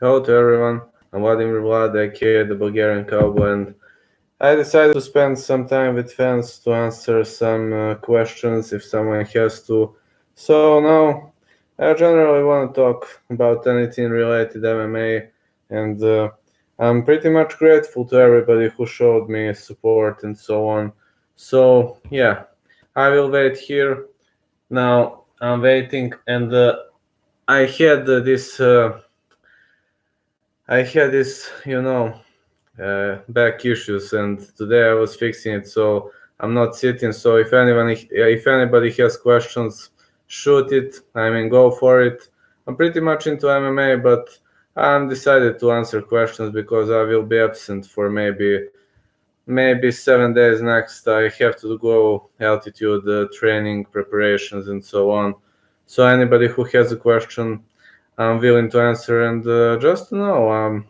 Hello to everyone. I'm Vladimir Vlad, aka the Bulgarian Cowboy, and I decided to spend some time with fans to answer some questions if someone has to. So now, I generally want to talk about anything related MMA, and I'm pretty much grateful to everybody who showed me support and so on. So yeah, I will wait here. Now I'm waiting, and I had this. I had this, back issues, and today I was fixing it, so I'm not sitting. So if anybody has questions, shoot it. I mean, go for it. I'm pretty much into MMA, but I'm decided to answer questions because I will be absent for maybe 7 days next. I have to go altitude training preparations and so on. So anybody who has a question, I'm willing to answer. And just to know,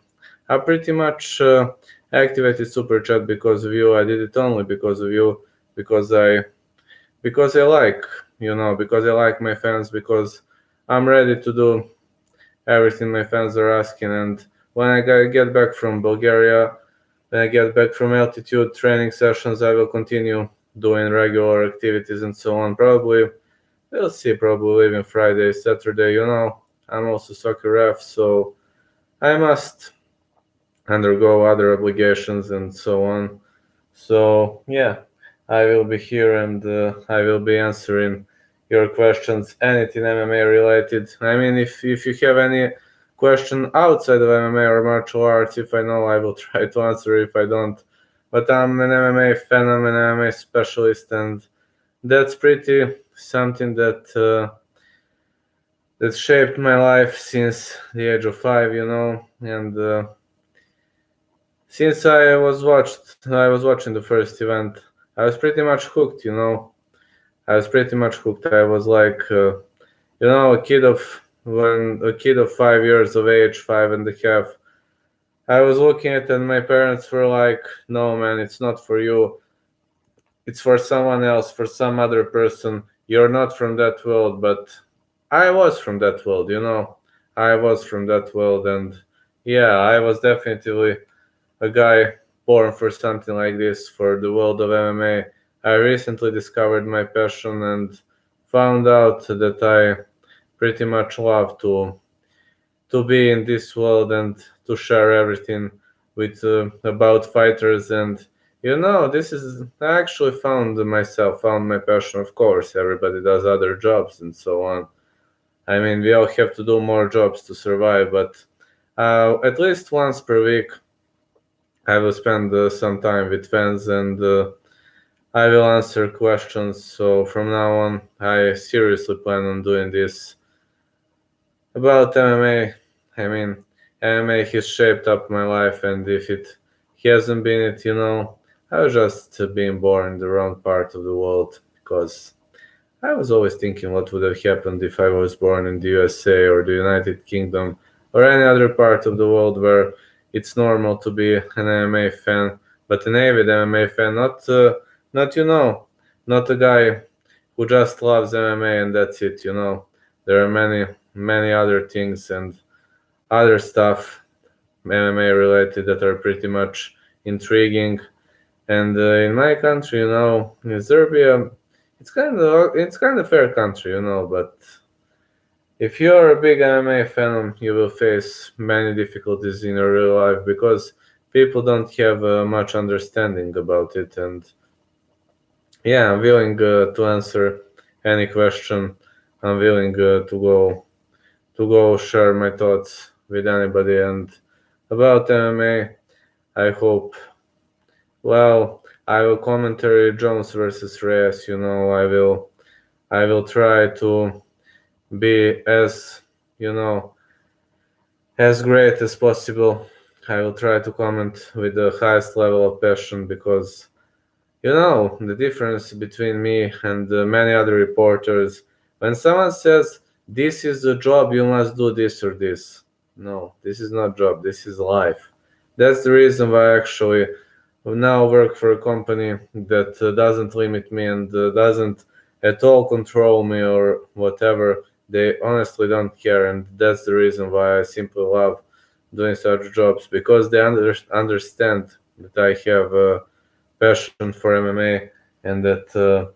I pretty much activated super chat because of you. I did it only because of you, because I like because I like my fans, because I'm ready to do everything my fans are asking. And when I get back from Bulgaria, when I get back from altitude training sessions, I will continue doing regular activities and so on. Probably we'll see. Probably even Friday, Saturday. I'm also soccer ref, so I must undergo other obligations and so on. So yeah, I will be here and I will be answering your questions, anything MMA related. I mean, if you have any question outside of MMA or martial arts, if I know, I will try to answer. If I don't, but I'm an MMA fan, I'm an MMA specialist, and that's pretty something that shaped my life since the age of 5. And since I was watching the first event. I was pretty much hooked. I was pretty much hooked. I was like, a kid of 5 years of age, 5.5. I was looking at it, and my parents were like, "No, man, it's not for you. It's for someone else, for some other person. You're not from that world." But I was from that world. I was from that world, and yeah, I was definitely a guy born for something like this, for the world of MMA. I recently discovered my passion and found out that I pretty much love to be in this world and to share everything with about fighters. And this is I actually found my passion. Of course, everybody does other jobs and so on. I mean, we all have to do more jobs to survive, but at least once per week I will spend some time with fans, and I will answer questions. So from now on, I seriously plan on doing this about MMA. I mean, MMA has shaped up my life, and if it hasn't been it, I was just being born in the wrong part of the world, because I was always thinking what would have happened if I was born in the USA or the United Kingdom or any other part of the world where it's normal to be an MMA fan, but an avid MMA fan, not not a guy who just loves MMA and that's it. There are many other things and other stuff MMA related that are pretty much intriguing. And in my country, in Serbia, it's kind of fair country, but if you're a big MMA fan, you will face many difficulties in your real life because people don't have much understanding about it. And yeah, I'm willing to answer any question. I'm willing to go share my thoughts with anybody. And about MMA, I hope. Well, I will commentary Jones versus Reyes. I will try to be you know as great as possible. I will try to comment with the highest level of passion because the difference between me and many other reporters. When someone says this is the job, you must do this or this. No, this is not job. This is life. That's the reason why I actually now work for a company that doesn't limit me and doesn't at all control me or whatever. They honestly don't care, and that's the reason why I simply love doing such jobs because they understand that I have a passion for MMA and that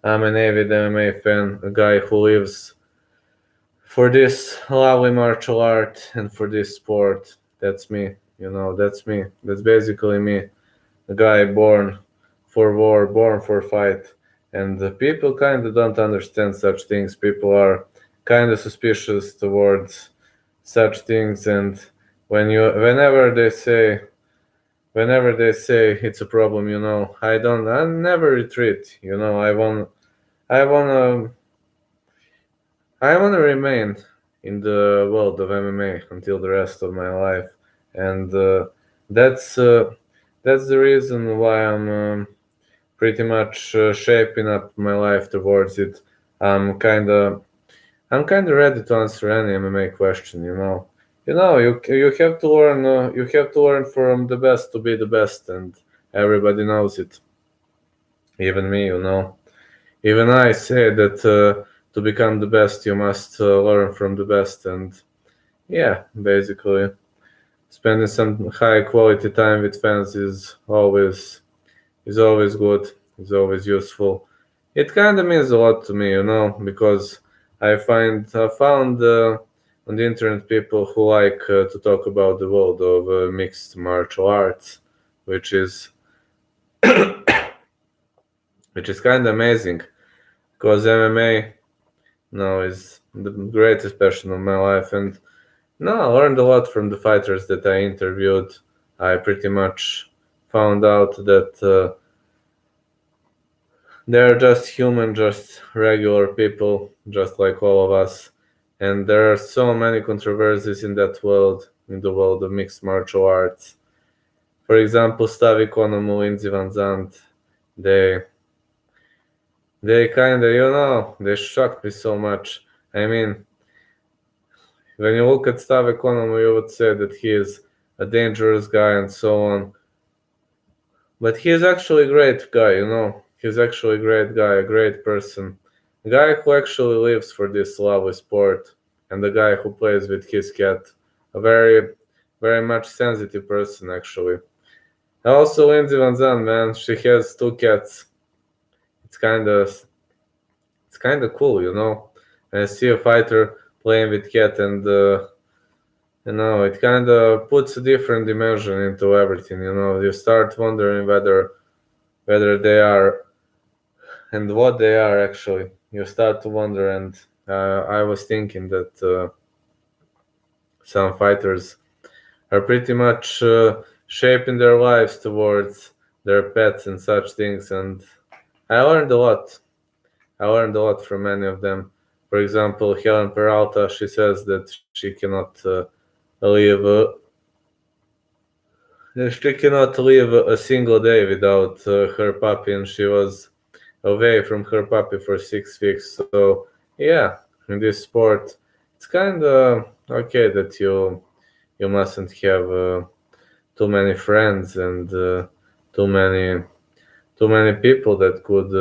I'm an avid MMA fan, a guy who lives for this lovely martial art and for this sport. That's me, that's me. That's basically me, a guy born for war, born for fight. And people kind of don't understand such things. People are kind of suspicious towards such things, and whenever they say it's a problem, I never retreat. I want I want to remain in the world of MMA until the rest of my life, and that's uh, that's the reason why I'm pretty much shaping up my life towards it. I'm kind of I'm kind of ready to answer any MMA question. You have to learn. You have to learn from the best to be the best, and everybody knows it. Even me. Even I say that to become the best, you must learn from the best, and yeah, basically, spending some high quality time with fans is always good. Is always useful. It kind of means a lot to me, because I found on the internet people who like to talk about the world of mixed martial arts, which is which is kind of amazing because MMA now is the greatest passion of my life, and no, I learned a lot from the fighters that I interviewed. I pretty much found out that they're just human, just regular people, just like all of us. And there are so many controversies in that world, in the world of mixed martial arts. For example, Stavi Konomu, Lindsey Van Zandt, they they kind of, they shocked me so much. I mean, when you look at Stav Economy, you would say that he is a dangerous guy and so on. But he is actually a great guy. He's actually a great guy, a great person. A guy who actually lives for this lovely sport, and the guy who plays with his cat. A very, very much sensitive person, actually. Also, Lindsay Van Zandt, man, she has two cats. It's kind of, it's kind of cool. And I see a fighter playing with cat, and it kind of puts a different dimension into everything. You start wondering whether they are and what they are actually. You start to wonder, and I was thinking that some fighters are pretty much shaping their lives towards their pets and such things, and I learned a lot. I learned a lot from many of them. For example, Helen Peralta, she says that live uh, she cannot live a single day without her puppy, and she was away from her puppy for 6 weeks. So yeah, in this sport, it's kind of okay that you mustn't have too many friends and too many too many people that could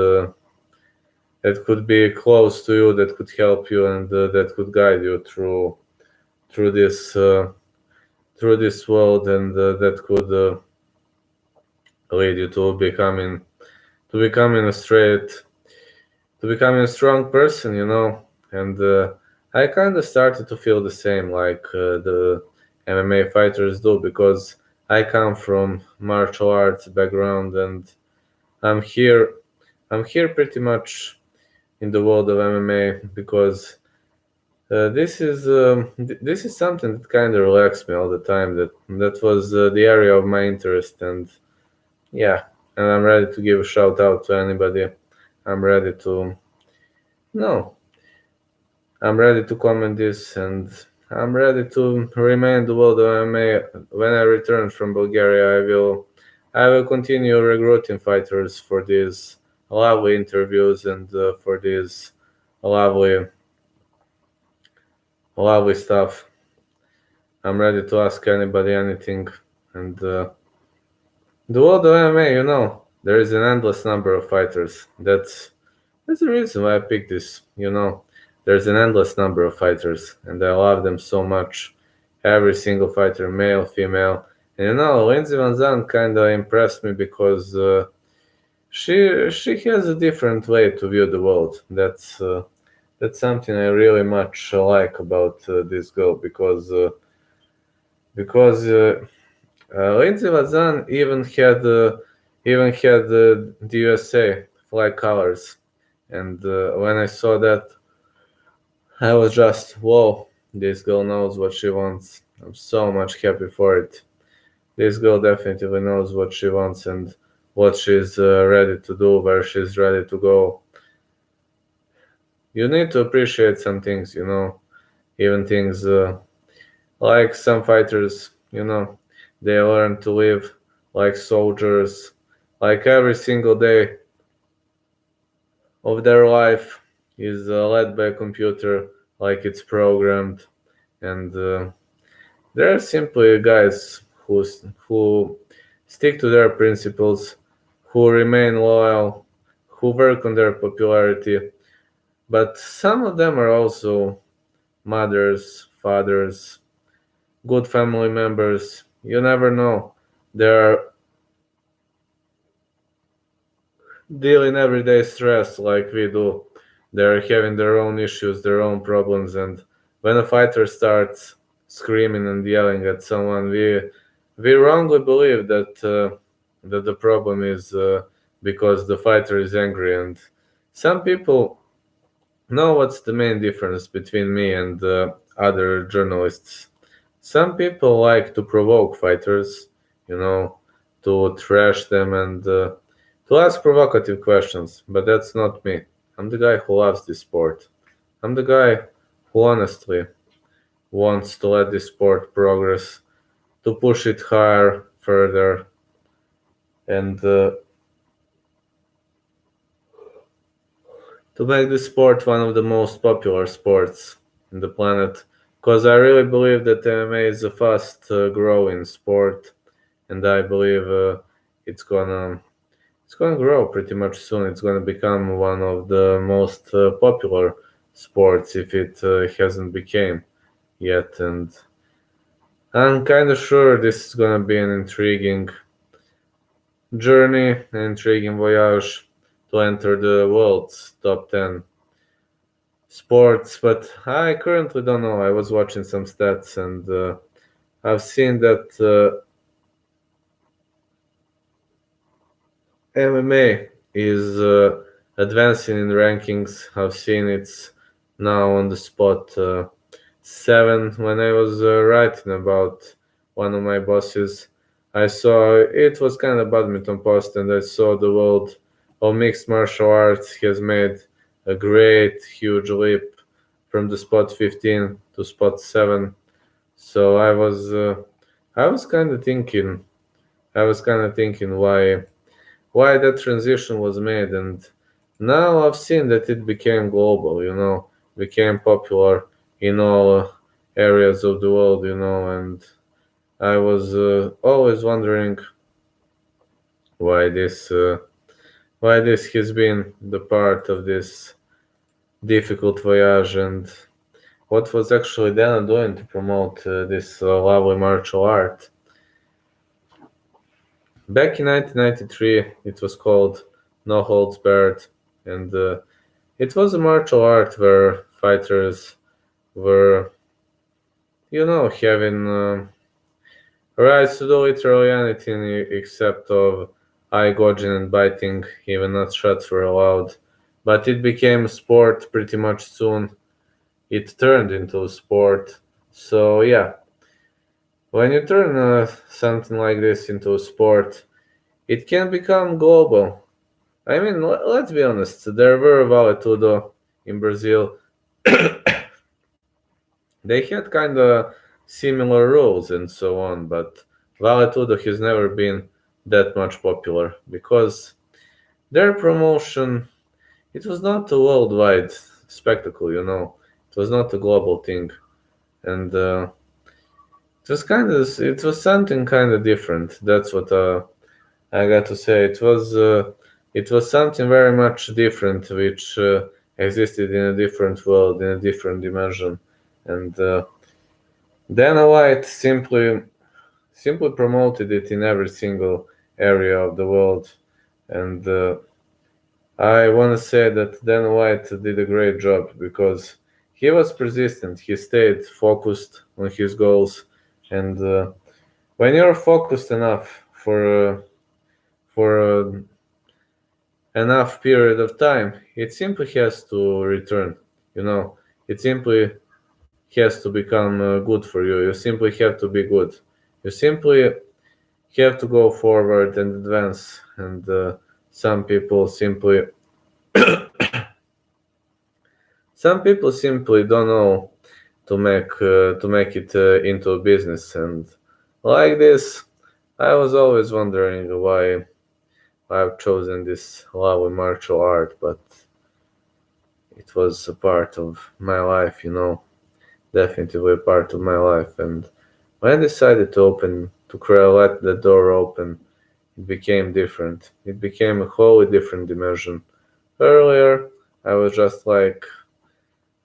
be close to you, that could help you, and that could guide you through this through this world, and that could lead you to becoming a strong person, and I kind of started to feel the same like the MMA fighters do, because I come from martial arts background, and I'm here I'm here pretty much in the world of MMA because this is something that kind of relaxed me all the time. That was the area of my interest, and yeah, and I'm ready to give a shout out to anybody. I'm ready to no, I'm ready to comment this, and I'm ready to remain in the world of MMA. When I return from Bulgaria, I will continue recruiting fighters for these lovely interviews and for these lovely lovely stuff. I'm ready to ask anybody anything, and the world of MMA, there is an endless number of fighters. That's the reason why I picked this. There's an endless number of fighters, and I love them so much. every single fighter, male, female. And Lindsey Van Zandt kind of impressed me because she has a different way to view the world. That's something I really much like about this girl because Lindsey Van Zandt even had the USA flag colors, and when I saw that, I was just, whoa, this girl knows what she wants. I'm so much happy for it. This girl definitely knows what she wants and what she's ready to do, where she's ready to go. You need to appreciate some things, even things like some fighters, they learn to live like soldiers, like every single day of their life is led by a computer, like it's programmed, and there are simply guys who stick to their principles, who remain loyal, who work on their popularity. But some of them are also mothers, fathers, good family members. You never know. They are dealing everyday stress like we do. They're having their own issues, their own problems, and when a fighter starts screaming and yelling at someone, we wrongly believe that the problem is because the fighter is angry. And some people know what's the main difference between me and other journalists. Some people like to provoke fighters, you know, to trash them and to ask provocative questions, but that's not me. I'm the guy who loves this sport. I'm the guy who honestly wants to let this sport progress, to push it higher, further, and to make this sport one of the most popular sports in the planet. Because I really believe that MMA is a fast growing sport, and I believe it's gonna it's gonna grow pretty much soon. It's gonna become one of the most popular sports if it hasn't became yet. And I'm kind of sure this is gonna be an intriguing journey, an intriguing voyage to enter the world's top 10 sports. But I currently don't know. I was watching some stats and I've seen that MMA is advancing in rankings. I've seen it's now on the spot 7. When I was writing about one of my bosses, I saw it was kind of badminton post, and I saw the world of mixed martial arts has made a great, huge leap from the spot 15 to spot 7. So I was kind of thinking, why that transition was made, and now I've seen that it became global, became popular in all areas of the world, and I was always wondering why this has been the part of this difficult voyage, and what was actually Dana doing to promote this lovely martial art. Back in 1993, it was called No Holds Barred, and it was a martial art where fighters were, having rights to do literally anything except of eye gouging and biting. Even not shots were allowed. But it became a sport pretty much soon. It turned into a sport. So yeah, when you turn something like this into a sport, it can become global. I mean, let's be honest. There were Vale Tudo in Brazil. They had kind of similar rules and so on, but Vale Tudo has never been that much popular because their promotion, it was not a worldwide spectacle. It was not a global thing, and it was something kind of different. That's what I got to say. It was something very much different, which existed in a different world, in a different dimension, and Dana White simply promoted it in every single area of the world, and I want to say that Dana White did a great job because he was persistent. He stayed focused on his goals, and when you're focused enough for enough period of time, it simply has to return. You know, it simply has to become good for you. You simply have to be good. You simply have to go forward and advance. And some people simply some people simply don't know to make it into a business. And like this, I was always wondering why I've chosen this lovely martial art, but it was a part of my life, definitely a part of my life. And when I decided let the door open, it became different. It became a wholly different dimension. Earlier, I was just like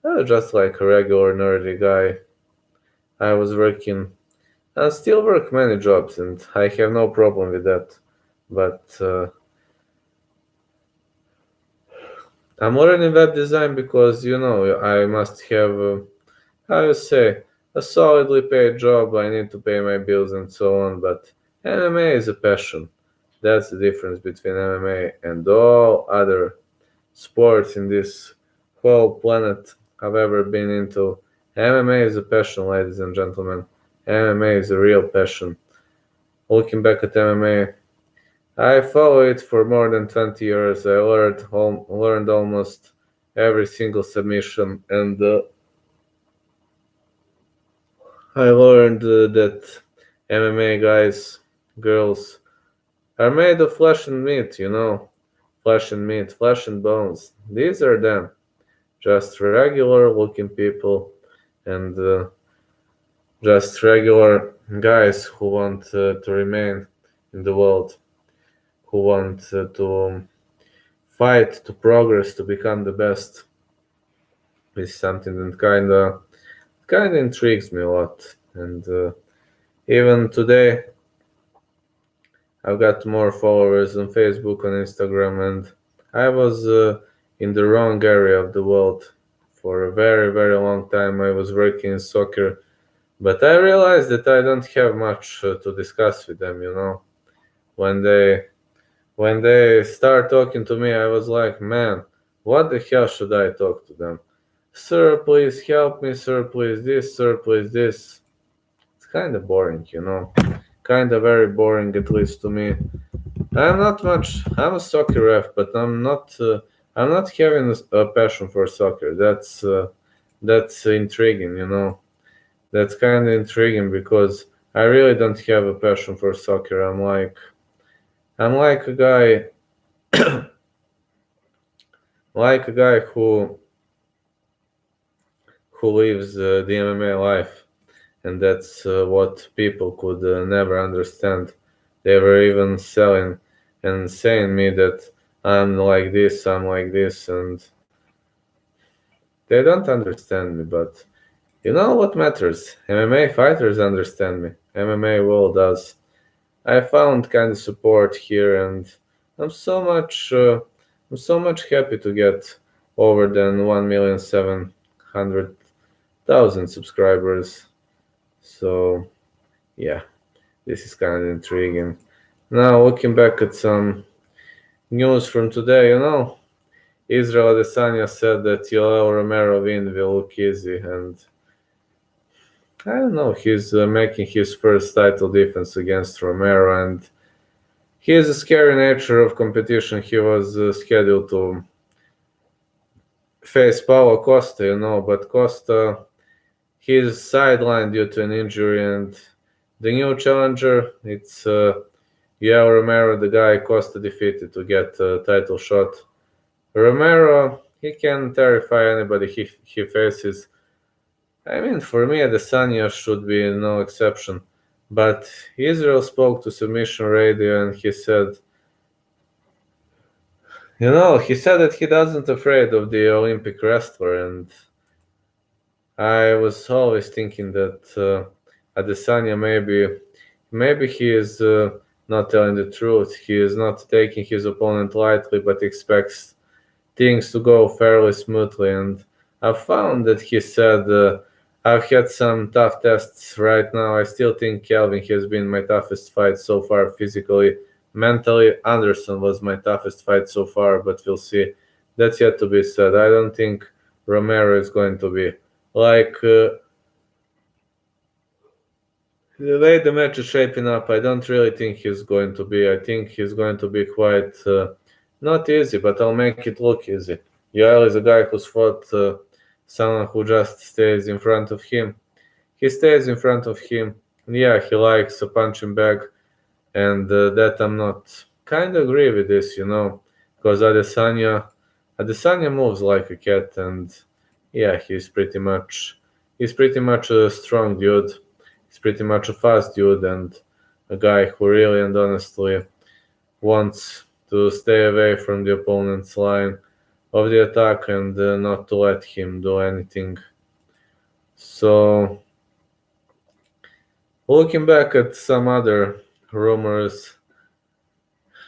a regular nerdy guy. I was working, I still work many jobs, and I have no problem with that. But I'm learning web design because I must have how you say a solidly paid job. I need to pay my bills and so on. But MMA is a passion. That's the difference between MMA and all other sports in this whole planet I've ever been into. MMA is a passion, ladies and gentlemen. MMA is a real passion. Looking back at MMA, I followed it for more than 20 years. I learned almost every single submission, and I learned that MMA guys, girls, are made of flesh and meat, flesh and meat, flesh and bones. These are them, just regular looking people, and just regular guys who want to remain in the world, who want to fight, to progress, to become the best. Is something that kind of intrigues me a lot, and even today I've got more followers on Facebook, on Instagram, and I was in the wrong area of the world for a very, very long time. I was working in soccer, but I realized that I don't have much to discuss with them. When they start talking to me, I was like, man, what the hell should I talk to them? Sir, please help me. Sir, please this. Sir, please this. It's kind of boring, kind of very boring, at least to me. I'm not much. I'm a soccer ref, but I'm not. I'm not having a passion for soccer. That's intriguing. That's kind of intriguing because I really don't have a passion for soccer. I'm like a guy, like a guy who lives the MMA life, and that's what people could never understand. They were even selling and saying me that I'm like this, and they don't understand me. But you know what matters? MMA fighters understand me. MMA world does. I found kind of support here, and I'm so much, uh, I'm so much happy to get over than 1,700,000 subscribers. So yeah, this is kind of intriguing. Now looking back at some news from today, Israel Adesanya said that Yoel Romero win will look easy, and I don't know. He's making his first title defense against Romero, and he has a scary nature of competition. He was scheduled to face Paulo Costa, but Costa he's sidelined due to an injury, and the new challenger it's Yoel Romero, the guy Costa defeated to get a title shot. Romero, he can terrify anybody he faces. I mean, for me, Adesanya should be no exception. But Israel spoke to Submission Radio and he said that he doesn't afraid of the Olympic wrestler. And I was always thinking that Adesanya maybe he is not telling the truth. He is not taking his opponent lightly, but expects things to go fairly smoothly. And I've found that he said, I've had some tough tests right now. I still think Kelvin has been my toughest fight so far physically. Mentally, Anderson was my toughest fight so far, but we'll see. That's yet to be said. I don't think Romero is going to be. The way the match is shaping up, I don't really think he's going to be. I think he's going to be quite not easy, but I'll make it look easy. Yoel is a guy who's fought someone who just stays in front of him. He stays in front of him. Yeah, he likes a punching bag, and that I'm not kind of agree with this, because Adesanya moves like a cat, and yeah, he's pretty much a strong dude. He's pretty much a fast dude and a guy who really and honestly wants to stay away from the opponent's line of the attack and not to let him do anything. So, looking back at some other rumors,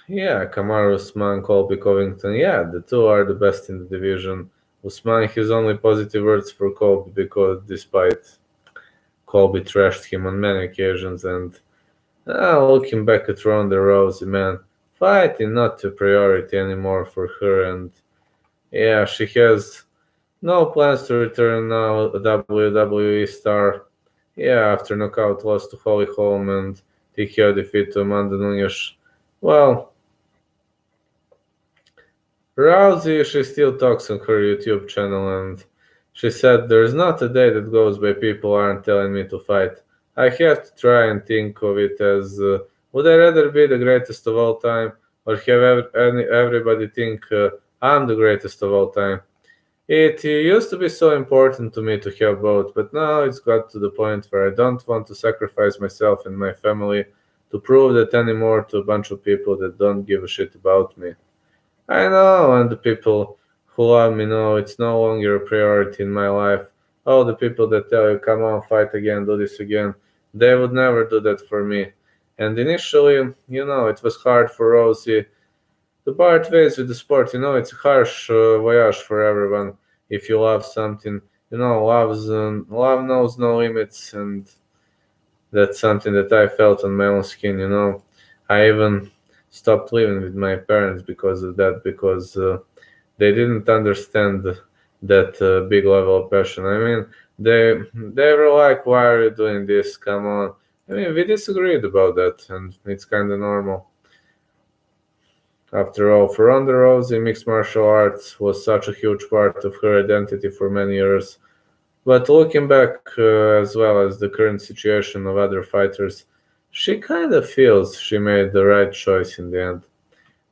yeah, Kamaru Usman, Colby Covington, yeah, the two are the best in the division. Usman has only positive words for Colby because despite Colby trashed him on many occasions, and looking back at Ronda Rousey, man, fighting not a priority anymore for her, and yeah, she has no plans to return now a WWE star. Yeah, after knockout loss to Holly Holm and TKO defeat to Amanda Nunes. Well, Rousey, she still talks on her YouTube channel, and she said, "There's not a day that goes by people aren't telling me to fight. I have to try and think of it as would I rather be the greatest of all time or have everybody think I'm the greatest of all time? It used to be so important to me to have both, but now it's got to the point where I don't want to sacrifice myself and my family to prove that anymore to a bunch of people that don't give a shit about me. I know, and the people who love me know it's no longer a priority in my life. All the people that tell you, come on, fight again, do this again, they would never do that for me. And initially, it was hard for Rosie to part ways with the sport. It's a harsh voyage for everyone. If you love something, love knows no limits, and that's something that I felt on my own skin. I even stopped living with my parents because of that, because they didn't understand that big level of passion. I mean, they were like, "Why are you doing this? Come on." I mean, we disagreed about that, and it's kind of normal. After all, for Ronda Rousey, mixed martial arts was such a huge part of her identity for many years. But looking back, as well as the current situation of other fighters, she kind of feels she made the right choice in the end.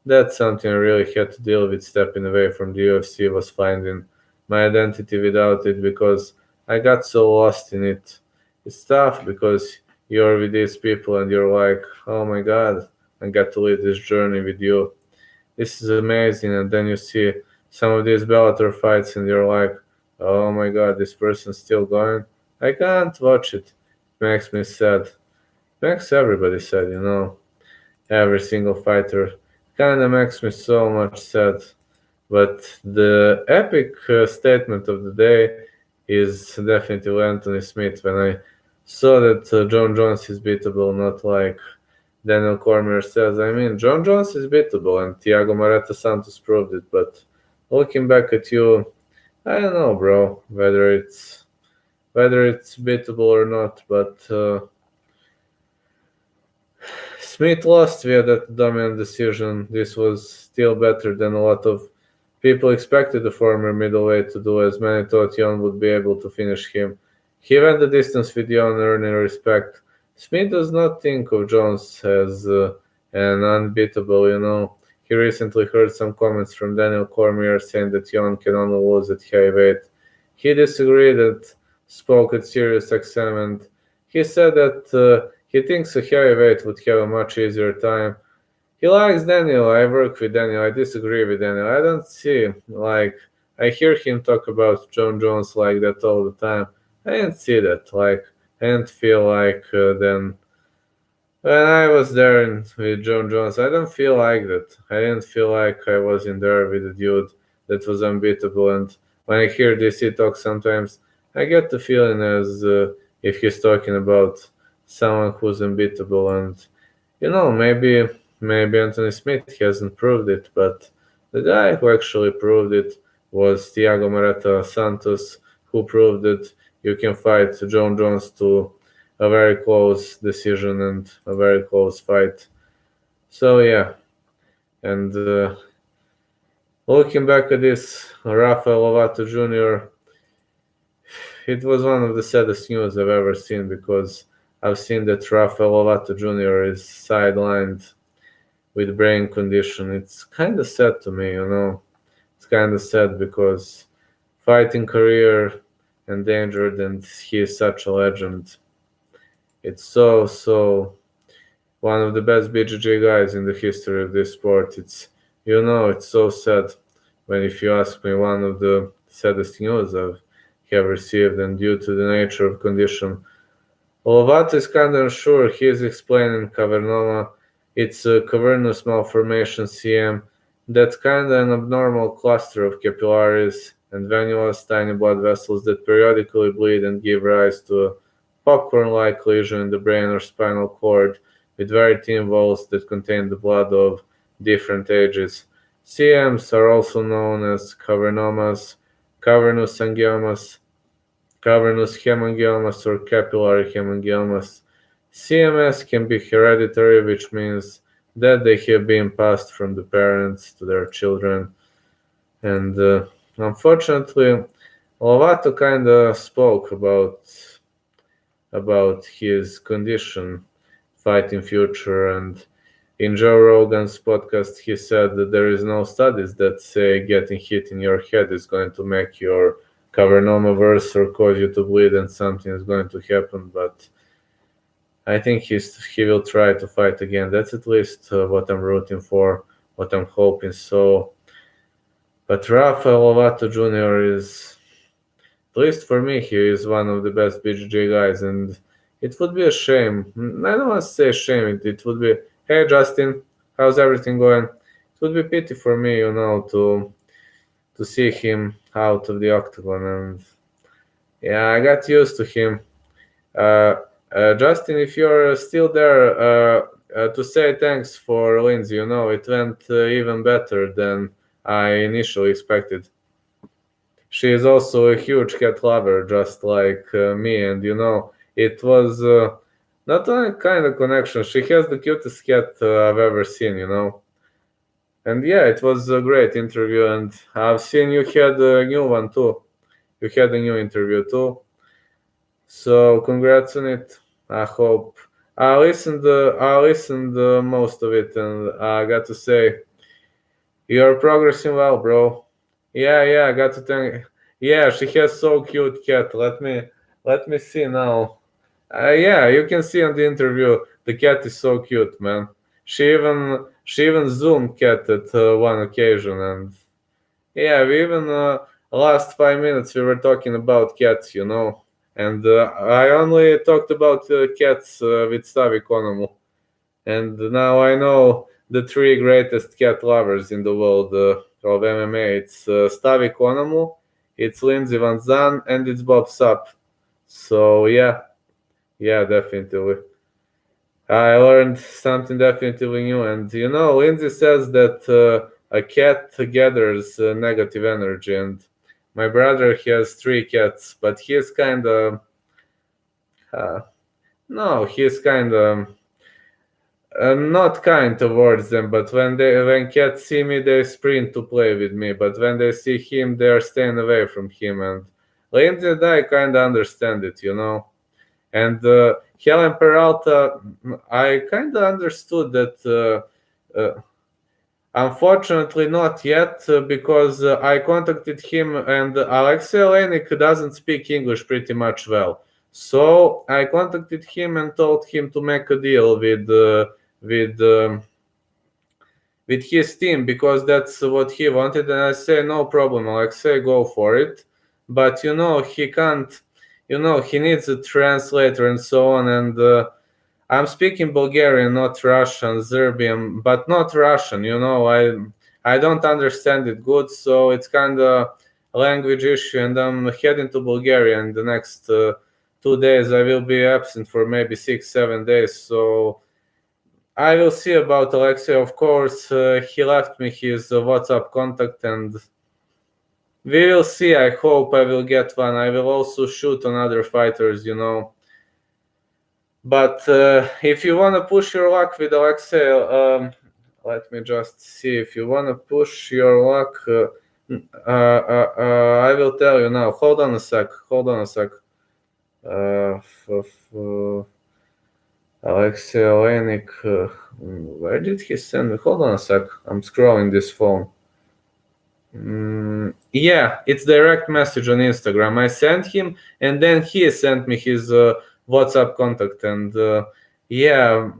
That's something I really had to deal with stepping away from the UFC, was finding my identity without it, because I got so lost in it. It's tough because you're with these people and you're like, oh my god, I got to lead this journey with you. This is amazing. And then you see some of these Bellator fights and you're like, oh my god, this person's still going. I can't watch it. It makes me sad. It makes everybody sad. Every single fighter kind of makes me so much sad. But the epic statement of the day is definitely Anthony Smith when I saw that John Jones is beatable, not like Daniel Cormier says. I mean, John Jones is beatable, and Thiago Marata Santos proved it. But looking back at you, I don't know, bro, whether it's beatable or not. But Smith lost via that dominant decision. This was still better than a lot of people expected the former middleweight to do, as many thought Yon would be able to finish him. He went the distance with Yon, earning respect. Smith does not think of Jones as an unbeatable. He recently heard some comments from Daniel Cormier saying that Yon can only lose at heavyweight. He disagreed and spoke at SiriusXM, and he said that he thinks a heavyweight would have a much easier time. He likes Daniel. I work with Daniel. I disagree with Daniel. I don't see, I hear him talk about John Jones like that all the time. I didn't see that. I didn't feel like then when I was there with John Jones, I don't feel like that. I didn't feel like I was in there with a dude that was unbeatable. And when I hear DC talk sometimes, I get the feeling as if he's talking about someone who's unbeatable. And maybe Anthony Smith hasn't proved it, but the guy who actually proved it was Thiago Morata Santos, who proved that you can fight John Jones to a very close decision and a very close fight. So yeah, and looking back at this, Rafael Lovato Jr., it was one of the saddest news I've ever seen because I've seen that Rafael Lovato Jr. is sidelined with brain condition. It's kind of sad to me. It's kind of sad because fighting career endangered, and he is such a legend. It's so one of the best BJJ guys in the history of this sport. It's so sad when, if you ask me, one of the saddest news I've have received, and due to the nature of condition. Lovato is kind of unsure. He is explaining cavernoma. It's a cavernous malformation (CM). That's kind of an abnormal cluster of capillaries and venules, tiny blood vessels that periodically bleed and give rise to a popcorn-like lesion in the brain or spinal cord with very thin walls that contain the blood of different ages. CMs are also known as cavernomas, cavernous angiomas, cavernous hemangiomas, or capillary hemangiomas. CMS can be hereditary, which means that they have been passed from the parents to their children. And unfortunately, Lovato kind of spoke about his condition, fighting future, and in Joe Rogan's podcast, he said that there is no studies that say getting hit in your head is going to make your cavernoma worse or cause you to bleed and something is going to happen. But I think he will try to fight again. That's at least what I'm rooting for, what I'm hoping. So, but Rafael Lovato Jr. is, at least for me, he is one of the best BJJ guys, and it would be a shame. I don't want to say shame. It would be, hey Justin, how's everything going? It would be pity for me, to see him out of the octagon, and yeah, I got used to him. Justin, if you're still there, to say thanks for Lindsay, it went even better than I initially expected. She is also a huge cat lover, just like me, and it was not only kind of connection. She has the cutest cat I've ever seen. And yeah, it was a great interview, and I've seen you had a new one too. You had a new interview too. So congrats on it. I hope I listened most of it, and I got to say you're progressing well, bro. Yeah, I got to thank. Yeah, she has so cute cat. Let me see now. Yeah, you can see on the interview the cat is so cute, man. She even zoomed cat at one occasion, and yeah, we even last 5 minutes we were talking about cats. And I only talked about cats with Stavi Konomu, and now I know the three greatest cat lovers in the world of MMA. It's Stavi Konomu, it's Lindsey Van Zan, and it's Bob Sapp. So yeah, definitely. I learned something definitely new, and Lindsay says that a cat gathers negative energy, and my brother he has three cats, but he's kind of uh, no, he's kind of not kind towards them. But when cats see me, they sprint to play with me. But when they see him, they are staying away from him. And Lindsay and I kind of understand it. And Helen Peralta, I kind of understood that. Unfortunately, not yet, because I contacted him, and Alexei Olenik doesn't speak English pretty much well. So I contacted him and told him to make a deal with with his team because that's what he wanted. And I say, no problem, Alexei, go for it. But he can't he needs a translator and so on. And I'm speaking Bulgarian, not Russian, Serbian, but not Russian. I don't understand it good, so it's kind of a language issue. And I'm heading to Bulgaria in the next 2 days. I will be absent for maybe 6, 7 days. So I will see about Alexei. Of course, he left me his WhatsApp contact, and we will see. I hope I will get one. I will also shoot on other fighters. But if you want to push your luck with Alexei, let me just see. If you want to push your luck, I will tell you now. Hold on a sec. Alexei Olenik, where did he send me? Hold on a sec. I'm scrolling this phone. Yeah, it's direct message on Instagram. I sent him, and then he sent me his WhatsApp contact, and yeah,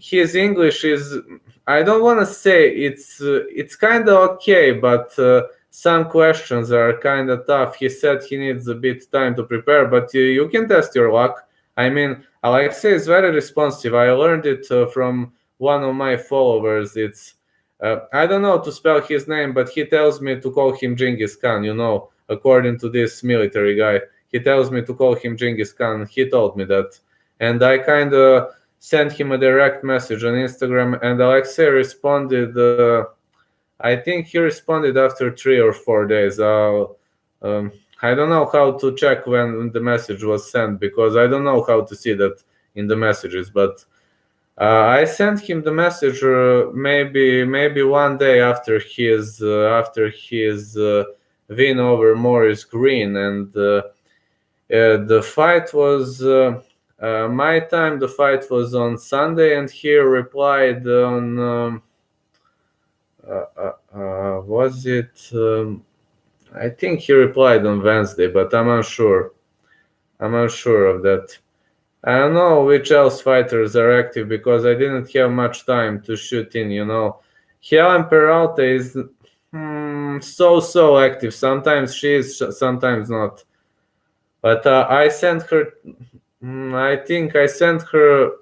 his English is. I don't want to say it's kind of okay, but some questions are kind of tough. He said he needs a bit time to prepare, but you can test your luck. I mean, Alexei is very responsive. I learned it from one of my followers. It's I don't know to spell his name, but he tells me to call him Genghis Khan. According to this military guy, he tells me to call him Genghis Khan. He told me that, and I kind of sent him a direct message on Instagram, and Alexei responded. I think he responded after 3 or 4 days. I don't know how to check when the message was sent because I don't know how to see that in the messages. But I sent him the message maybe one day after his win over Maurice Green, and the fight was. My time, the fight was on Sunday, and he replied on. Was it? I think he replied on Wednesday, but I'm unsure. I'm unsure of that. I don't know which else fighters are active because I didn't have much time to shoot in. Helen Peralta is so active. Sometimes she is, sometimes not. But I sent her. I think I sent her.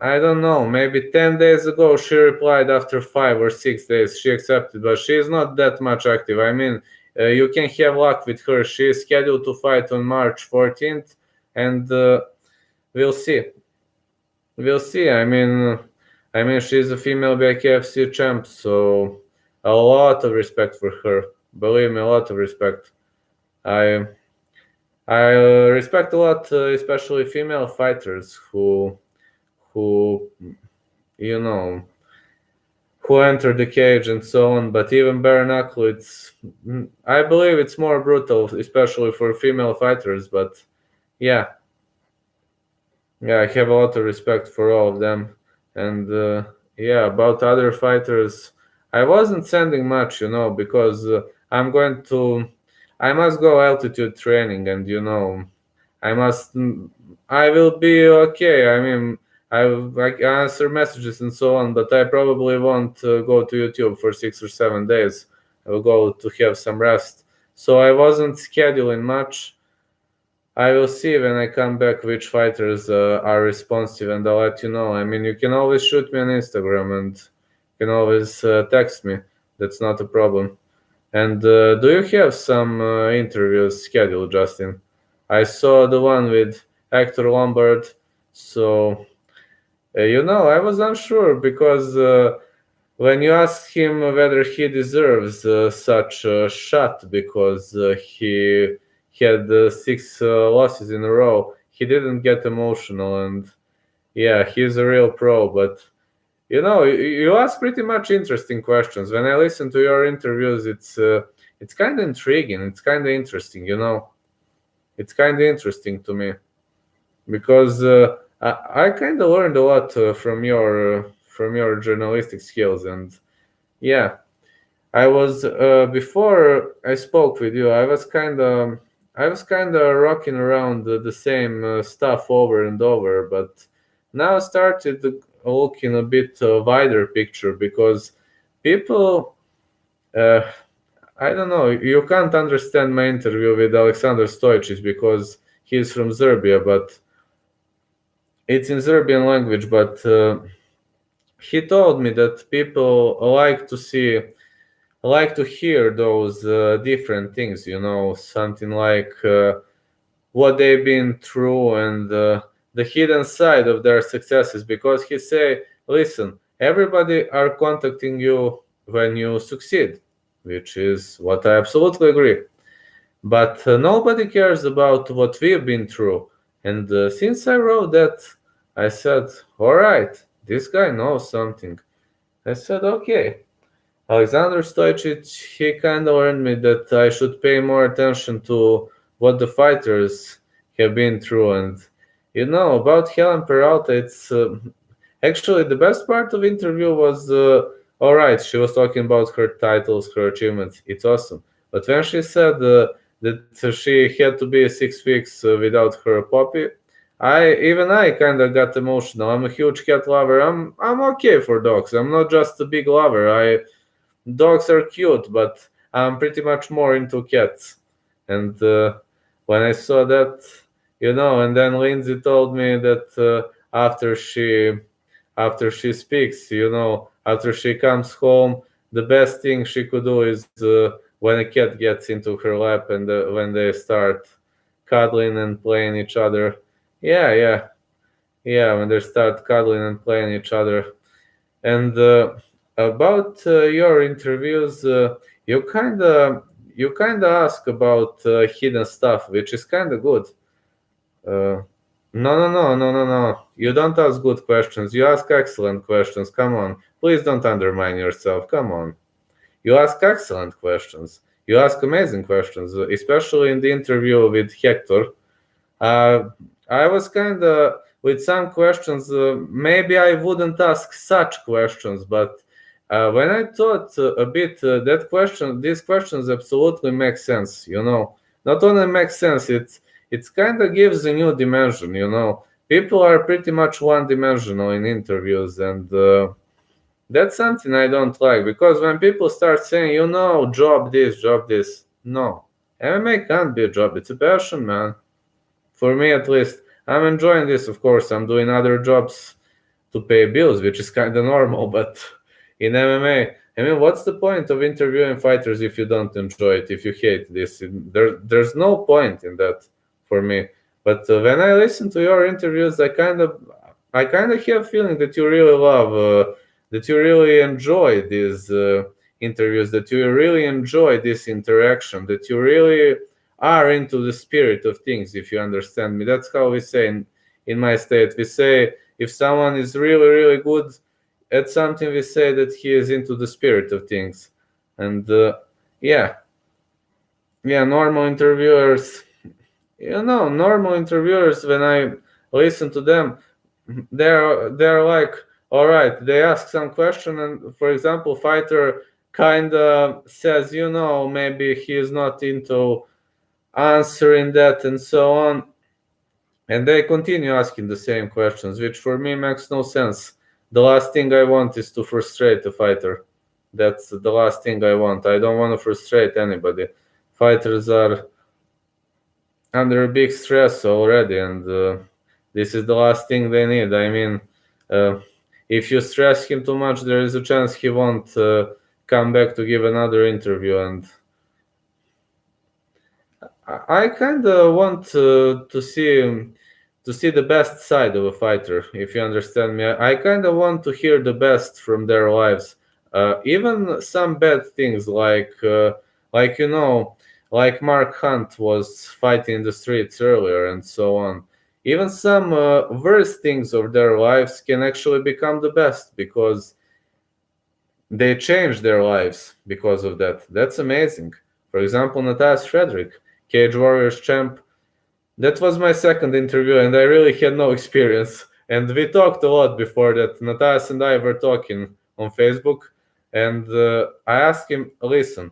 I don't know. Maybe 10 days ago, she replied after 5 or 6 days. She accepted, but she is not that much active. I mean, you can have luck with her. She is scheduled to fight on March 14th, and we'll see. We'll see. I mean, she's a female BKFC champ, so a lot of respect for her. Believe me, a lot of respect. I I respect a lot, especially female fighters who you know who enter the cage and so on. But even bare knuckle, I believe it's more brutal, especially for female fighters. But yeah, I have a lot of respect for all of them. And yeah, about other fighters, I wasn't sending much, because I must go altitude training, and I must, I will be okay. I mean, I answer messages and so on, but I probably won't go to YouTube for 6 or 7 days. I will go to have some rest. So I wasn't scheduling much. I will see when I come back which fighters are responsive, and I'll let you know. I mean, you can always shoot me on Instagram, and you can always text me. That's not a problem. And do you have some interviews scheduled, Justin? I saw the one with Hector Lombard, so I was unsure because when you asked him whether he deserves such a shot because he had 6 losses in a row, he didn't get emotional, and yeah, he's a real pro. But you ask pretty much interesting questions. When I listen to your interviews, it's kind of intriguing. It's kind of interesting. It's kind of interesting to me because I kind of learned a lot from your journalistic skills, and yeah, I was before I spoke with you. I was kind of rocking around the same stuff over and over, but now I started looking a bit wider picture because people. Uh, I don't know. You can't understand my interview with Alexander Stoičić because he's from Serbia, but it's in Serbian language. But he told me that people like to hear those different things. Something like what they've been through and the hidden side of their successes. Because he say, listen, everybody are contacting you when you succeed, which is what I absolutely agree. But nobody cares about what we've been through. And since I wrote that, I said, all right, this guy knows something. I said, okay. Alexander Stoičić, he kind of warned me that I should pay more attention to what the fighters have been through. And about Helen Peralta, it's actually the best part of interview was all right. She was talking about her titles, her achievements. It's awesome. But when she said that she had to be 6 weeks without her puppy, I kind of got emotional. I'm a huge cat lover. I'm okay for dogs. I'm not just a big lover. Dogs are cute, but I'm pretty much more into cats. And when I saw that, and then Lindsay told me that after she speaks, after she comes home, the best thing she could do is when a cat gets into her lap and when they start cuddling and playing each other. Yeah, when they start cuddling and playing each other. And about your interviews, you kind of ask about hidden stuff, which is kind of good. No. You don't ask good questions. You ask excellent questions. Come on. Please don't undermine yourself. Come on. You ask excellent questions. You ask amazing questions, especially in the interview with Hector. I was kind of with some questions. Maybe I wouldn't ask such questions, but when I thought a bit, these questions absolutely make sense. Not only make sense, it's kind of gives a new dimension. People are pretty much one-dimensional in interviews, and that's something I don't like. Because when people start saying, job this, no, MMA can't be a job. It's a passion, man. For me, at least, I'm enjoying this. Of course, I'm doing other jobs to pay bills, which is kind of normal. But in MMA, I mean, what's the point of interviewing fighters if you don't enjoy it, if you hate this? There's no point in that for me. But when I listen to your interviews, I kind of have a feeling that you really love, that you really enjoy these interviews, that you really enjoy this interaction, that you really are into the spirit of things, if you understand me. That's how we say in my state. We say if someone is really, really good at something, we say that he is into the spirit of things. And normal interviewers, when I listen to them, they're like, all right, they ask some question, and for example, fighter kind of says, maybe he is not into answering that and so on, and they continue asking the same questions, which for me makes no sense. The last thing I want is to frustrate a fighter. That's the last thing I want. I don't want to frustrate anybody. Fighters are under a big stress already, and this is the last thing they need. I mean, if you stress him too much, there is a chance he won't come back to give another interview. And I kind of want to see the best side of a fighter, if you understand me. I kind of want to hear the best from their lives, even some bad things, like like Mark Hunt was fighting in the streets earlier and so on. Even some worst things of their lives can actually become the best because they change their lives because of that. That's amazing. For example, Natalia Frederick, Cage Warriors champ. That was my second interview, and I really had no experience. And we talked a lot before that. Natalia and I were talking on Facebook, and I asked him, listen,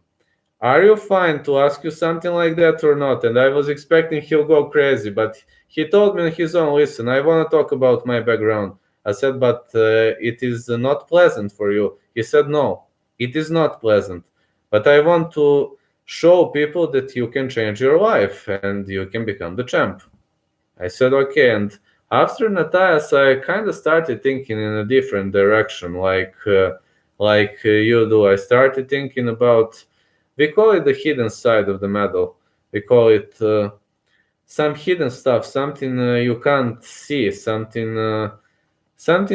are you fine to ask you something like that or not? And I was expecting he'll go crazy, but he told me on his own, listen, I want to talk about my background. I said, but it is not pleasant for you. He said, no, it is not pleasant. but I want to show people that you can change your life and you can become the champ. I said, okay. And after Natajas, I kind of started thinking in a different direction, like you do. I started thinking about, we call it the hidden side of the medal. We call it some hidden stuff, something you can't see, something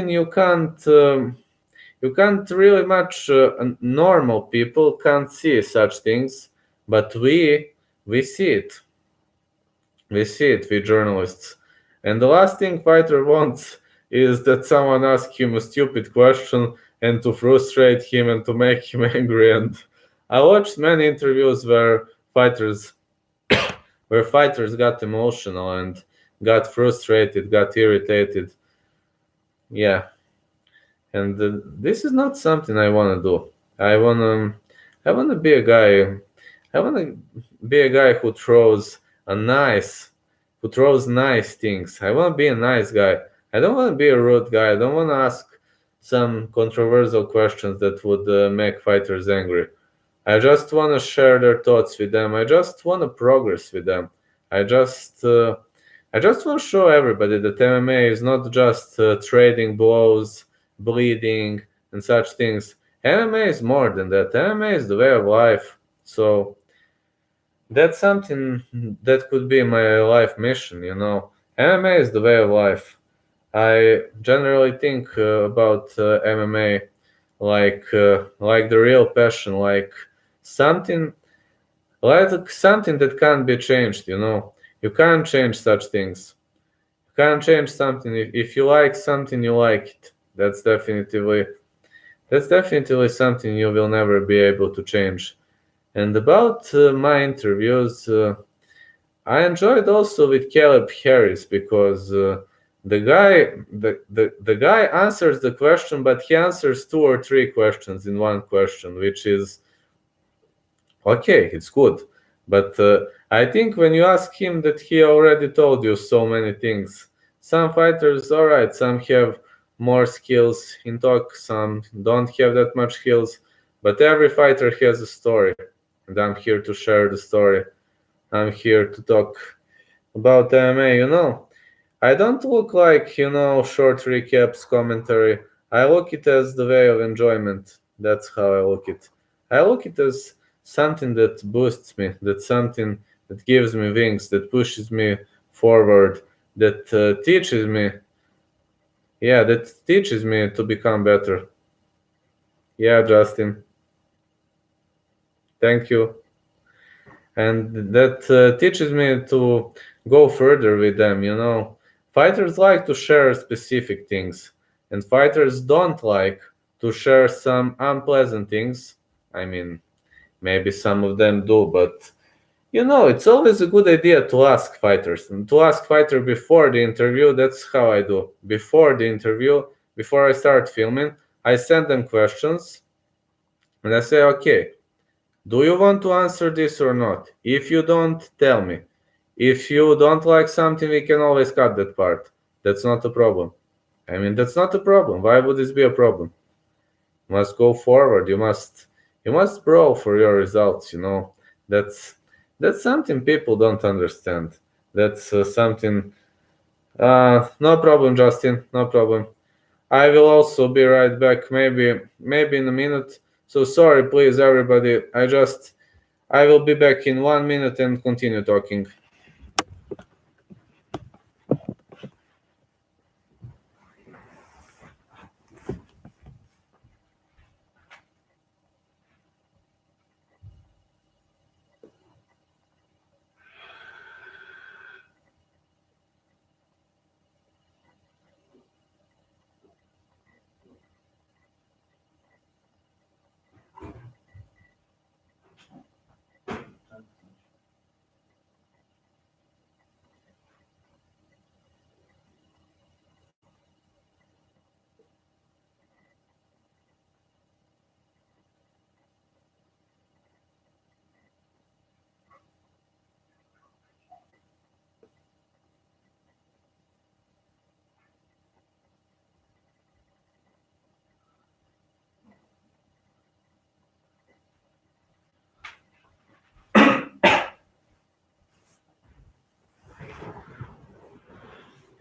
you can't really much. Normal people can't see such things, but we see it. We see it, we journalists. And the last thing fighter wants is that someone asks him a stupid question and to frustrate him and to make him angry. And I watched many interviews where fighters got emotional and got frustrated, got irritated. Yeah, and this is not something I want to do. I wanna, I wanna be a guy. I wanna be a guy who throws nice things. I wanna be a nice guy. I don't wanna be a rude guy. I don't wanna ask some controversial questions that would make fighters angry. I just wanna share their thoughts with them. I just wanna progress with them. I just, uh, I just want to show everybody that MMA is not just trading blows, bleeding, and such things. MMA is more than that. MMA is the way of life. So that's something that could be my life mission, you know. MMA is the way of life. I generally think about MMA like the real passion, something like something that can't be changed, you know. You can't change such things. You can't change something. If you like something, you like it. That's definitely something you will never be able to change. And about my interviews, I enjoyed also with Caleb Harris because the guy answers the question, but he answers two or three questions in one question, which is okay, it's good. But I think when you ask him that he already told you so many things. Some fighters, all right, some have more skills in talk, some don't have that much skills. But every fighter has a story, and I'm here to share the story. I'm here to talk about MMA. You know, I don't look like short recaps, commentary. I look it as the way of enjoyment. That's how I look it. I look it as something that boosts me, that's something that gives me wings, that pushes me forward, that teaches me, yeah, that teaches me to become better. Yeah, Justin, thank you. And that teaches me to go further with them, you know. Fighters like to share specific things, and fighters don't like to share some unpleasant things. I mean, maybe some of them do, but you know, it's always a good idea to ask fighters and to ask fighter before the interview. That's how I do. Before the interview, before I start filming, I send them questions and I say, okay, do you want to answer this or not? If you don't, tell me. If you don't like something, we can always cut that part. That's not a problem. I mean, that's not a problem. Why would this be a problem? You must go forward. You must brawl for your results, you know. That's that's something people don't understand. That's something no problem, Justin. No problem. I will also be right back, maybe in a minute. So sorry, please, everybody. I will be back in 1 minute and continue talking.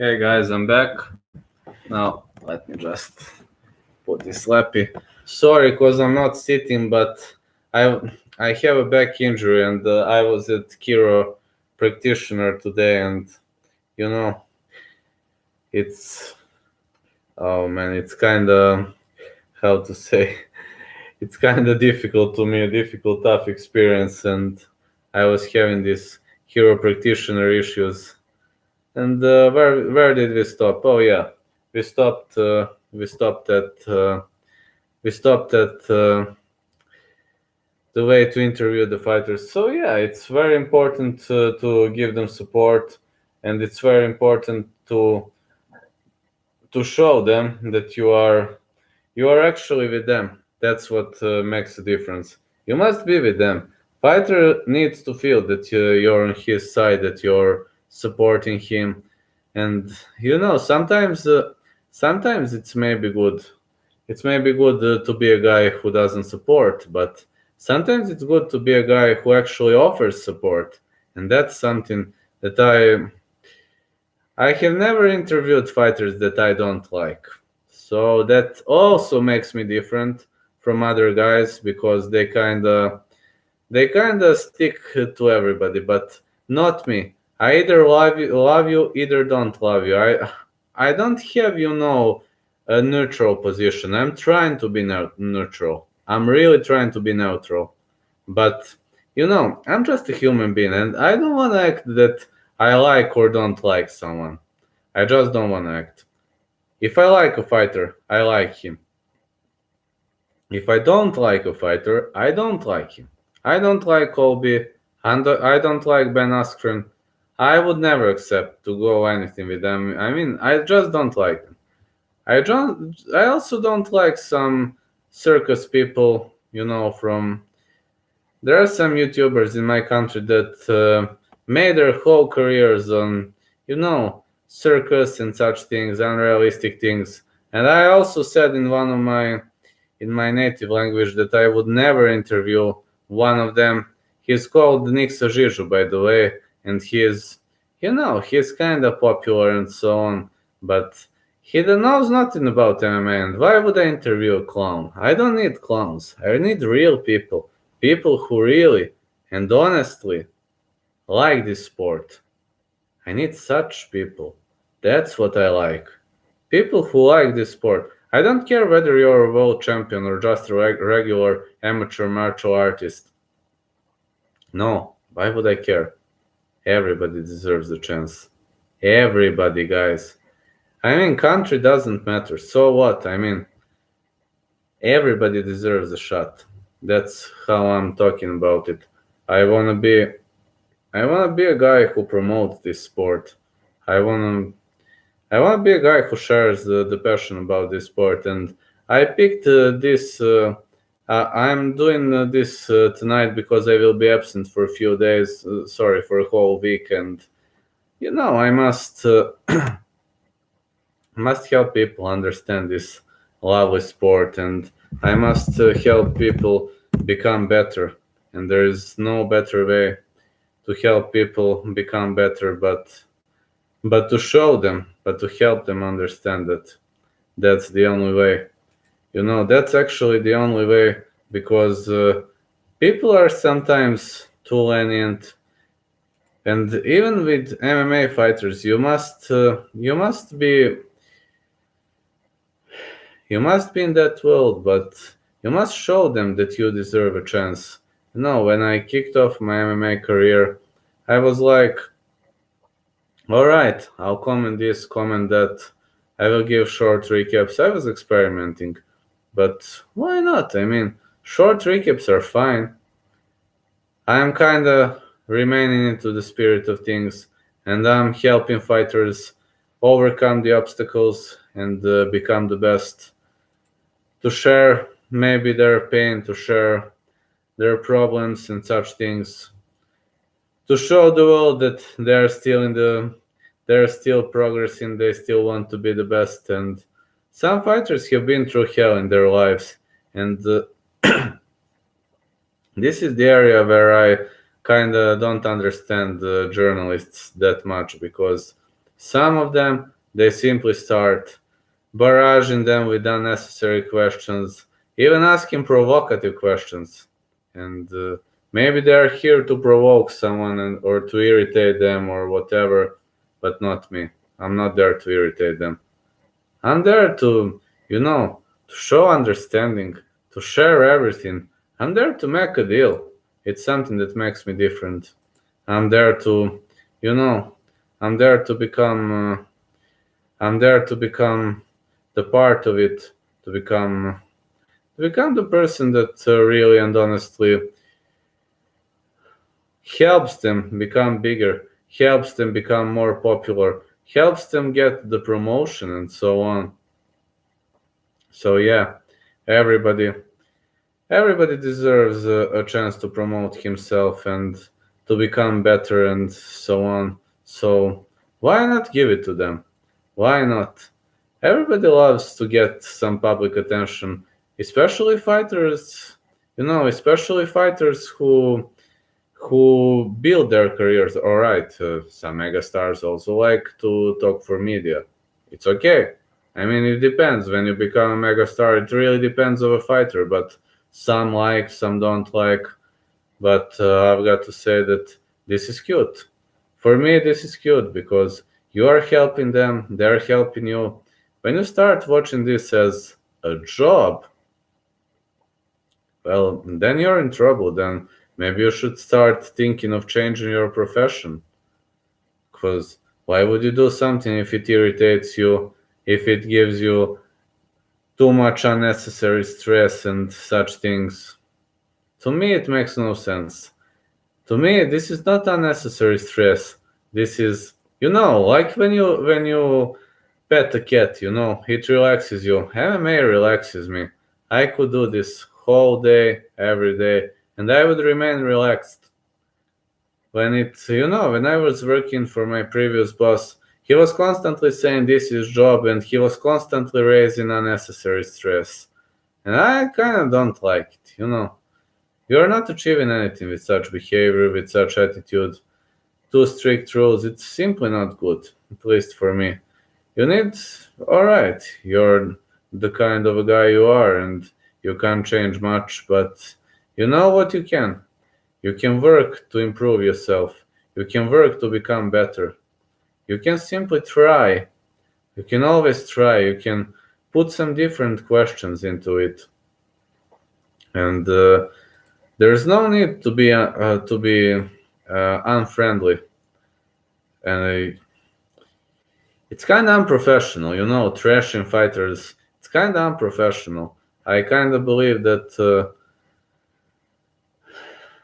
Hey guys, I'm back. Now let me just put this lappy. Sorry, cause I'm not sitting, but I I have a back injury and I was at Kiro practitioner today, and you know it's oh man, it's kind of how to say it's kind of difficult to me, a difficult, tough experience, and I was having these hero practitioner issues. And where did we stop? Oh yeah, we stopped. We stopped at. We stopped at the way to interview the fighters. So yeah, it's very important to give them support, and it's very important to show them that you are actually with them. That's what makes a difference. You must be with them. Fighter needs to feel that you're on his side, that you're supporting him, and sometimes it's maybe good. It's maybe good to be a guy who doesn't support, but sometimes it's good to be a guy who actually offers support, and that's something that I have never interviewed fighters that I don't like. So that also makes me different from other guys because they kind of stick to everybody, but not me. I either love you, either don't love you. I don't have a neutral position. I'm trying to be neutral. I'm really trying to be neutral, but I'm just a human being, and I don't want to act that I like or don't like someone. I just don't want to act. If I like a fighter, I like him. If I don't like a fighter, I don't like him. I don't like Colby, and I don't like Ben Askren. I would never accept to go anything with them. I mean, I just don't like them. I also don't like some circus people, from there are some YouTubers in my country that made their whole careers on, circus and such things, unrealistic things. And I also said in my native language that I would never interview one of them. He's called Nick Sajiju, by the way, and he's kind of popular and so on, but he knows nothing about MMA. And why would I interview a clown? I don't need clowns. I need real people. People who really and honestly like this sport. I need such people. That's what I like. People who like this sport. I don't care whether you're a world champion or just a regular amateur martial artist. No, why would I care? Everybody deserves a chance. Everybody, guys. I mean, country doesn't matter. So what? I mean, everybody deserves a shot. That's how I'm talking about it. I wanna be I wanna be a guy who promotes this sport. I wanna I wanna be a guy who shares the passion about this sport. And I picked this. I'm doing this tonight because I will be absent for a few days. Sorry, for a whole week, and I must help people understand this lovely sport, and I must help people become better. And there is no better way to help people become better, but to show them, but to help them understand that that's the only way. That's actually the only way because people are sometimes too lenient, and even with MMA fighters, you must be in that world, but you must show them that you deserve a chance. When I kicked off my MMA career, I was like, all right, I'll comment this, comment that. I will give short recaps. I was experimenting, but why not? I mean, short recaps are fine. I'm kind of remaining into the spirit of things, and I'm helping fighters overcome the obstacles and become the best, to share maybe their pain, to share their problems and such things, to show the world that they're still progressing, they still want to be the best. And some fighters have been through hell in their lives, and this is the area where I kind of don't understand journalists that much, because Some of them, they simply start barraging them with unnecessary questions, even asking provocative questions. And maybe they're here to provoke someone or to irritate them or whatever, but not me. I'm not there to irritate them. I'm there to, to show understanding, to share everything. I'm there to make a deal. It's something that makes me different. I'm there to, you know, I'm there to become, I'm there to become the part of it, to become the person that really and honestly helps them become bigger, helps them become more popular, helps them get the promotion and so on. So yeah, everybody everybody deserves a chance to promote himself and to become better and so on. So why not give it to them? Why not? Everybody loves to get some public attention, especially fighters, especially fighters who build their careers. All right, some megastars also like to talk for media. It's okay. I mean, it depends. When you become a megastar, it really depends on a fighter. But some like, some don't like. But I've got to say that this is cute. For me, this is cute because you are helping them, they're helping you. When you start watching this as a job, well, then you're in trouble. Then maybe you should start thinking of changing your profession. Because why would you do something if it irritates you, if it gives you too much unnecessary stress and such things? To me, it makes no sense. To me, this is not unnecessary stress. This is, like when you pet a cat, it relaxes you. MMA relaxes me. I could do this whole day, every day, and I would remain relaxed. When I was working for my previous boss, he was constantly saying this is job and he was constantly raising unnecessary stress. And I kind of don't like it. You're not achieving anything with such behavior, with such attitude. Too strict rules, it's simply not good, at least for me. You need, alright, you're the kind of a guy you are and you can't change much, but you know what you can. You can work to improve yourself. You can work to become better. You can simply try. You can always try. You can put some different questions into it. And there's no need to be unfriendly. And it's kind of unprofessional, trashing fighters. It's kind of unprofessional. I kind of believe that.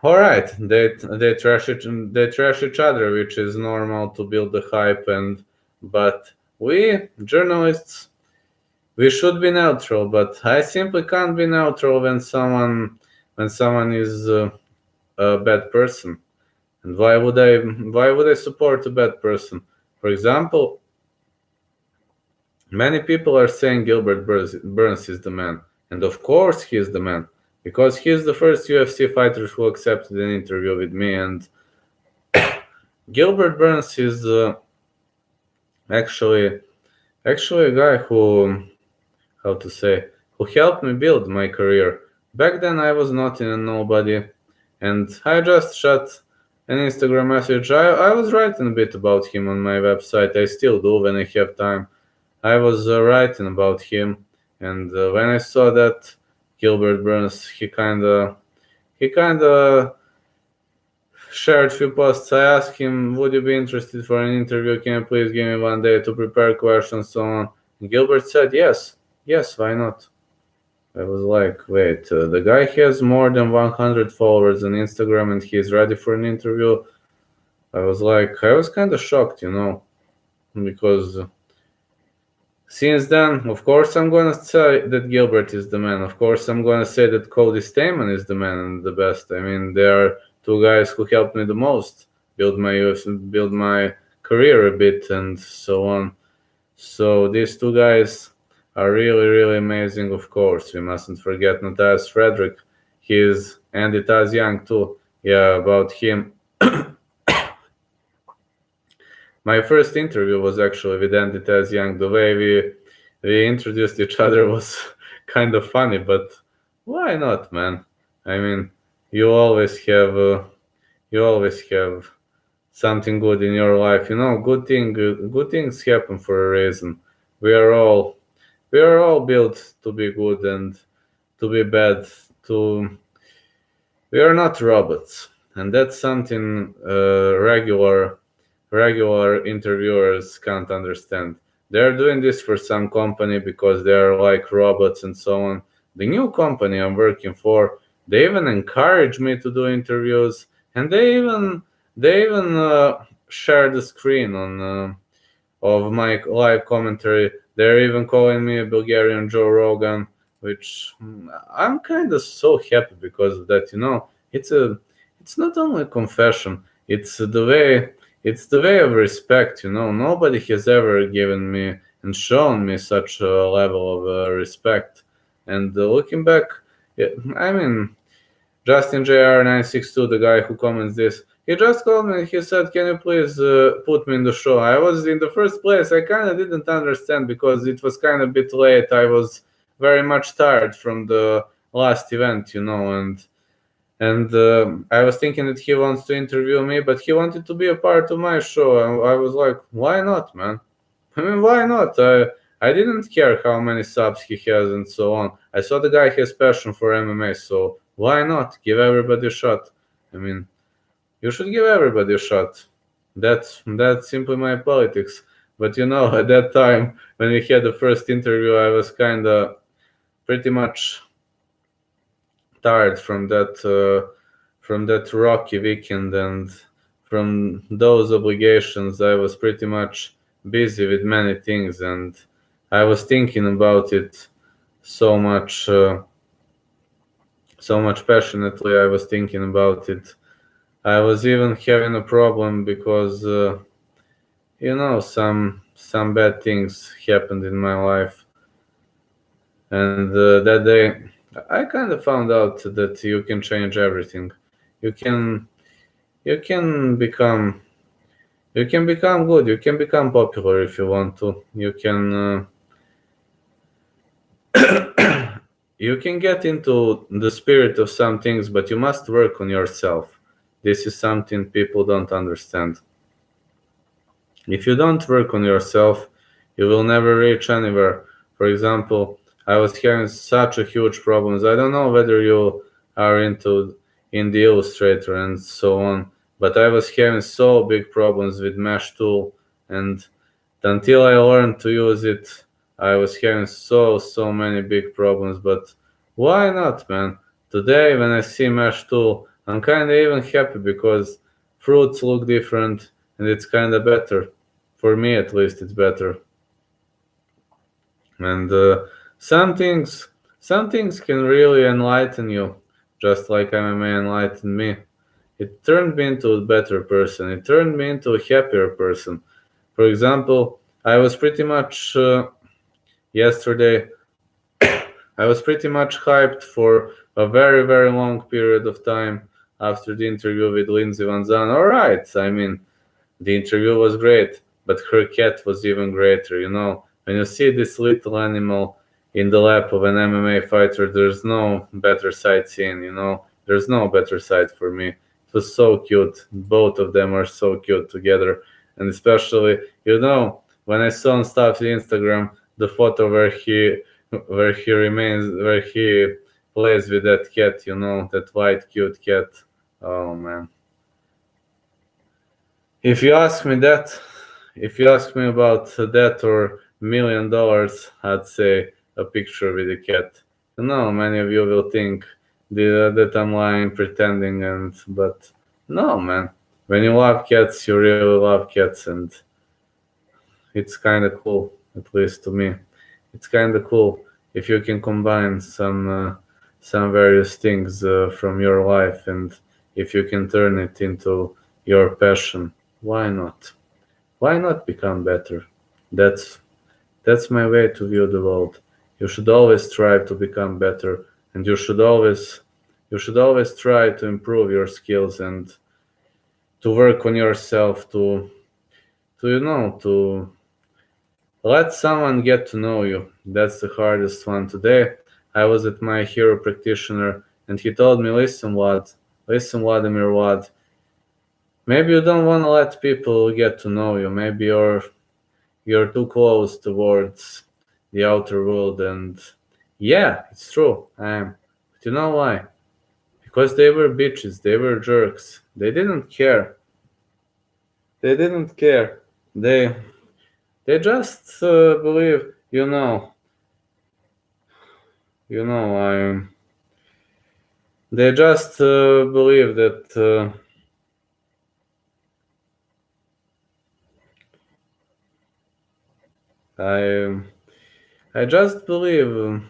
All right, they trash each other, which is normal to build the hype, but we journalists, we should be neutral. But I simply can't be neutral when someone is a bad person. And why would I support a bad person? For example, many people are saying Gilbert Burns is the man, and of course he is the man. Because he's the first UFC fighter who accepted an interview with me, and Gilbert Burns is actually a guy who, how to say, who helped me build my career. Back then, I was not in a nobody, and I just shot an Instagram message. I was writing a bit about him on my website. I still do when I have time. I was writing about him, and when I saw that Gilbert Burns, he kind of shared a few posts. I asked him, "Would you be interested for an interview? Can you please give me one day to prepare questions, so on?" And Gilbert said, "Yes, why not?" I was like, "Wait, the guy has more than 100 followers on Instagram, and he's ready for an interview." I was kind of shocked, because since then, of course, I'm gonna say that Gilbert is the man. Of course, I'm gonna say that Cody Stamann is the man and the best. I mean, they are two guys who helped me the most build my career a bit, and so on. So these two guys are really, really amazing. Of course, we mustn't forget Matthias Frederick. Andy Taz Young too. Yeah, about him. My first interview was actually with Andy Taz Young. The way we introduced each other was kind of funny, but why not, man? I mean, you always have something good in your life. Good things happen for a reason. We are all built to be good and to be bad. To We are not robots, and that's something regular interviewers can't understand. They're doing this for some company because they're like robots and so on. The new company I'm working for, they even encourage me to do interviews, and they even share the screen on of my live commentary. They're even calling me a Bulgarian Joe Rogan, which I'm kind of so happy because of that. It's not only a confession. It's the way of respect. Nobody has ever given me and shown me such a level of respect. And looking back, yeah, I mean, Justin JR962, the guy who comments this, he just called me and he said, "Can you please put me in the show?" I was in the first place. I kind of didn't understand because it was kind of a bit late. I was very much tired from the last event, and I was thinking that he wants to interview me, but he wanted to be a part of my show. And I was like, why not, man? I mean, why not? I didn't care how many subs he has and so on. I saw the guy has passion for MMA, so why not give everybody a shot? I mean, you should give everybody a shot. That's simply my politics. But at that time when we had the first interview, I was kind of pretty much tired from that rocky weekend, and from those obligations. I was pretty much busy with many things, and I was thinking about it so much passionately. I was thinking about it. I was even having a problem because some bad things happened in my life, and that day I kind of found out that you can change everything. You can you can become good. You can become popular if you want to. You can get into the spirit of some things, but you must work on yourself. This is something people don't understand. If you don't work on yourself, you will never reach anywhere. For example, I was having such a huge problems. I don't know whether you are in the Illustrator and so on, but I was having so big problems with Mesh tool, and until I learned to use it, I was having so many big problems. But why not, man? Today when I see Mesh tool, I'm kind of even happy because fruits look different and it's kind of better. For me, at least, it's better. And some things can really enlighten you, just like MMA enlightened me. It turned me into a better person. It turned me into a happier person. For example, I was pretty much yesterday. I was pretty much hyped for a very very long period of time after the interview with Lindsey Van Zandt. All right, I mean, the interview was great, but her cat was even greater. When you see this little animal in the lap of an MMA fighter, there's no better sight seen. There's no better sight for me. It was so cute. Both of them are so cute together, and especially, when I saw on stuff on Instagram the photo where he plays with that cat. That white cute cat. Oh man. If you ask me about that or $1 million, I'd say a picture with a cat. Many of you will think that I'm lying, pretending, but no, man. When you love cats, you really love cats, and it's kind of cool, at least to me. It's kind of cool if you can combine some various things from your life, and if you can turn it into your passion. Why not? Why not become better? That's that's my way to view the world. You should always strive to become better, and you should always try to improve your skills and to work on yourself, to let someone get to know you. That's the hardest one. Today, I was at my hero practitioner, and he told me, listen, Vladimir, what? Maybe you don't want to let people get to know you. Maybe you're too close towards the outer world, and yeah, it's true. I am. But you know why? Because they were bitches. They were jerks. They didn't care. They didn't care. They just believe. I. They just believe that. I just believe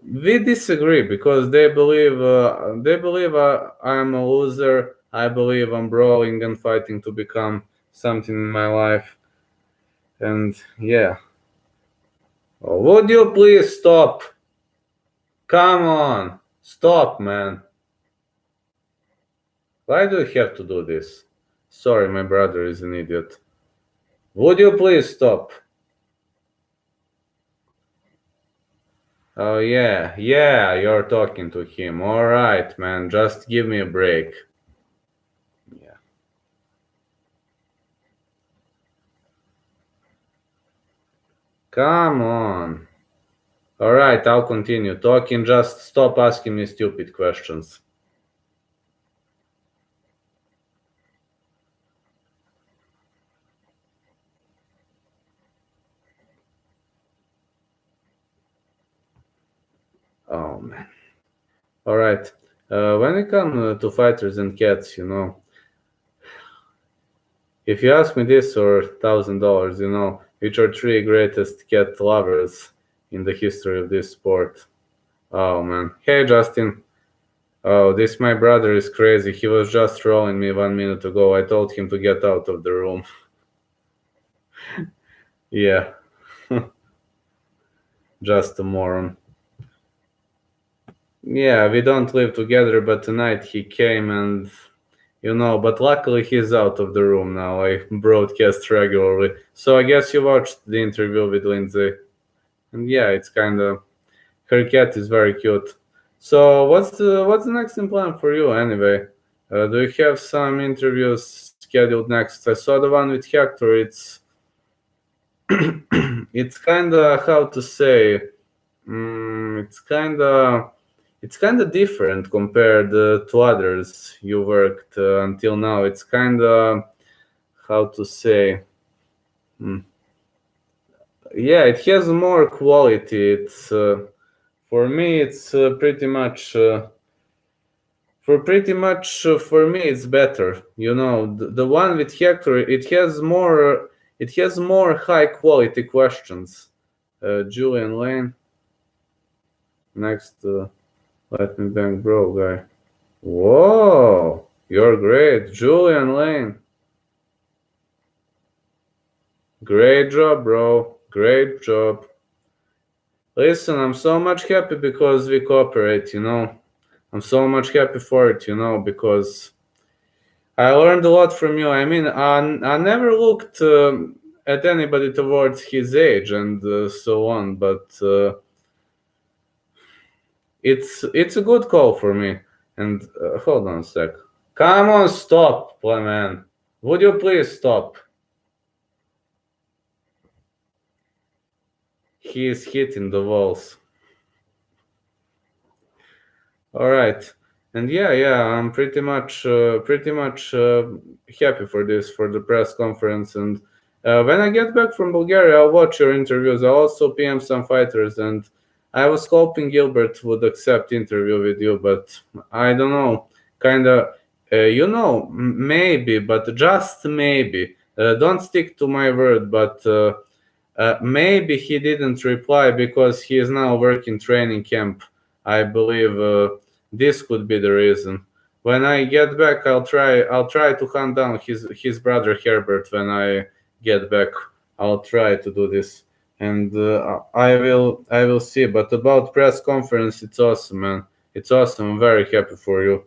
we disagree because they believe I'm a loser. I believe I'm brawling and fighting to become something in my life, and yeah. Oh, would you please stop? Come on, stop, man. Why do you have to do this? Sorry, my brother is an idiot. Would you please stop? Oh, yeah, you're talking to him. All right, man, just give me a break. Yeah. Come on. All right, I'll continue talking. Just stop asking me stupid questions. Oh, man. All right. When it comes to fighters and cats, if you ask me this or $1,000, which are three greatest cat lovers in the history of this sport? Oh man. Hey Justin. Oh, this my brother is crazy. He was just trolling me 1 minute ago. I told him to get out of the room. Yeah. Just a moron. Yeah, we don't live together, but tonight he came and but luckily he's out of the room now. I broadcast regularly. So I guess you watched the interview with Lindsay. And yeah, it's kind of her cat is very cute. So what's the next in plan for you anyway? Do you have some interviews scheduled next? I saw the one with Hector. It's kind of how to say. It's kind of different compared to others you worked until now. It's kind of how to say. mm, yeah, it has more quality. It's for me. It's for me it's better. The one with Hector. It has more high quality questions. Julian Lane next. Let me bang bro guy. Whoa, you're great, Julian Lane. Great job, bro. Great job. Listen, I'm so much happy because we cooperate. I'm so much happy for it. Because I learned a lot from you. I mean, I never looked at anybody towards his age and so on, but it's a good call for me. And hold on a sec. Come on, stop, man. Would you please stop? He is hitting the walls. All right. And yeah, I'm pretty much happy for the press conference. And when I get back from Bulgaria, I'll watch your interviews. I'll also PM some fighters, and I was hoping Gilbert would accept interview with you, but I don't know. Kind of, maybe, but just maybe. Don't stick to my word, but maybe he didn't reply because he is now working training camp. I believe this could be the reason. When I get back, I'll try to hunt down his brother Herbert. When I get back, I'll try to do this, and I will see. But about press conference, it's awesome, man. It's awesome. I'm very happy for you.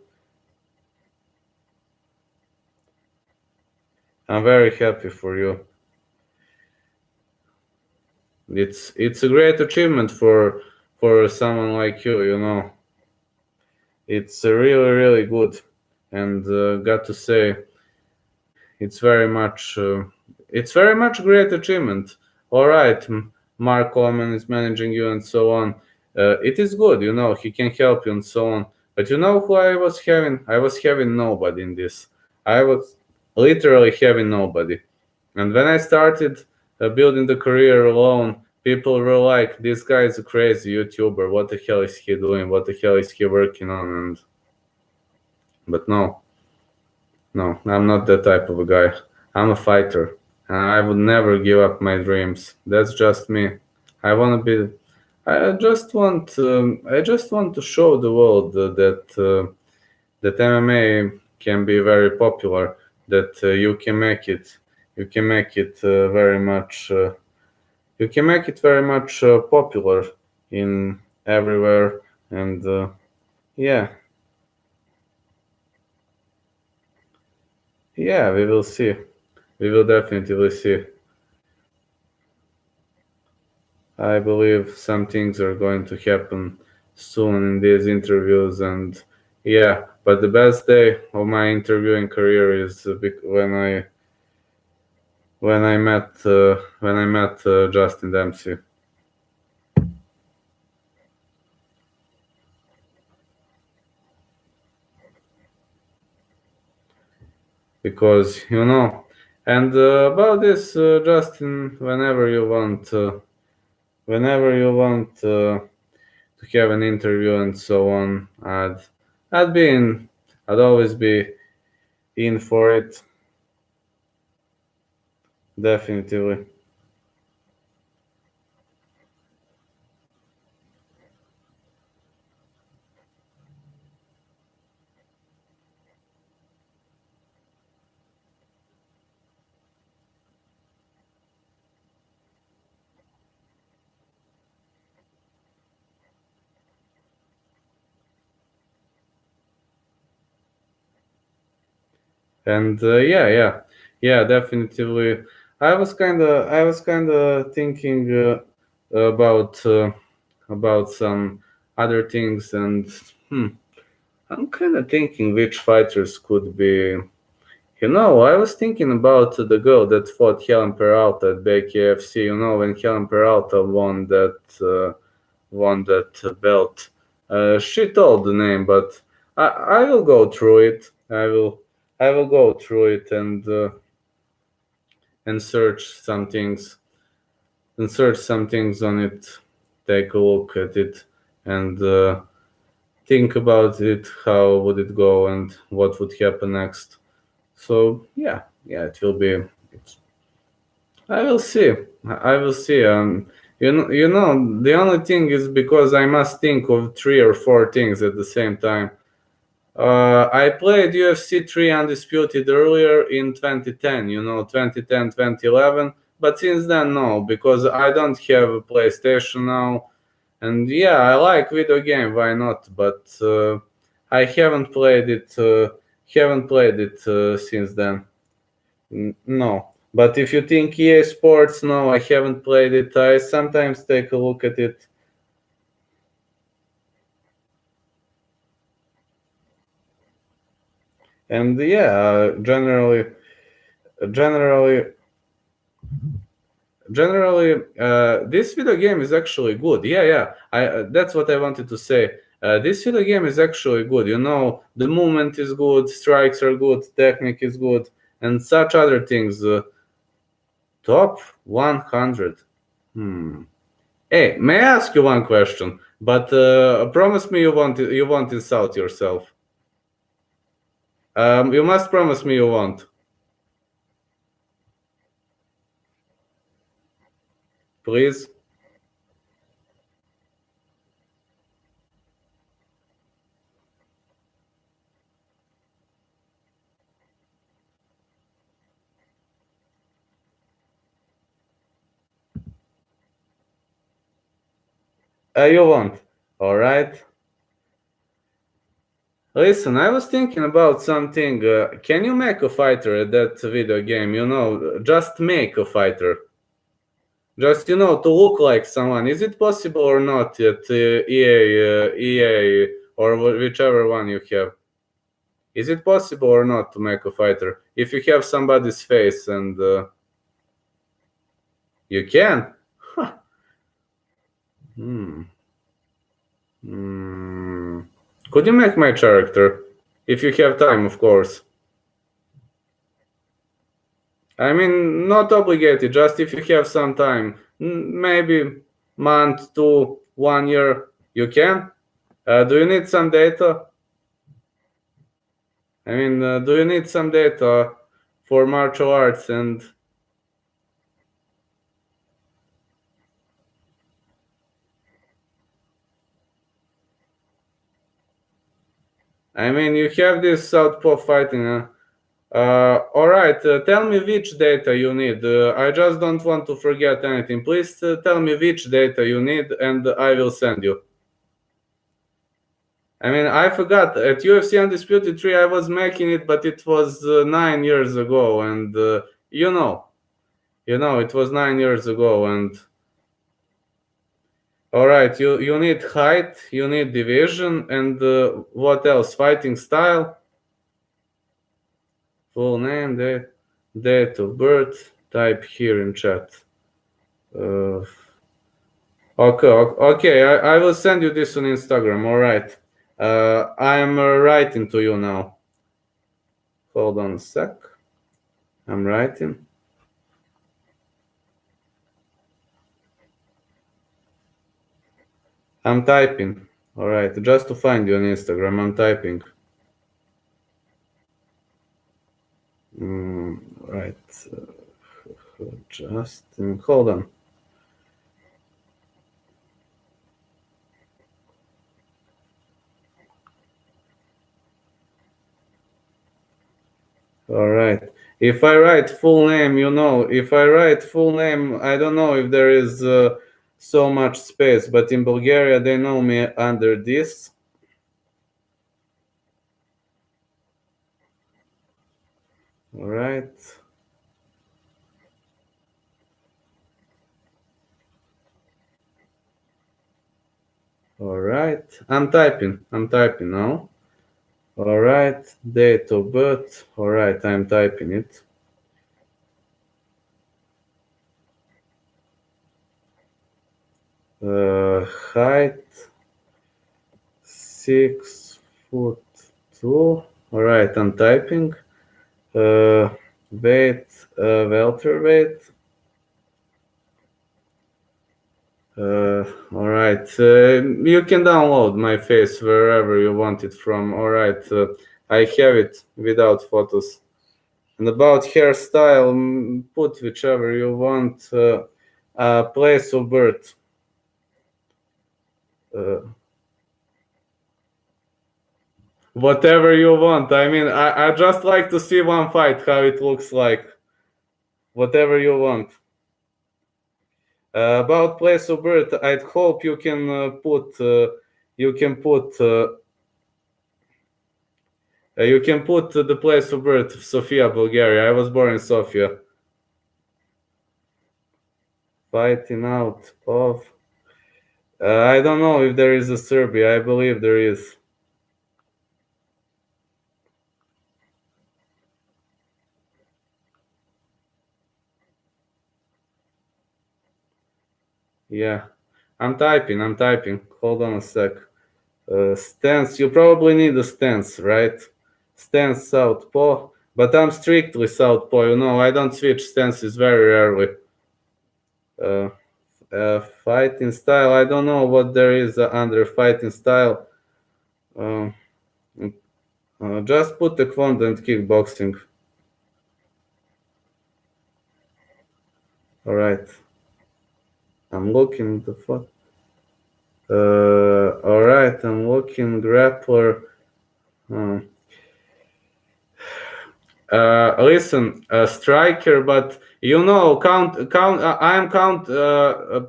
I'm very happy for you. It's a great achievement for someone like you. You know, it's really really good, and got to say, it's very much great achievement. All right, Mark Coleman is managing you and so on. It is good, you know, he can help you and so on. But you know who I was having? I was having nobody in this. I was literally having nobody. And when I started building the career alone, people were like, "This guy is a crazy YouTuber. What the hell is he doing? What the hell is he working on?" And but no, no, I'm not that type of a guy. I'm a fighter. I would never give up my dreams. That's just me. I want to be. I just want to show the world that MMA can be very popular. That you can make it. You can make it very much. You can make it very much popular in everywhere. And yeah, yeah, we will see. We will definitely see. I believe some things are going to happen soon in these interviews, and yeah. But the best day of my interviewing career is when I met Justin Dempsey, because you know. And about this, Justin, whenever you want to have an interview and so on, I'd be in. I'd always be in for it, definitely. And yeah, definitely. I was kind of thinking about about some other things, and hmm, I'm kind of thinking which fighters could be. You know, I was thinking about the girl that fought Helen Peralta at BKFC. You know, when Helen Peralta won that belt. She told the name, but I will go through it. I will go through it and search some things on it. Take a look at it and think about it. How would it go and what would happen next? So yeah, it will be. I will see. I will see. You know, the only thing is because I must think of three or four things at the same time. I played UFC 3 Undisputed earlier in 2010, you know, 2010, 2011. But since then, no, because I don't have a PlayStation now. And yeah, I like video game, why not? But I haven't played it since then. No. But if you think EA Sports, no, I haven't played it. I sometimes take a look at it. And yeah, generally, this video game is actually good. Yeah. That's what I wanted to say. This video game is actually good. You know, the movement is good, strikes are good, technique is good, and such other things. Top 100. Hmm. Hey, may I ask you one question? But promise me you won't insult yourself. You must promise me you won't. Please. You won't. All right. Listen, I was thinking about something. Can you make a fighter at that video game? Just make a fighter. Just to look like someone. Is it possible or not at EA, or whichever one you have? Is it possible or not to make a fighter if you have somebody's face and you can? Huh. Could you make my character if you have time, of course? I mean, not obligated, just if you have some time. Maybe month, 2, 1 year, you can? Do you need some data? I mean, do you need some data for martial arts and... I mean, you have this southpaw fighting, all right, tell me which data you need. I just don't want to forget anything. Please tell me which data you need and I will send you. I mean, I forgot. At UFC Undisputed 3, I was making it, but it was 9 years ago. And, it was 9 years ago. And, all right, you need height, you need division, and what else? Fighting style, full name, date of birth, type here in chat. Okay, I will send you this on Instagram, all right. I am writing to you now. Hold on a sec. I'm writing. I'm typing. All right, just to find you on Instagram, I'm typing. Right. Just hold on. All right. If I write full name, if I write full name, I don't know if there is so much space, but in Bulgaria, they know me under this. All right. All right. I'm typing now. All right. Date of birth. All right. I'm typing it. Height 6'2". All right. I'm typing. Weight, welterweight. All right. You can download my face wherever you want it from. All right. I have it without photos. And about hairstyle, put whichever you want. Place of birth. Whatever you want. I mean, I just like to see one fight, how it looks like. Whatever you want. About place of birth, I'd hope you can put the place of birth, Sofia, Bulgaria. I was born in Sofia. Fighting out of. I don't know if there is a Serbia. I believe there is. Yeah, I'm typing. Hold on a sec. Stance. You probably need a stance, right? Stance southpaw. But I'm strictly southpaw. I don't switch stances very rarely. Fighting style. I don't know what there is under fighting style. Just put taekwondo and kickboxing. All right. I'm looking the photo. All right. I'm looking grappler. Listen, striker, but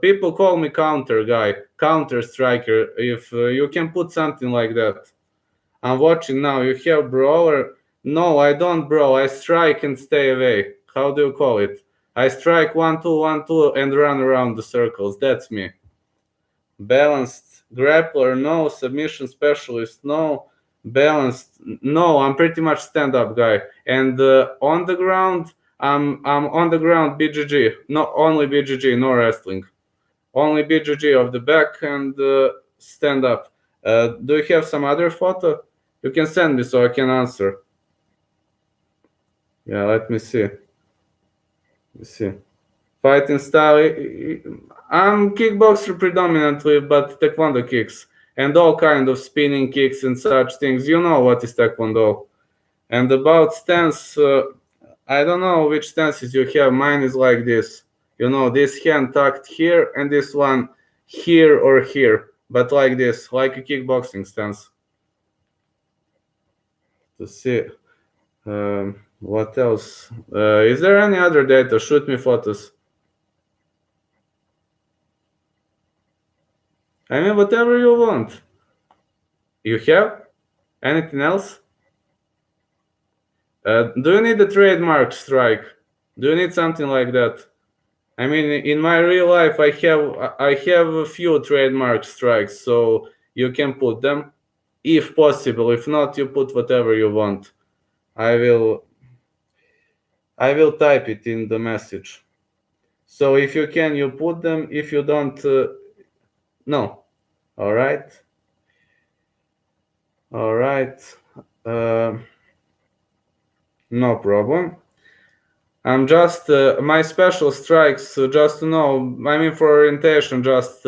people call me counter guy, counter striker. If you can put something like that, I'm watching now. You have brawler? No, I don't brawl. I strike and stay away. How do you call it? I strike 1-2, 1-2, and run around the circles. That's me. Balanced grappler? No. Submission specialist? No. Balanced? No. I'm pretty much stand-up guy. And on the ground, I'm on the ground BGG. No, only BGG, no wrestling. Only BGG of the back and stand up. Do you have some other photo? You can send me so I can answer. Yeah, let me see. Let's see. Fighting style. I'm kickboxer predominantly, but taekwondo kicks and all kind of spinning kicks and such things. You know what is taekwondo. And about stance, I don't know which stances you have. Mine is like this. You know, this hand tucked here and this one here or here, but like this, like a kickboxing stance. To see. What else? Is there any other data? Shoot me photos. I mean, whatever you want. You have anything else? Do you need a trademark strike? Do you need something like that? I mean, in my real life, I have a few trademark strikes, so you can put them, if possible. If not, you put whatever you want. I will type it in the message. So if you can, you put them. If you don't, no. All right. All right. No problem. I'm just my special strikes, just to know. I mean, for orientation, just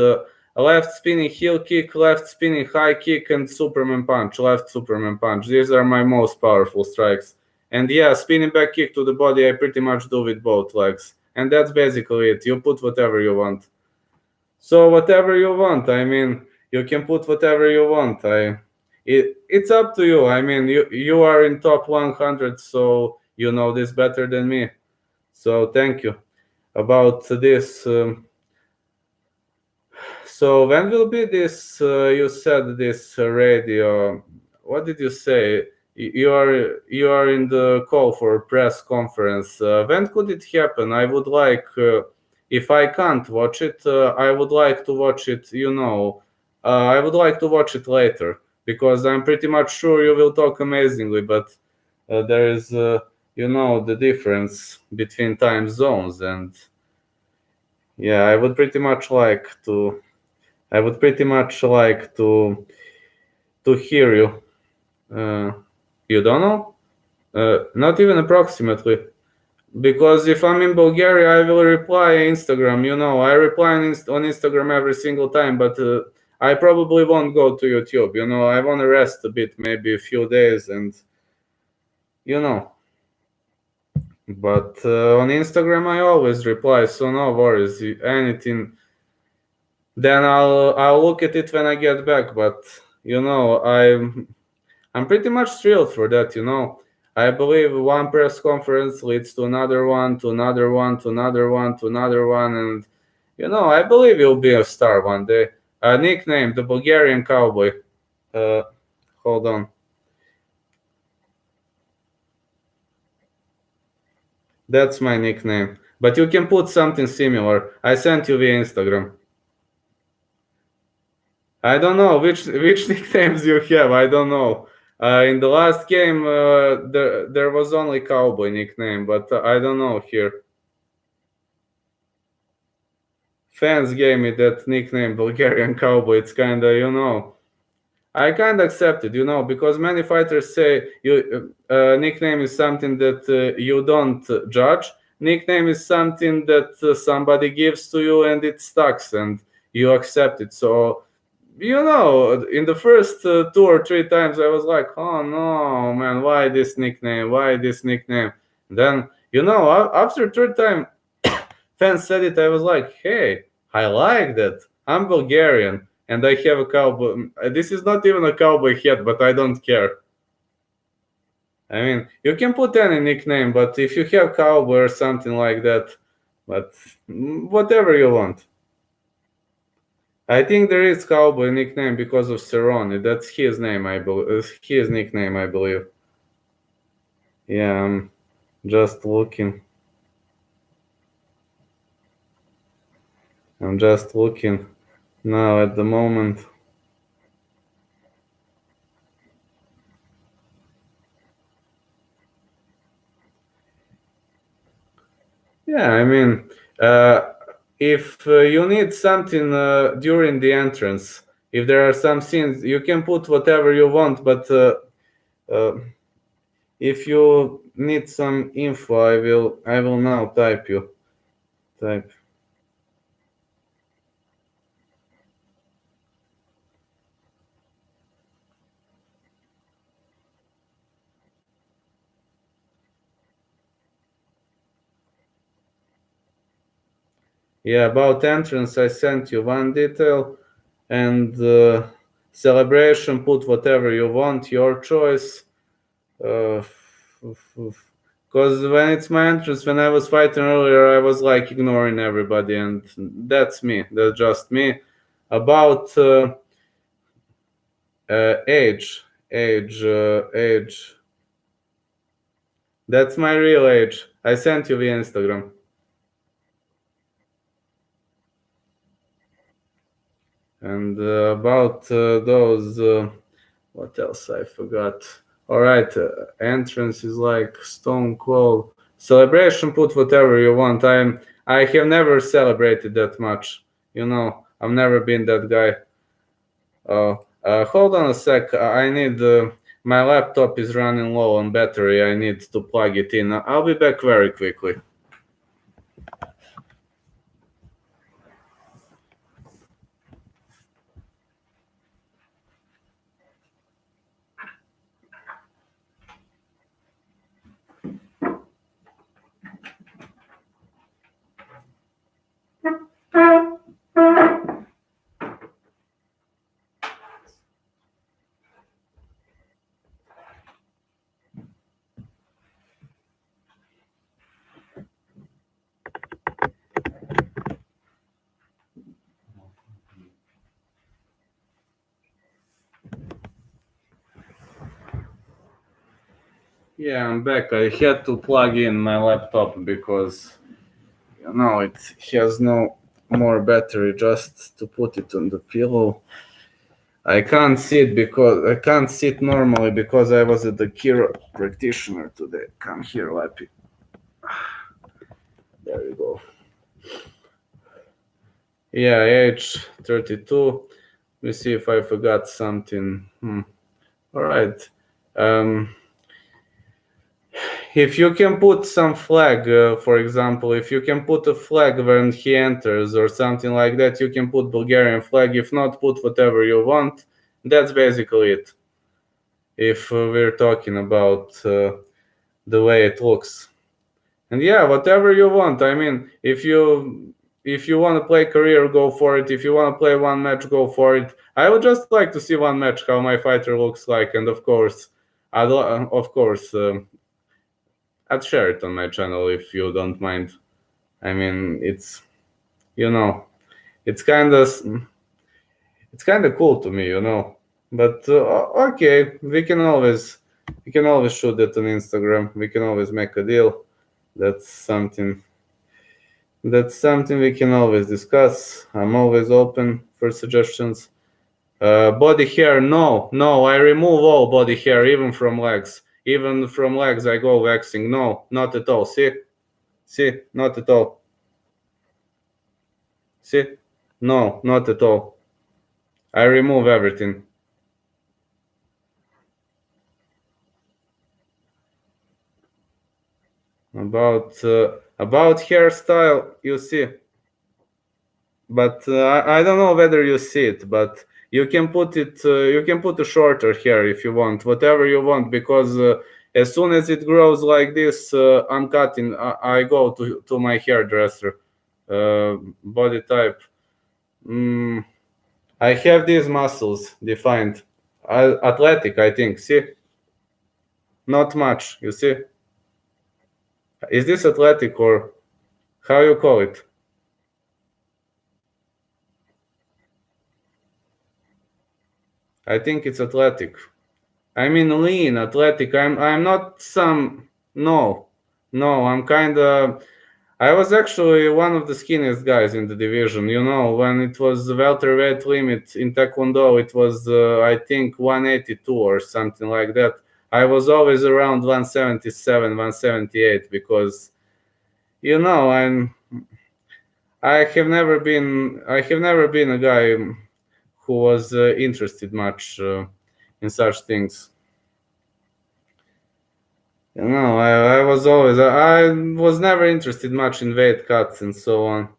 left spinning heel kick, left spinning high kick, and Superman punch, left Superman punch. These are my most powerful strikes. And yeah, spinning back kick to the body, I pretty much do with both legs. And that's basically it. You put whatever you want. So whatever you want. I mean, you can put whatever you want. It's up to you. I mean, you are in top 100, so you know this better than me. So thank you. About this, so when will be this? You said this radio. What did you say? You are in the call for a press conference. When could it happen? I would like, if I can't watch it, I would like to watch it. I would like to watch it later because I'm pretty much sure you will talk amazingly. But there is, the difference between time zones, and yeah, I would pretty much like to. I would pretty much like to hear you. You don't know? Not even approximately. Because if I'm in Bulgaria, I will reply Instagram. I reply on Instagram every single time, but I probably won't go to YouTube. I want to rest a bit, maybe a few days, and But on Instagram, I always reply, so no worries. Anything, then I'll look at it when I get back. But I'm pretty much thrilled for that. I believe one press conference leads to another one, to another one, to another one, to another one, and I believe you'll be a star one day. A nickname, the Bulgarian Cowboy. Hold on. That's my nickname. But you can put something similar. I sent you via Instagram. I don't know which nicknames you have. I don't know. In the last game, there was only Cowboy nickname, but I don't know here. Fans gave me that nickname, Bulgarian Cowboy. It's kind of, I kind of accept it, because many fighters say nickname is something that you don't judge. Nickname is something that somebody gives to you and it stucks and you accept it. So, in the first 2 or 3 times, I was like, oh no, man, why this nickname? Why this nickname? Then, after third time, fans said it, I was like, hey, I like that. I'm Bulgarian and I have a cowboy. This is not even a cowboy hat, but I don't care. I mean, you can put any nickname, but if you have cowboy or something like that, but whatever you want. I think there is Cowboy nickname because of Cerrone. That's his name, I believe. His nickname, I believe. Yeah, I'm just looking. I'm just looking now at the moment. Yeah, I mean, if you need something during the entrance, if there are some scenes, you can put whatever you want. But uh, if you need some info, I will now type. Yeah, about entrance, I sent you one detail, and celebration, put whatever you want, your choice. Because when it's my entrance, when I was fighting earlier, I was like ignoring everybody, and that's me. That's just me. About age. That's my real age. I sent you via Instagram. And about those, what else I forgot? All right, entrance is like Stone Cold. Celebration, put whatever you want. I have never celebrated that much. I've never been that guy. Hold on a sec. I need my laptop is running low on battery. I need to plug it in. I'll be back very quickly. Yeah, I'm back. I had to plug in my laptop because it has no more battery just to put it on the pillow. I can't sit normally because I was at the chiro practitioner today. Come here, Lappy. There you go. Yeah, age 32. Let me see if I forgot something. All right. If you can put some flag, for example, if you can put a flag when he enters or something like that, you can put Bulgarian flag. If not, put whatever you want. That's basically it. If we're talking about the way it looks. And yeah, whatever you want. I mean, if you want to play career, go for it. If you want to play one match, go for it. I would just like to see one match how my fighter looks like, and of course, I'd share it on my channel if you don't mind. I mean, you know, it's kind of cool to me. But okay, we can always shoot it on Instagram. We can always make a deal. That's something. That's something we can always discuss. I'm always open for suggestions. Body hair, no, no. I remove all body hair, even from legs. Even from legs, I go waxing. No, not at all. See, not at all. See, no, not at all. I remove everything. About hairstyle, you see, but I don't know whether you see it, but you can put it. You can put a shorter hair if you want, whatever you want, because as soon as it grows like this, I'm cutting. I go to my hairdresser. Body type. Mm, I have these muscles defined. Athletic, I think. See, not much. You see, is this athletic or how you call it? I think it's athletic. I mean lean, athletic. I'm not some no. No, I'm kinda I was actually one of the skinniest guys in the division. When it was welterweight limit in Taekwondo, it was I think 182 or something like that. I was always around 177, 178 because I have never been a guy who was interested much in such things. I was never interested much in weight cuts and so on.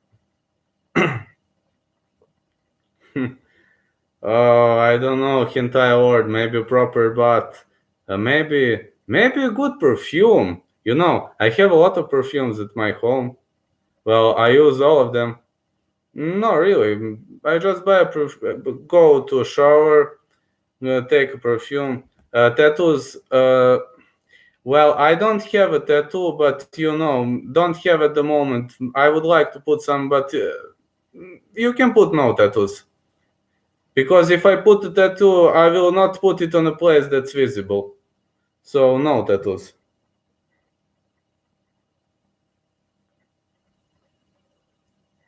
Oh, I don't know, hentai word, maybe a proper bath, maybe a good perfume. I have a lot of perfumes at my home. Well, I use all of them. Not really. I just go to a shower, take a perfume. Tattoos. Well, I don't have a tattoo, but don't have at the moment. I would like to put some, but you can put no tattoos. Because if I put a tattoo, I will not put it on a place that's visible. So no tattoos.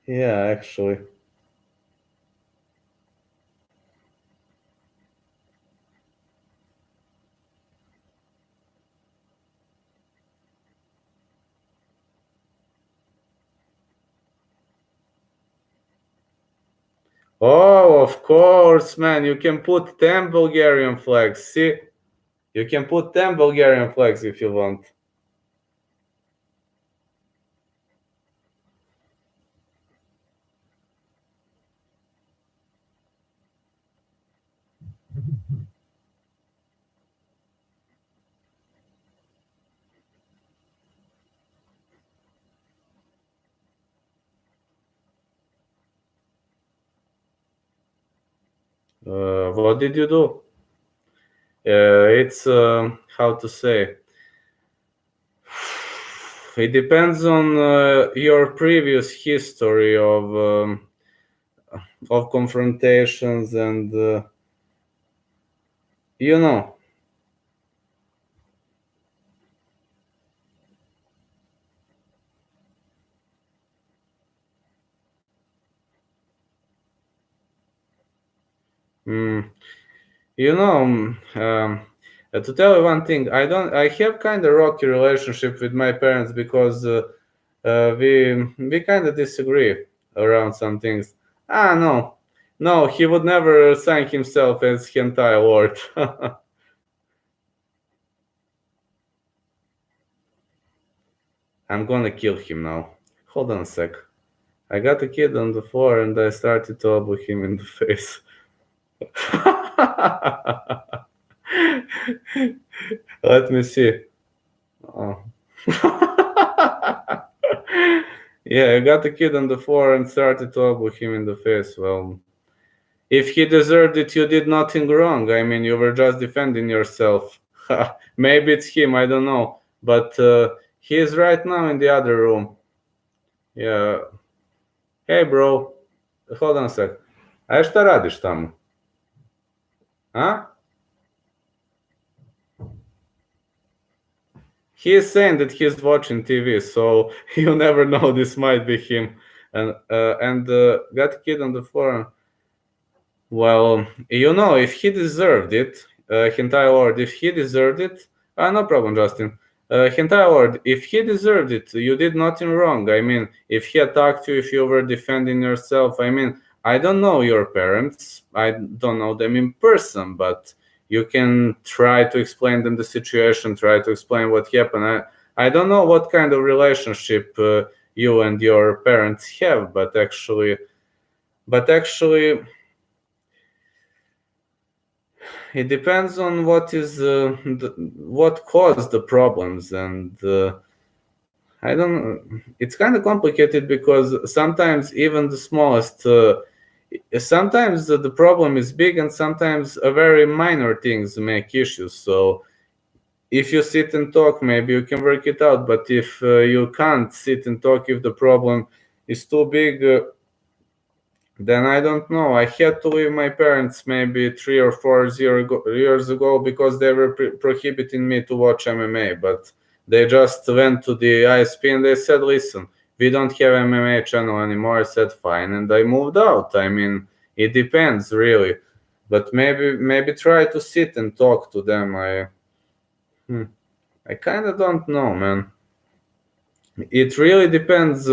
Yeah, actually. Oh, of course, man. You can put 10 Bulgarian flags. See? You can put 10 Bulgarian flags if you want. What did you do? It's how to say. It depends on your previous history of confrontations and you know. Mm, you know. To tell you one thing, I have kind of rocky relationship with my parents because we kind of disagree around some things. No, no, he would never sign himself as hentai lord. I'm gonna kill him now. Hold on a sec. I got a kid on the floor and I started to elbow him in the face. Let me see. Oh. Yeah, I got a kid on the floor and started to elbow him in the face. Well, if he deserved it, you did nothing wrong. I mean, you were just defending yourself. Maybe it's him, I don't know. But he is right now in the other room. Yeah. Hey, bro. Hold on a sec. A šta radiš tamo? A? He is saying that he's watching TV, so you never know. This might be him. And got a kid on the floor. Well, if he deserved it, Hentai Lord, if he deserved it, no problem, Justin. Hentai Lord, if he deserved it, you did nothing wrong. I mean, if he attacked you, if you were defending yourself, I mean, I don't know your parents. I don't know them in person, but you can try to explain them the situation, try to explain what happened. I don't know what kind of relationship you and your parents have, but actually it depends on what caused the problems, and I don't. It's kind of complicated because sometimes even the smallest. Sometimes the problem is big, and sometimes a very minor things make issues. So if you sit and talk, maybe you can work it out. But if you can't sit and talk, if the problem is too big, then I don't know. I had to leave my parents maybe 3 or 4 years ago because they were prohibiting me to watch MMA. But they just went to the ISP and they said, "Listen, we don't have MMA channel anymore." I said, "Fine," and I moved out. I mean, it depends really, but maybe try to sit and talk to them. I kind of don't know, man. It really depends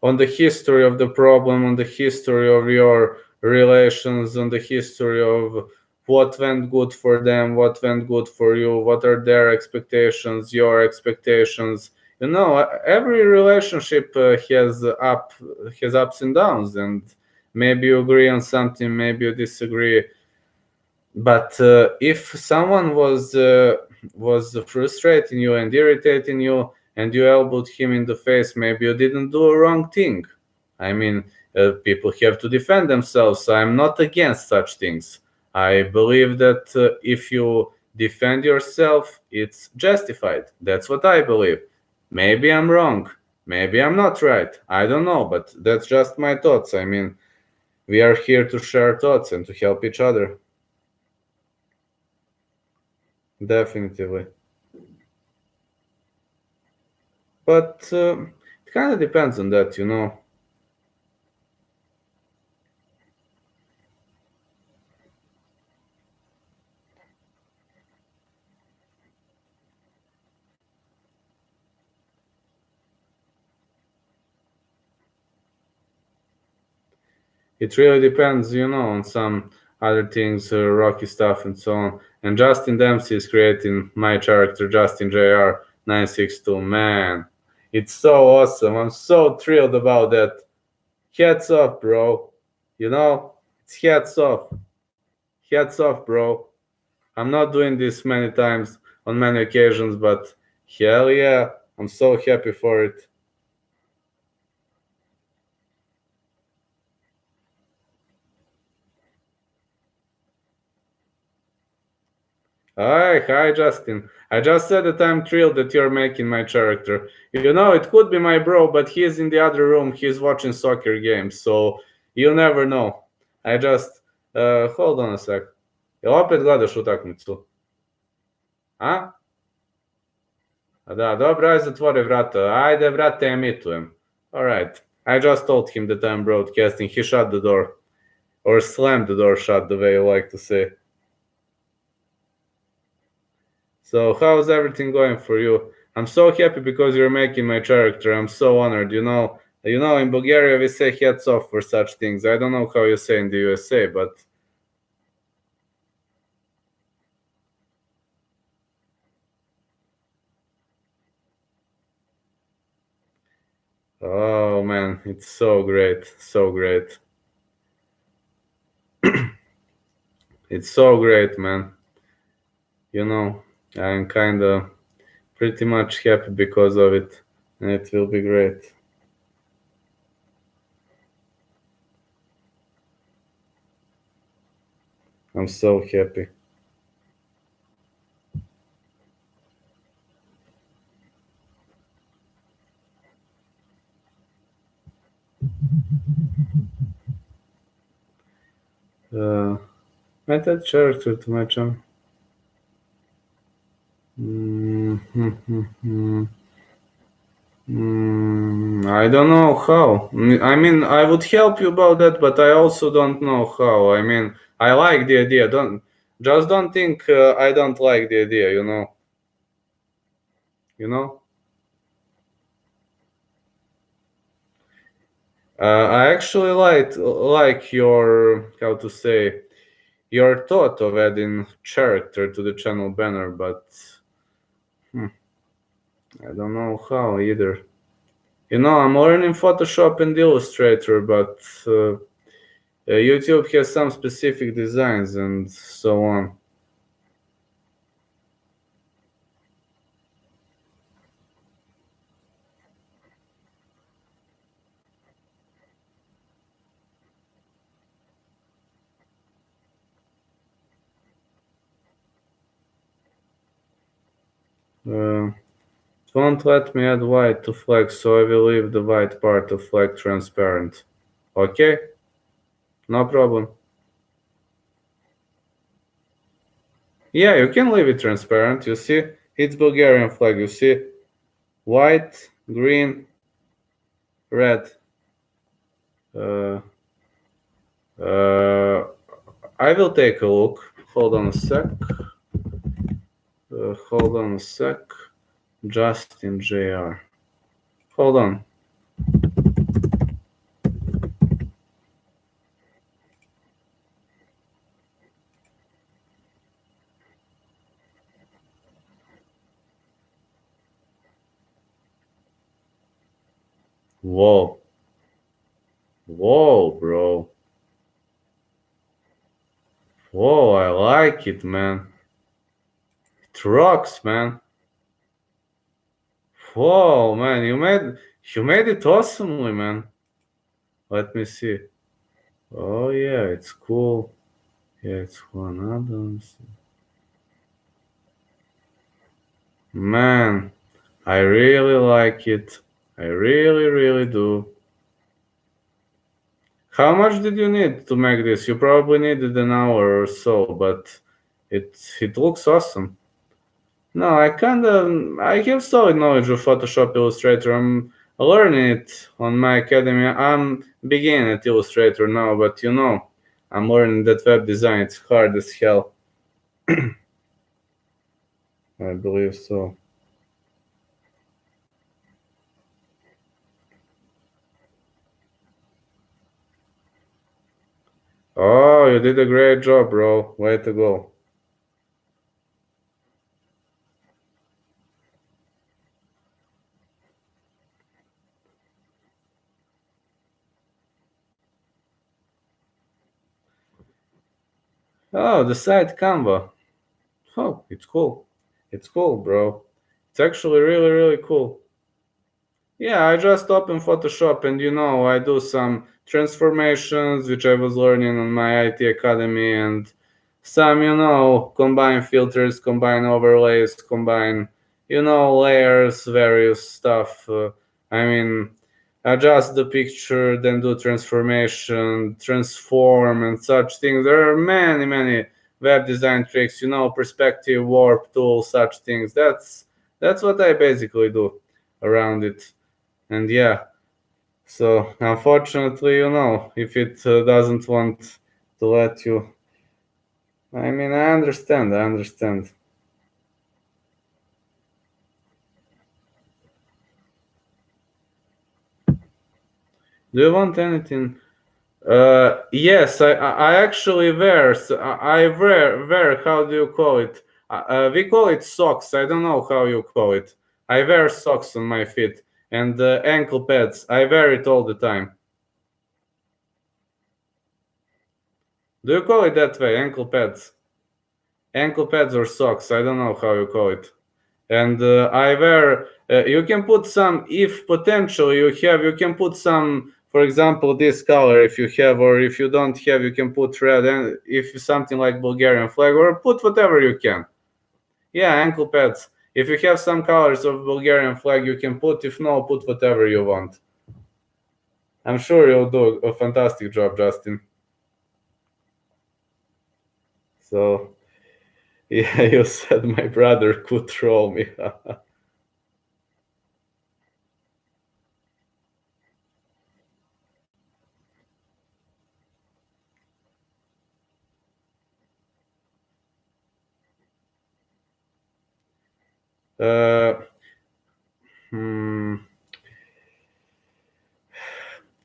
on the history of the problem, on the history of your relations, on the history of what went good for them, what went good for you, what are their expectations, your expectations. You know, every relationship has ups and downs, and maybe you agree on something, maybe you disagree. But if someone was frustrating you and irritating you, and you elbowed him in the face, maybe you didn't do a wrong thing. I mean, people have to defend themselves. So I'm not against such things. I believe that if you defend yourself, it's justified. That's what I believe. Maybe I'm wrong. Maybe I'm not right. I don't know, but that's just my thoughts. I mean, we are here to share thoughts and to help each other. Definitely. But it kind of depends on that, you know. It really depends, you know, on some other things, Rocky stuff and so on. And Justin Dempsey is creating my character, Justin JR 962. Man, it's so awesome. I'm so thrilled about that. Hats off, bro. You know, it's hats off. Hats off, bro. I'm not doing this many times on many occasions, but hell yeah, I'm so happy for it. Hi, Justin. I just said that I'm thrilled that you're making my character. You know, it could be my bro, but he's in the other room. He's watching soccer games, so you'll never know. I just... hold on a sec. Jel opet gledaš utakmicu? A? A da, dobro, aj zatvori vrata. Ajde, brate, emitujem. Alright. I just told him that I'm broadcasting. He shut the door. Or slammed the door shut, the way you like to say. So how's everything going for you? I'm so happy because you're making my character. I'm so honored. You know, in Bulgaria we say hats off for such things. I don't know how you say in the USA, but oh man, it's so great, so great. It's so great, man. You know, I'm kind of pretty much happy because of it, and it will be great. I'm so happy. Add that character to my channel. I don't know how. I mean, I would help you about that, but I also don't know how. I mean, I like the idea. Don't think I don't like the idea. You know. I actually like your, how to say, your thought of adding character to the channel banner, but hmm, I don't know how either. I'm learning Photoshop and Illustrator, but YouTube has some specific designs and so on. Uh, won't let me add white to flag, so I will leave the white part of flag transparent. Okay? No problem. Yeah, you can leave it transparent. You see, it's Bulgarian flag. You see, white, green, red. Uh, uh, I will take a look. Hold on a sec. Hold on a sec. Justin Jr. Hold on. Whoa. Whoa, bro. Whoa, I like it, man. It rocks, man. Whoa, man, you made it awesomely, man. Let me see. Oh yeah, it's cool. Yeah, it's Juan Adams. Man, I really like it. I really, really do. How much did you need to make this? You probably needed an hour or so, but it looks awesome. No, I have solid knowledge of Photoshop Illustrator. I'm learning it on my academy. I'm beginning at Illustrator now, but I'm learning that web design. It's hard as hell. I believe so. Oh, you did a great job, bro. Way to go. Oh, the site Canva. Oh, it's cool. It's cool, bro. It's actually really, really cool. Yeah, I just open Photoshop and I do some transformations which I was learning on my IT Academy and some, combine filters, combine overlays, combine, layers, various stuff. I mean, adjust the picture, then do transformation, transform, and such things. There are many, many web design tricks, perspective, warp tool, such things. That's what I basically do around it. And yeah, so unfortunately, if it doesn't want to let you, I mean, I understand. I understand. Do you want anything? Yes, I actually wear. I wear. How do you call it? We call it socks. I don't know how you call it. I wear socks on my feet and ankle pads. I wear it all the time. Do you call it that way? Ankle pads or socks? I don't know how you call it. And I wear. You can put some if potentially you can put some, for example, this color if you have, or if you don't have, you can put red, and if something like Bulgarian flag, or put whatever you can. Yeah, ankle pads. If you have some colors of Bulgarian flag, you can put. If no, put whatever you want. I'm sure you'll do a fantastic job, Justin. So yeah, you said my brother could troll me. uh, hmm.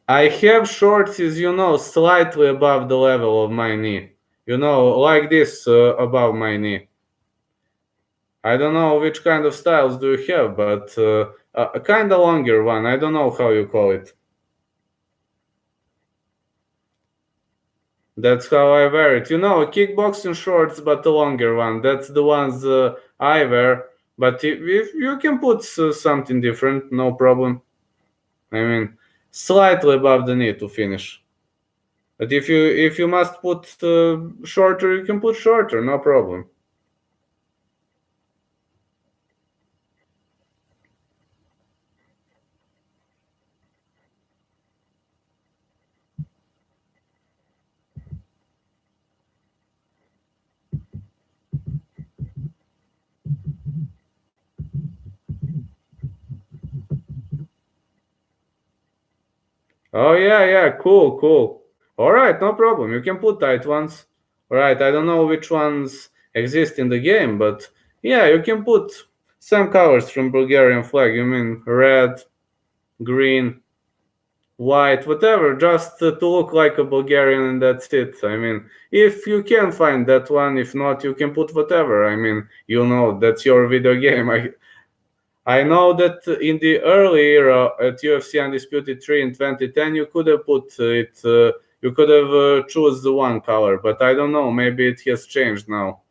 I have shorts is, slightly above the level of my knee. Like this above my knee. I don't know which kind of styles do you have, but a kind of longer one. I don't know how you call it. That's how I wear it. Kickboxing shorts, but the longer one. That's the ones I wear. But if you can put something different, no problem. I mean, slightly above the knee to finish. But if you must put shorter, you can put shorter, no problem. Oh yeah, cool, cool. All right, no problem. You can put tight ones. All right, I don't know which ones exist in the game, but yeah, you can put some colors from Bulgarian flag. You mean red, green, white, whatever, just to look like a Bulgarian, and that's it. I mean, if you can find that one, if not, you can put whatever. I mean, you know, that's your video game. I know that in the early era at UFC Undisputed 3 in 2010, you could have put it, you could have choose the one color, but I don't know, maybe it has changed now.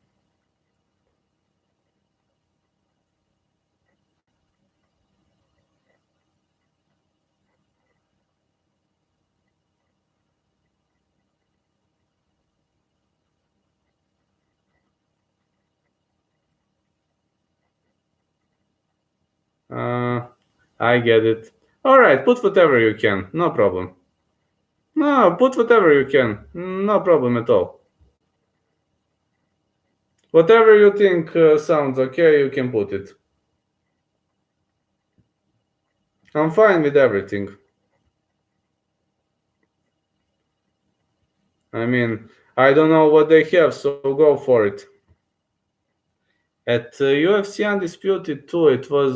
Uh, I get it. All right, put whatever you can, no problem. No, put whatever you can, no problem at all. Whatever you think sounds okay, you can put it. I'm fine with everything. I mean, I don't know what they have, so go for it. At UFC Undisputed 2, it was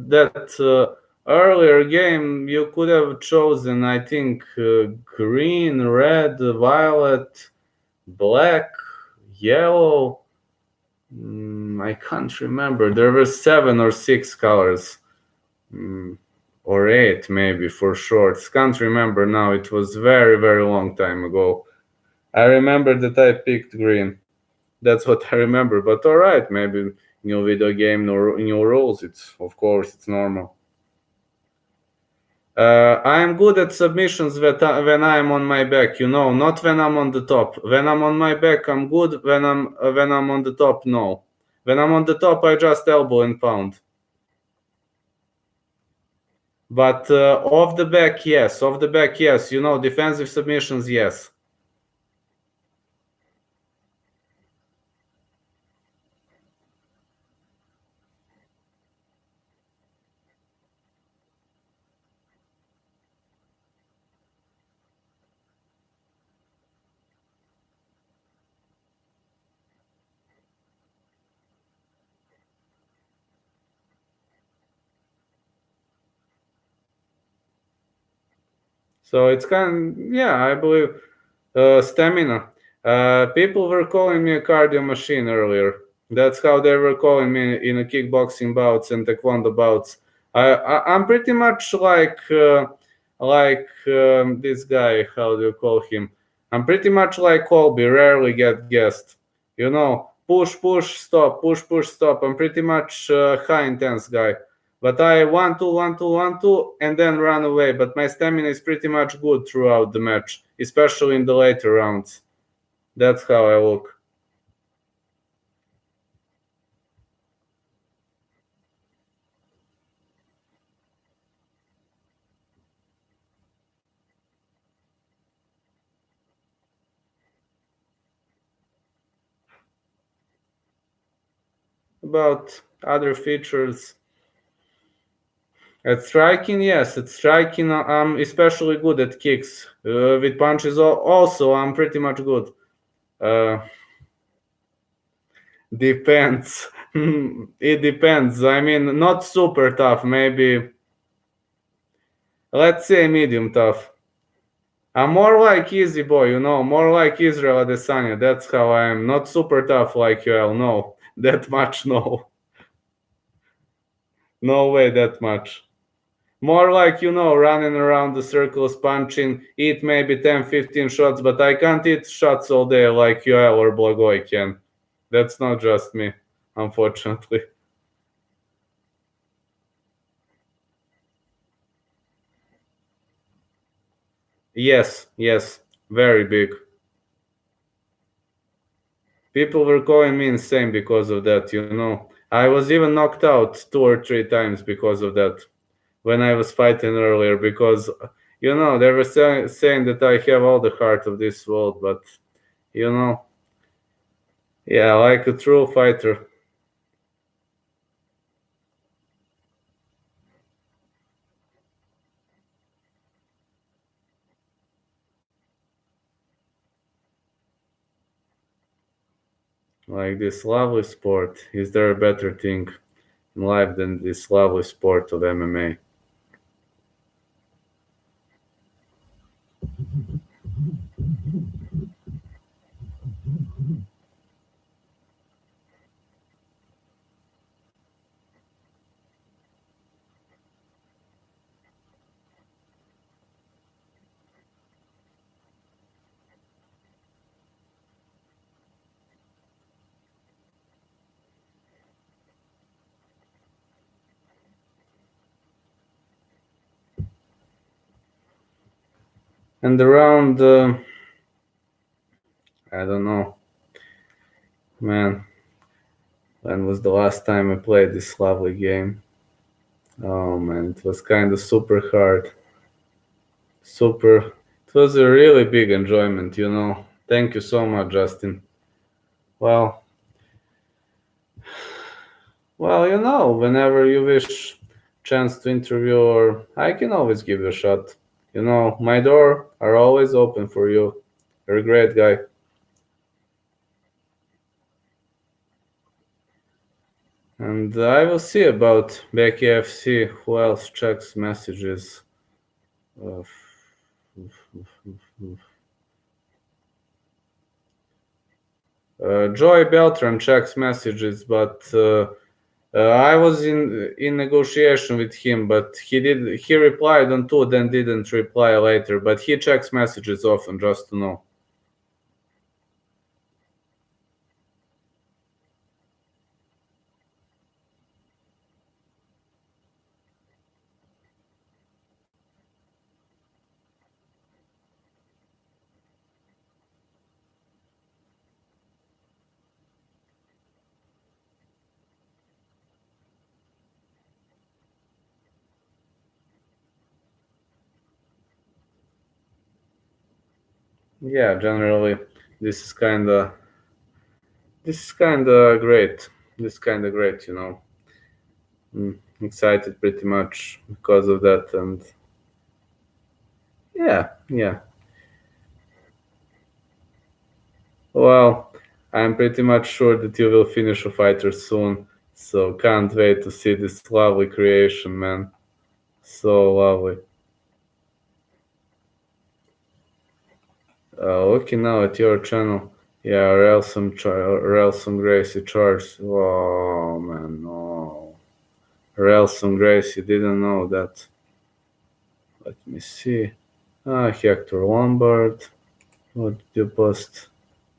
that earlier game you could have chosen, I think, green, red, violet, black, yellow. I can't remember. There were 7 or 6 colors. Mm, or 8 maybe for shorts. Can't remember now. It was very, very long time ago. I remember that I picked green. That's what I remember. But all right, maybe new video game, new rules. It's of course it's normal. I am good at submissions when I'm on my back. You know, not when I'm on the top. When I'm on my back, I'm good. When I'm on the top, no. When I'm on the top, I just elbow and pound. But off the back, yes. Off the back, yes. You know, defensive submissions, yes. So it's yeah, I believe stamina. People were calling me a cardio machine earlier. That's how they were calling me in a kickboxing bouts and taekwondo bouts. I'm pretty much like this guy. How do you call him? I'm pretty much like Colby. Rarely get guessed. You know, push, stop, push, stop. I'm pretty much high intense guy. But I 1-2, 1-2, 1-2, and then run away. But my stamina is pretty much good throughout the match, especially in the later rounds. That's how I look. About other features, at striking, yes, at striking, I'm especially good at kicks. With punches, also, I'm pretty much good. Uh, Depends. It depends. I mean, not super tough. Maybe, let's say medium tough. I'm more like easy boy, you know, more like Israel Adesanya. That's how I am. Not super tough like you. No, that much. No, no way that much. More like, you know, running around the circles, punching, eat maybe 10, 15 shots, but I can't eat shots all day like Yoel or Blagoy can. That's not just me, unfortunately. Yes, very big. People were calling me insane because of that, you know. I was even knocked out 2 or 3 times because of that when I was fighting earlier because, you know, they were saying that I have all the heart of this world, but, you know, yeah, like a true fighter. Like this lovely sport. Is there a better thing in life than this lovely sport of MMA? And around, I don't know, man, when was the last time I played this lovely game? Oh man, it was kind of super hard. Super. It was a really big enjoyment, you know. Thank you so much, Justin. Well, well, you know, whenever you wish chance to interview, or I can always give you a shot. You know, my door are always open for you. You're a great guy. And I will see about Becky FC. Who else checks messages? Uh, Joy Beltran checks messages, but I was in negotiation with him, but he replied on two, then didn't reply later. But he checks messages often, just to know. Yeah, generally, this is kind of great. This is kind of great, you know. Excited pretty much because of that, and yeah, yeah. Well, I'm pretty much sure that you will finish a fighter soon, so can't wait to see this lovely creation, man. So lovely. Looking now at your channel, yeah, Relson Gracie Charles. Oh man, no. Relson Gracie, didn't know that. Let me see. Hector Lombard. What did you post?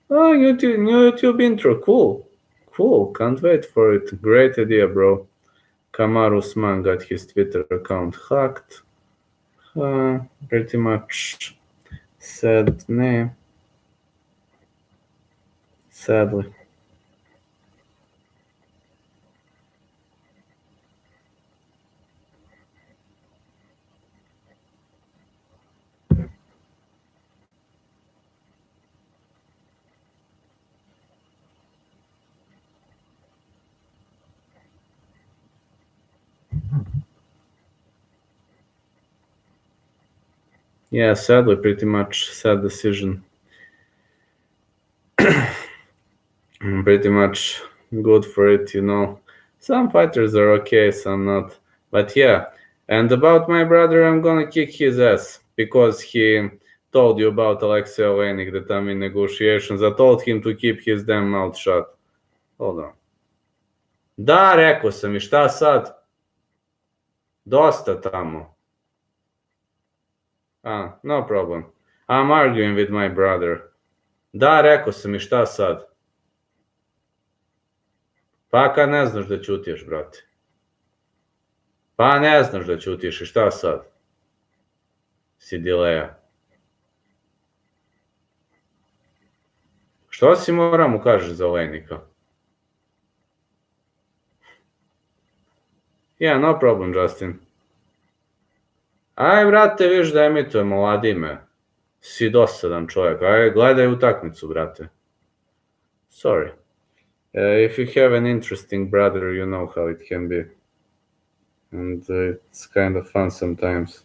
New YouTube intro. Cool. Cool. Can't wait for it. Great idea, bro. Kamar Usman got his Twitter account hacked. Pretty much sad name, sadly. Yeah, sadly, pretty much sad decision. Pretty much good for it, you know. Some fighters are okay, some not. But yeah, and about my brother, I'm gonna kick his ass because he told you about Alexei Olenik that I'm in negotiations. I told him to keep his damn mouth shut. Hold on. Da, rekao sam i šta sad? Dosta tamo. No problem. I'm arguing with my brother. Da, rekao sam i šta sad? Pa kad ne znaš da ćutiš, brate. Pa ne znaš da ćutiš i šta sad? Si dileja. Što si mora mu kažeš za Olenika? Yeah, no problem, Justin. Aj, brate, viš da emitujemo Ladime. Si dosadan čovjek. Aj, gledaj utakmicu, brate. Sorry. If you have an interesting brother, you know how it can be. And it's kind of fun sometimes.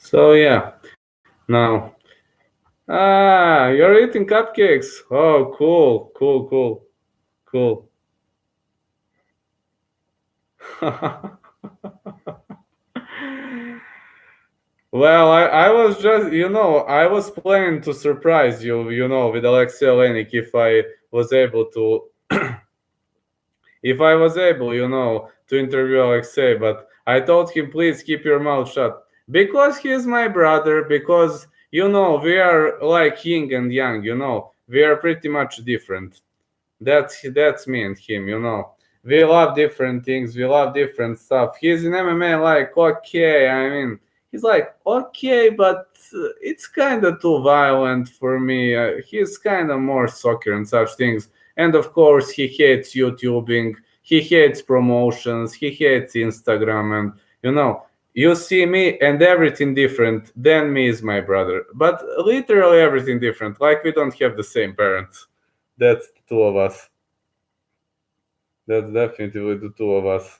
So yeah, now you're eating cupcakes. Oh, cool, cool, cool, cool. Well, I was just, I was planning to surprise you, with Alexei Olenik if I was able, to interview Alexei, but I told him, please keep your mouth shut. Because he is my brother, because, we are like yin and yang, we are pretty much different. That's me and him. We love different things, we love different stuff. He's in MMA like, okay, I mean, he's like, okay, but it's kind of too violent for me. He's kind of more soccer and such things. And of course, he hates YouTubing, he hates promotions, he hates Instagram, and you see me and everything different. Then me is my brother, but literally everything different. Like we don't have the same parents. That's the two of us. That's definitely the two of us.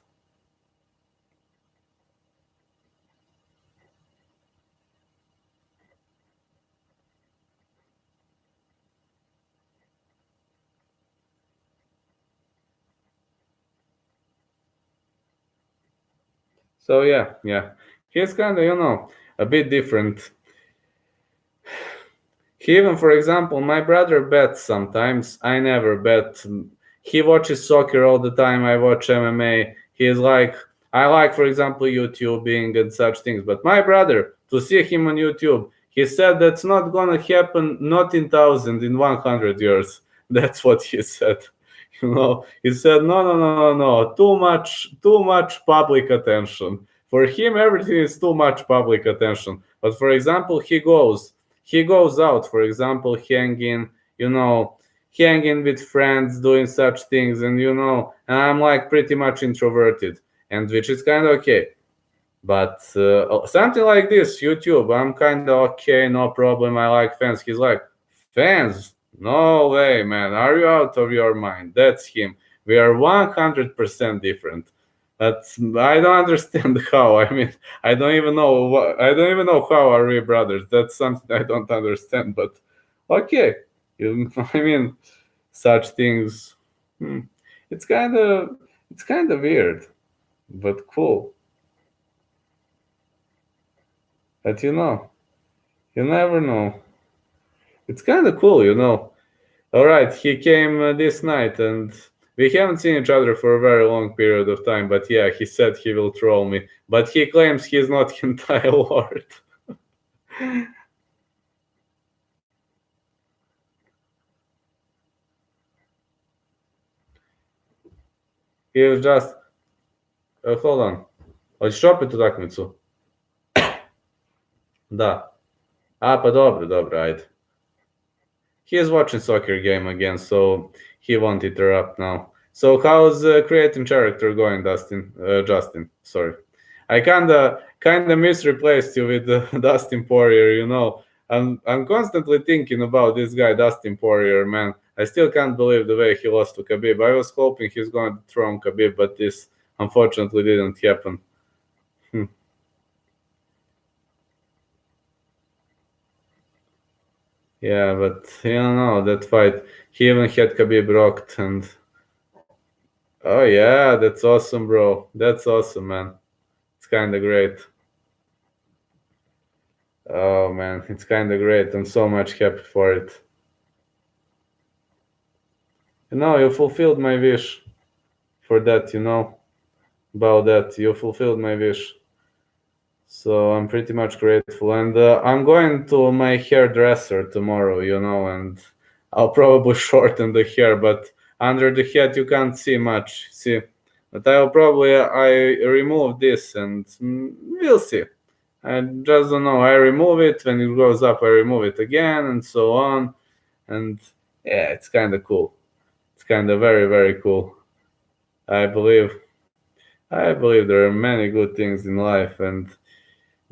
So yeah. He's kind of, a bit different. He even, for example, my brother bets sometimes. I never bet. He watches soccer all the time. I watch MMA. He's like, I like, for example, YouTubing and such things. But my brother, to see him on YouTube, he said that's not gonna happen, not in 100 years. That's what he said. He said, no, too much public attention. For him, everything is too much public attention. But for example, he goes out, for example, hanging with friends, doing such things, and I'm like pretty much introverted, and which is kind of okay. But something like this, YouTube, I'm kind of okay, no problem. I like fans. He's like, fans? No way, man. Are you out of your mind? That's him. We are 100% different. That's I don't understand how. I mean, I don't even know I don't even know how are we brothers. That's something I don't understand. But okay, I mean, such things. hmm, It's kind of weird, but cool. But you never know. It's kind of cool. All right, he came this night, and we haven't seen each other for a very long period of time. But yeah, he said he will troll me. But he claims he's not hentai lord. He was just, hold on. Hoćeš opet utakmicu? Da. Pa dobro, dobro, ajde. He is watching soccer game again, so he won't interrupt now. So how's creating character going, Dustin? Justin, sorry. I kinda misreplaced you with Dustin Poirier. I'm constantly thinking about this guy, Dustin Poirier. Man, I still can't believe the way he lost to Khabib. I was hoping he's going to throw Khabib, but this unfortunately didn't happen. Hmm. Yeah, but that fight. He even had Khabib rocked, and oh yeah, that's awesome, bro. That's awesome, man. It's kind of great. Oh man, it's kind of great. I'm so much happy for it. You fulfilled my wish for that. About that. You fulfilled my wish. So I'm pretty much grateful. And I'm going to my hairdresser tomorrow. And I'll probably shorten the hair, but under the head you can't see much. See, but I remove this, and we'll see. I just don't know. I remove it when it goes up. I remove it again, and so on. And yeah, it's kind of cool. It's kind of very, very cool. I believe. I believe there are many good things in life, and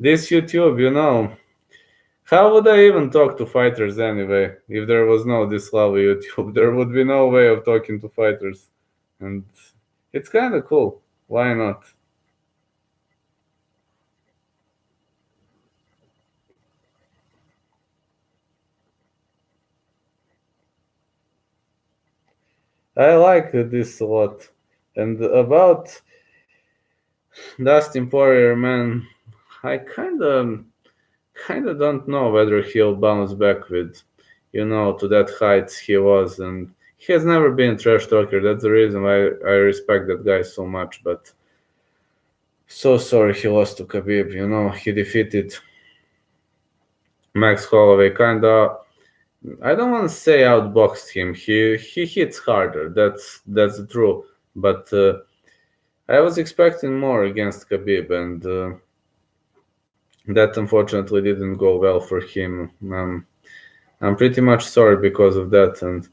this YouTube, how would I even talk to fighters anyway? If there was no this lovely YouTube, there would be no way of talking to fighters, and it's kind of cool. Why not? I like this a lot. And about Dustin Poirier, man, I kind of don't know whether he'll bounce back with, to that height he was, and he has never been trash talker. That's the reason why I respect that guy so much. But so sorry he lost to Khabib. He defeated Max Holloway. Kinda, I don't want to say outboxed him. He hits harder. That's the truth. But I was expecting more against Khabib, and that unfortunately didn't go well for him. I'm pretty much sorry because of that, and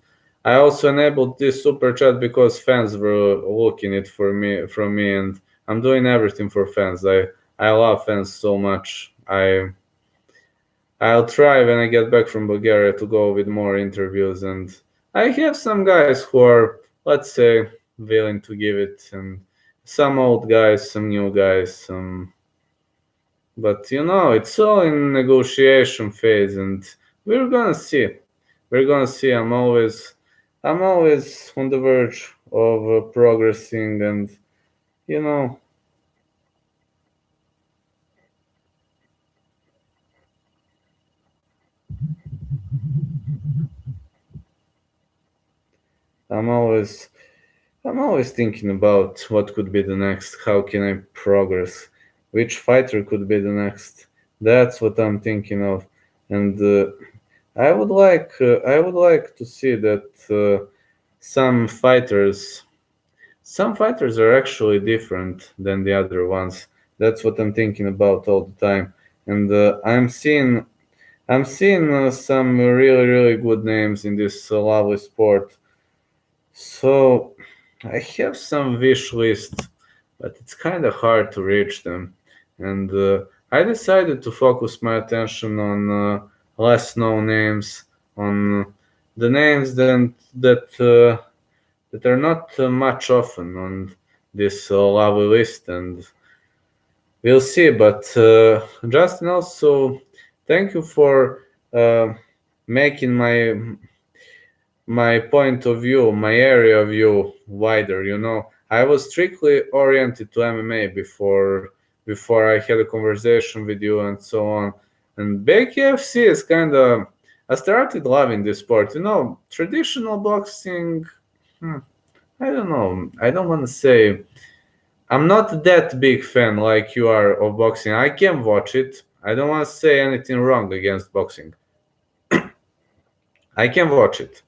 I also enabled this super chat because fans were looking it for me from me, and I'm doing everything for fans. I love fans so much. I'll try when I get back from Bulgaria to go with more interviews, and I have some guys who are, let's say, willing to give it, and some old guys, some new guys, some. But it's all in negotiation phase, and we're gonna see. We're gonna see. I'm always on the verge of progressing, and you know, I'm always, I'm always thinking about what could be the next. How can I progress? Which fighter could be the next? That's what I'm thinking of, and I would like to see that some fighters some fighters are actually different than the other ones. That's what I'm thinking about all the time. And I'm seeing some really really good names in this lovely sport. So I have some wish list, but it's kind of hard to reach them. And I decided to focus my attention on less known names, on the names that are not much often on this lovely list, and we'll see. But Justin, also thank you for uh, making my point of view, my area of view wider. I was strictly oriented to MMA before I had a conversation with you and so on. And BKFC is kind of, I started loving this sport. Traditional boxing. hmm, I don't know. I don't want to say I'm not that big fan like you are of boxing. I can watch it. I don't want to say anything wrong against boxing. I can watch it.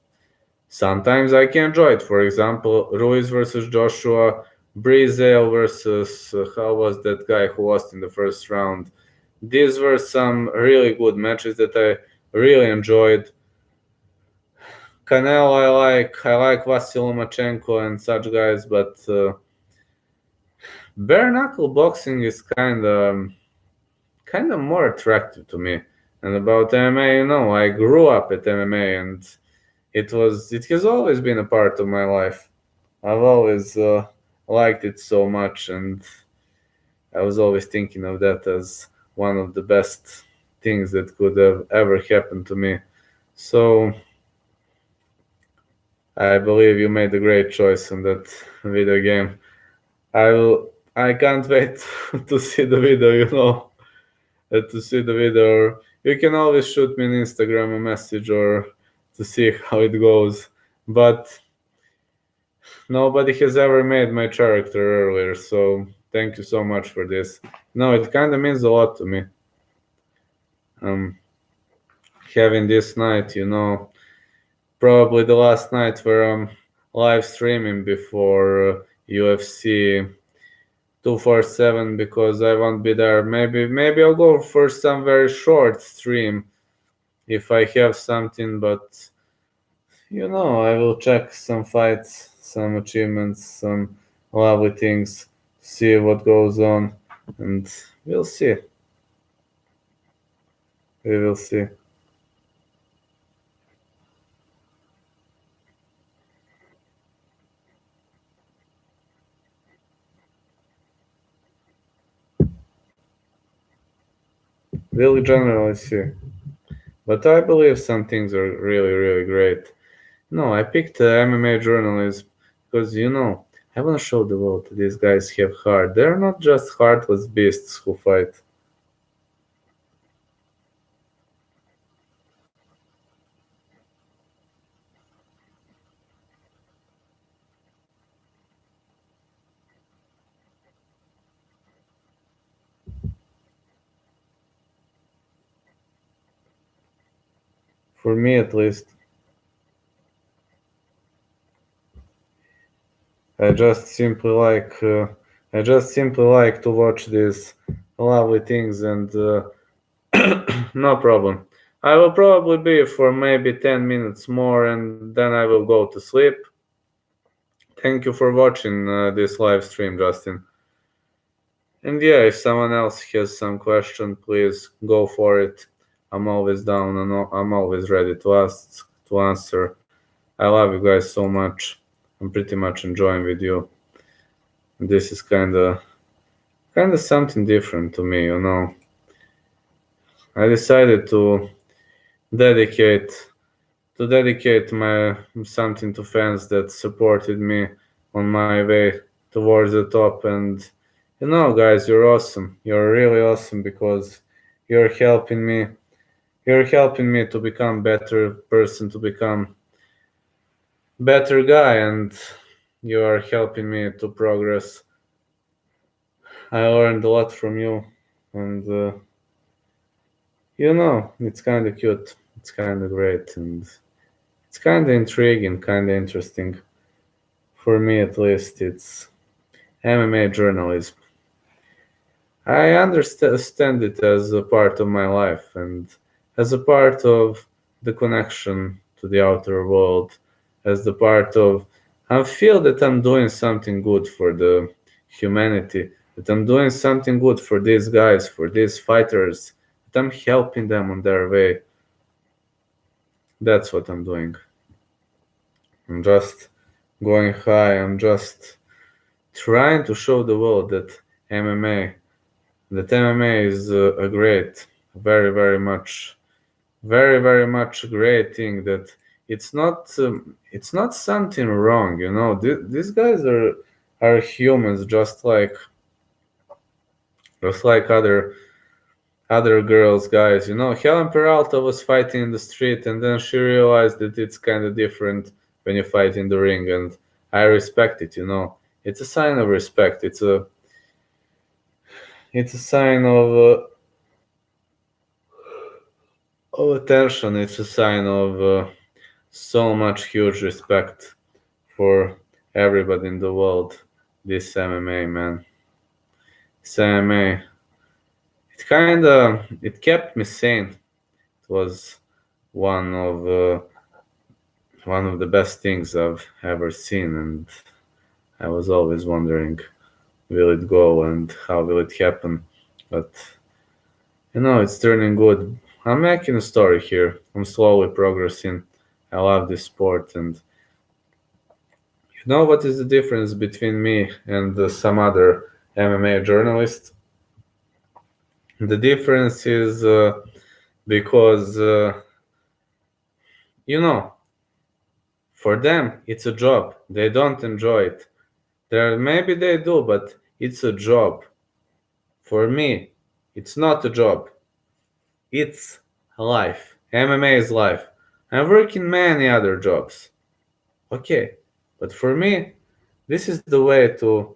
Sometimes I can enjoy it. For example, Ruiz versus Joshua, Breezel versus how was that guy who lost in the first round? These were some really good matches that I really enjoyed. Canelo, I like Vasil Lomachenko and such guys, but bare knuckle boxing is kind of more attractive to me. And about MMA, I grew up at MMA, and it has always been a part of my life. I've always liked it so much, and I was always thinking of that as one of the best things that could have ever happened to me. So I believe you made a great choice on that video game. I can't wait to see the video. To see the video. You can always shoot me an Instagram a message or to see how it goes. But nobody has ever made my character earlier, so thank you so much for this. No, it kind of means a lot to me. Um, Having this night, probably the last night where I'm live streaming before UFC 247 because I won't be there. Maybe I'll go for some very short stream if I have something, but I will check some fights, some achievements, some lovely things, see what goes on, and we'll see. We will see. We'll generally see. But I believe some things are really, really great. No, I picked MMA journalism because I want to show the world that these guys have heart. They're not just heartless beasts who fight. For me, at least, I just simply like I just simply like to watch these lovely things, and no problem. I will probably be for maybe 10 minutes more, and then I will go to sleep. Thank you for watching this live stream, Justin. And yeah, if someone else has some question, please go for it. I'm always down and I'm always ready to answer. I love you guys so much. I'm pretty much enjoying with you. This is kind of something different to me. I decided dedicate dedicate my something to fans that supported me on my way towards the top. And guys, you're awesome. You're really awesome because you're helping me. You're helping me to become better person, to become better guy, and you are helping me to progress. I learned a lot from you, and it's kind of cute. It's kind of great, and it's kind of intriguing, kind of interesting. For me, at least, it's MMA journalism. I understand it as a part of my life and as a part of the connection to the outer world, as the part of I feel that I'm doing something good for the humanity, that I'm doing something good for these guys, for these fighters, that I'm helping them on their way. That's what I'm doing. I'm just going high. I'm just trying to show the world MMA that MMA is a great, very, very much great thing. That it's not something wrong. These guys are humans, just like other girls, guys. Helen Peralta was fighting in the street, and then she realized that it's kind of different when you fight in the ring, and I respect it. It's a sign of respect. It's a sign of attention. It's a sign of so much huge respect for everybody in the world. This MMA, man. This MMA. It kept me sane. It was one of uh, one of the best things I've ever seen, and I was always wondering, will it go and how will it happen? But it's turning good. I'm making a story here. I'm slowly progressing. I love this sport, and what is the difference between me and some other MMA journalists? The difference is because, you know, for them, it's a job. They don't enjoy it. Maybe they do, but it's a job. For me, it's not a job. It's life. MMA is life. I'm working many other jobs. Okay, but for me, this is the way to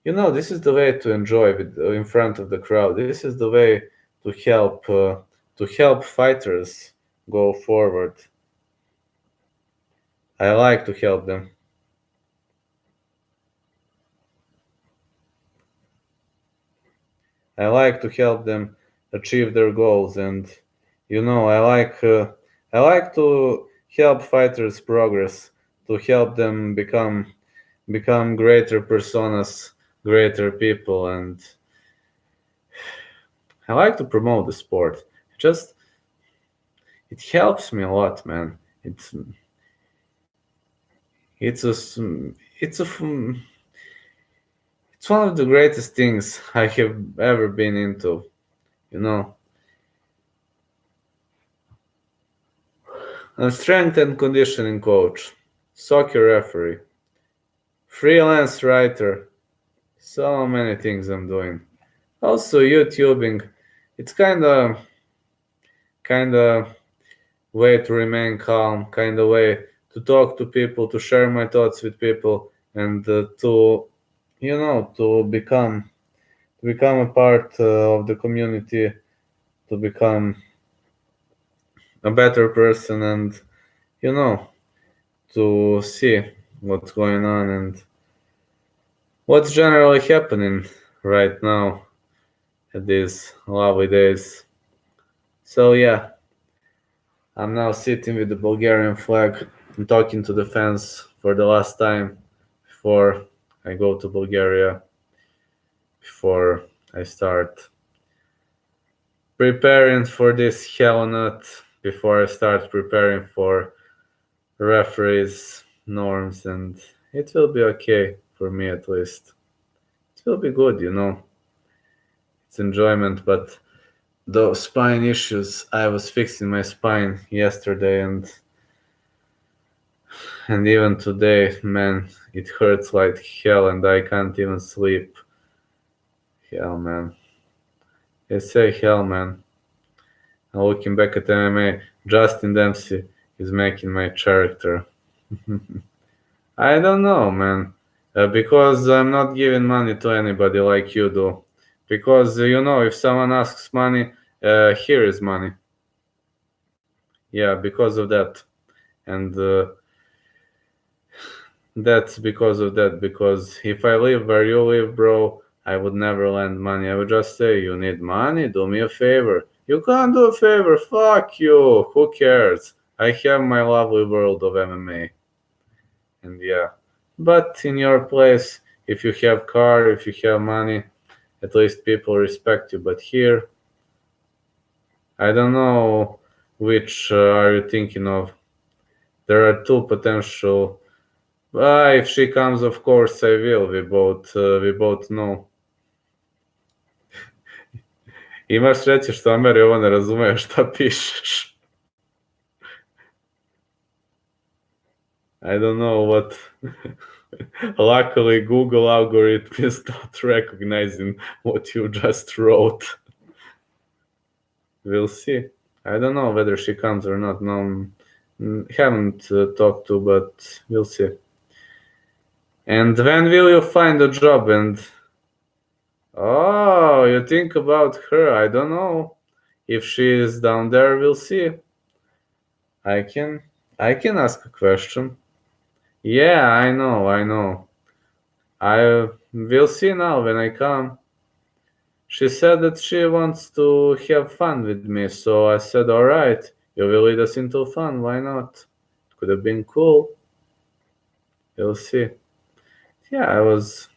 this is the way to enjoy in front of the crowd. This is the way to help fighters go forward. I like to help them. I like to help them achieve their goals, and I like to help fighters progress, to help them become greater personas, greater people, and I like to promote the sport. Just it helps me a lot, man. It's a s- it's a f- it's one of the greatest things I have ever been into. You know, A strength and conditioning coach, soccer referee, freelance writer. So many things I'm doing. Also YouTubing. It's kinda way to remain calm, kinda way to talk to people, to share my thoughts with people, and to become a part of the community, to become a better person, and you know to see what's going on and what's generally happening right now at these lovely days. So yeah, I'm now sitting with the Bulgarian flag and talking to the fans for the last time before I go to Bulgaria, before I start preparing for this hell nut, before I start preparing for referees, norms, and it will be okay for me at least. It will be good. It's enjoyment, but those spine issues, I was fixing my spine yesterday and even today, man, it hurts like hell and I can't even sleep. Hell, man. I say hell, man. And looking back at MMA, Justin Dempsey is making my character. I don't know, man. Because I'm not giving money to anybody like you do. Because, if someone asks money, here is money. Yeah, because of that. And that's because of that. Because if I live where you live, bro, I would never lend money. I would just say, you need money? Do me a favor. You can't do a favor. Fuck you. Who cares? I have my lovely world of MMA. And yeah. But in your place, if you have car, if you have money, at least people respect you. But here, I don't know which are you thinking of. There are two potential. If she comes, of course I will. We both know. Imaš reći što Ameri ovo ne razumeju šta pišeš. I don't know what. Luckily, Google algorithm is not recognizing what you just wrote. We'll see. I don't know whether she comes or not. No, haven't talked to, but we'll see. And when will you find a job? And oh, you think about her? I don't know. If she is down there, we'll see. I can ask a question. Yeah, I know. I will see now when I come. She said that she wants to have fun with me, so I said, all right, you will lead us into fun. Why not? It could have been cool. We'll see. Yeah, I was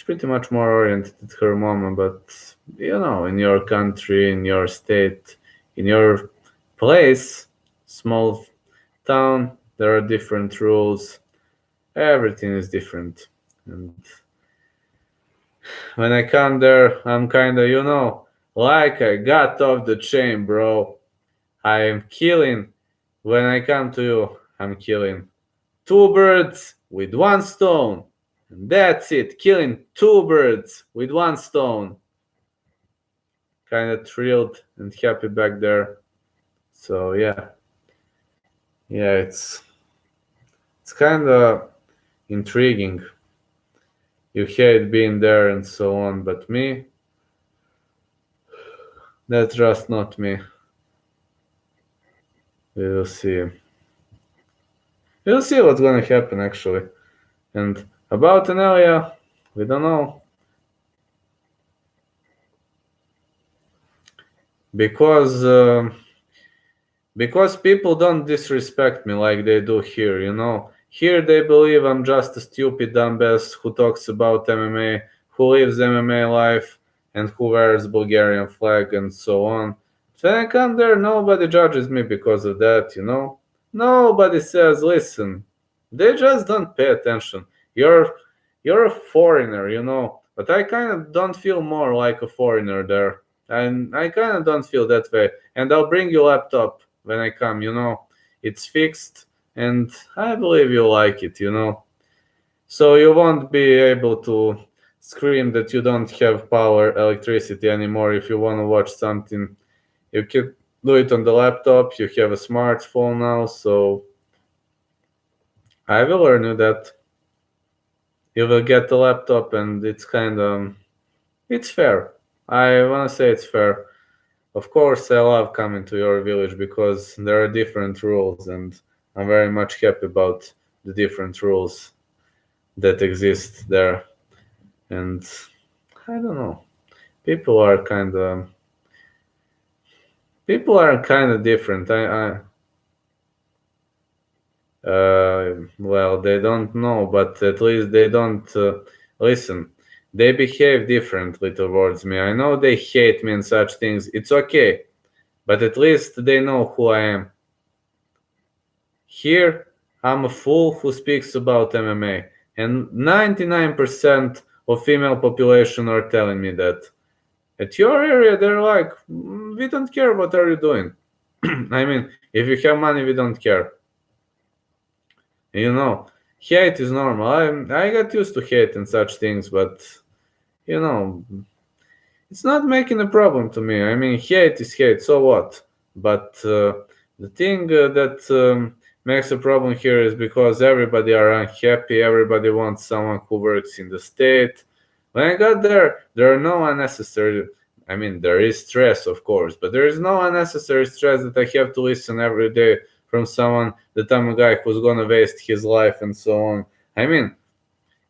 pretty much more oriented at her mama, but in your country, in your state, in your place, small town, there are different rules. Everything is different. And when I come there, I'm kinda, like I got off the chain, bro. I'm killing. When I come to you, I'm killing 2 birds with 1 stone. And that's it. Killing 2 birds with 1 stone. Kinda thrilled and happy back there. So yeah. Yeah, it's kinda intriguing. You hate being there and so on, but me, that's just not me. We'll see. We'll see what's gonna happen actually. And about Anelia, we don't know. Because people don't disrespect me like they do here. Here they believe I'm just a stupid dumbass who talks about MMA, who lives MMA life, and who wears Bulgarian flag and so on. When I come there, nobody judges me because of that. Nobody says, listen, they just don't pay attention. You're a foreigner, but I kind of don't feel more like a foreigner there. And I kind of don't feel that way. And I'll bring you laptop when I come. it's fixed, and I believe you like it, So you won't be able to scream that you don't have electricity anymore if you want to watch something. You can do it on the laptop. You have a smartphone now, so I will learn you that. You will get the laptop, and it's fair. I want to say it's fair. Of course, I love coming to your village because there are different rules, and I'm very much happy about the different rules that exist there. And I don't know, people are kind of different. Well, they don't know, but at least they don't listen. They behave differently towards me. I know they hate me and such things. It's okay, but at least they know who I am. Here, I'm a fool who speaks about MMA, and 99% of female population are telling me that. At your area, they're like, we don't care, what are you doing? I mean, if you have money, we don't care. Hate is normal. I got used to hate and such things, but it's not making a problem to me. I mean, hate is hate, so what? But the thing that makes a problem here is because everybody are unhappy. Everybody wants someone who works in the state. When I got there are no unnecessary. I mean, there is stress, of course, but there is no unnecessary stress that I have to listen every day from someone that I'm a guy who's gonna waste his life and so on. I mean,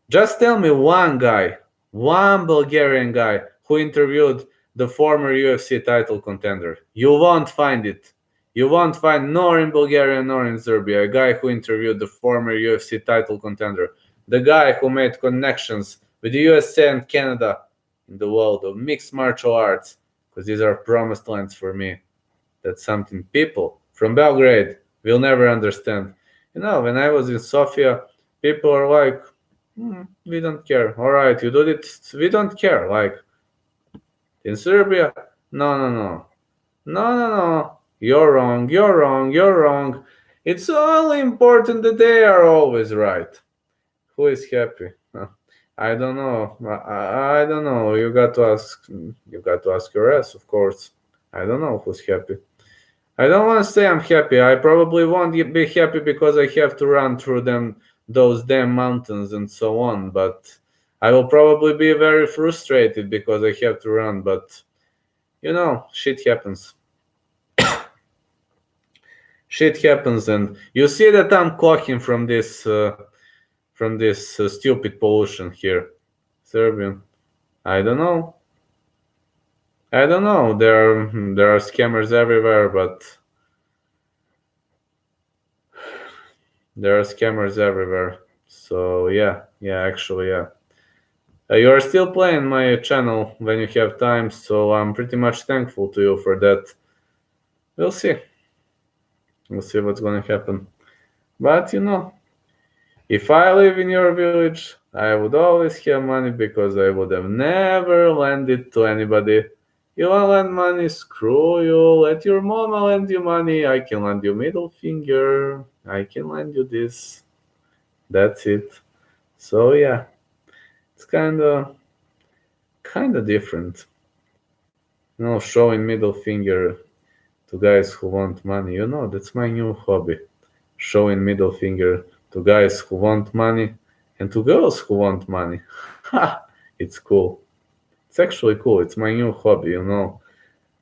just tell me one guy, one Bulgarian guy who interviewed the former UFC title contender. You won't find it. You won't find nor in Bulgaria nor in Serbia a guy who interviewed the former UFC title contender, the guy who made connections with the USA and Canada in the world of mixed martial arts, because these are promised lands for me. That's something people from Belgrade will never understand. When I was in Sofia, people are like, we don't care. All right, you did it. We don't care. Like in Serbia, no. You're wrong. You're wrong. You're wrong. It's only important that they are always right. Who is happy? I don't know. I don't know. You got to ask. You got to ask your ass, of course. I don't know who's happy. I don't want to say I'm happy. I probably won't be happy because I have to run through those damn mountains and so on. But I will probably be very frustrated because I have to run. But shit happens. Shit happens, and you see that I'm coughing from this stupid pollution here, Serbian. I don't know. There are scammers everywhere, but there are scammers everywhere. So yeah, actually, yeah. You are still playing my channel when you have time, so I'm pretty much thankful to you for that. We'll see. We'll see what's gonna happen. But if I live in your village, I would always have money because I would have never lent it to anybody. You want to lend money? Screw you. Let your mama lend you money. I can lend you middle finger. I can lend you this. That's it. So yeah, it's kind of different. Showing middle finger to guys who want money. That's my new hobby. Showing middle finger to guys who want money and to girls who want money. Ha! It's cool. It's actually cool. It's my new hobby,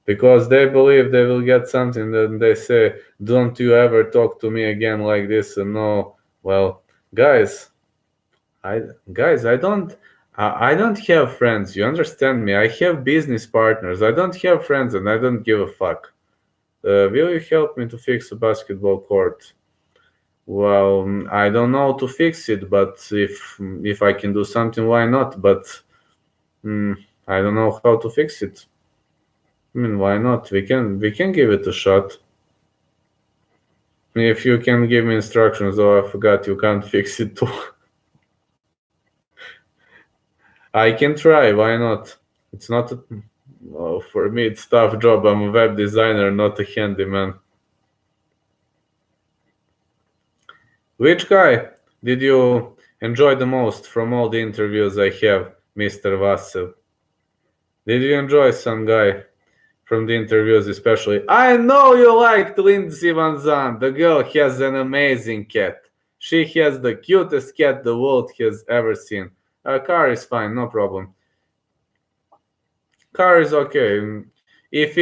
because they believe they will get something. Then they say, "Don't you ever talk to me again like this?" And no, well, guys, I don't have friends. You understand me? I have business partners. I don't have friends, and I don't give a fuck. Will you help me to fix a basketball court? Well, I don't know how to fix it, but if I can do something, why not? But I don't know how to fix it. I mean, why not? We can give it a shot. If you can give me instructions, I forgot you can't fix it too. I can try. Why not? It's not. For me, it's a tough job. I'm a web designer, not a handyman. Which guy did you enjoy the most from all the interviews I have, Mr. Vasev? Did you enjoy some guy from the interviews especially? I know you liked Lindsay Van Zandt. The girl has an amazing cat. She has the cutest cat the world has ever seen. A car is fine, no problem. Car is okay. If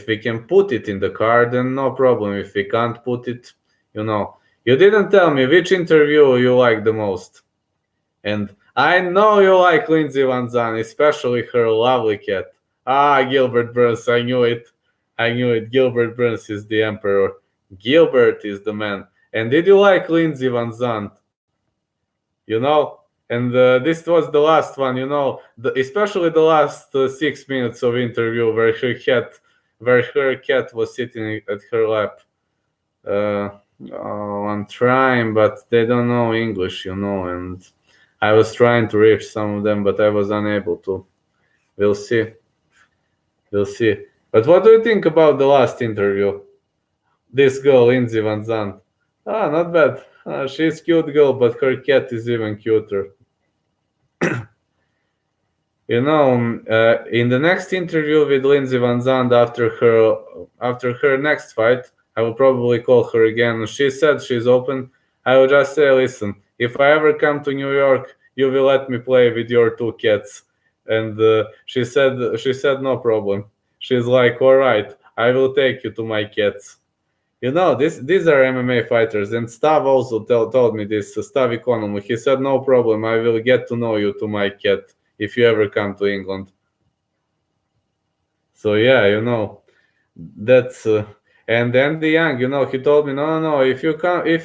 we can put it in the car, then no problem. If we can't put it, you didn't tell me which interview you like the most. And I know you like Lindsay Van Zandt, especially her lovely cat. Ah, Gilbert Burns, I knew it. I knew it. Gilbert Burns is the emperor. Gilbert is the man. And did you like Lindsay Van Zandt? You know? And this was the last one, especially the last 6 minutes of interview where her cat was sitting at her lap. I'm trying, but they don't know English, and I was trying to reach some of them, but I was unable to. We'll see. We'll see. But what do you think about the last interview? This girl, Lindsay Van Zandt. Ah, not bad. She's cute girl, but her cat is even cuter. In the next interview with Lindsay Van Zandt after her next fight, I will probably call her again. She said she's open. I will just say, listen, if I ever come to New York, you will let me play with your two cats. And she said no problem. She's like, all right, I will take you to my cats. These are MMA fighters, and Stav also told me this. Stav Economy. He said, no problem. I will get to know you to my cat if you ever come to England. So yeah, that's and Andy Young, he told me, no, if you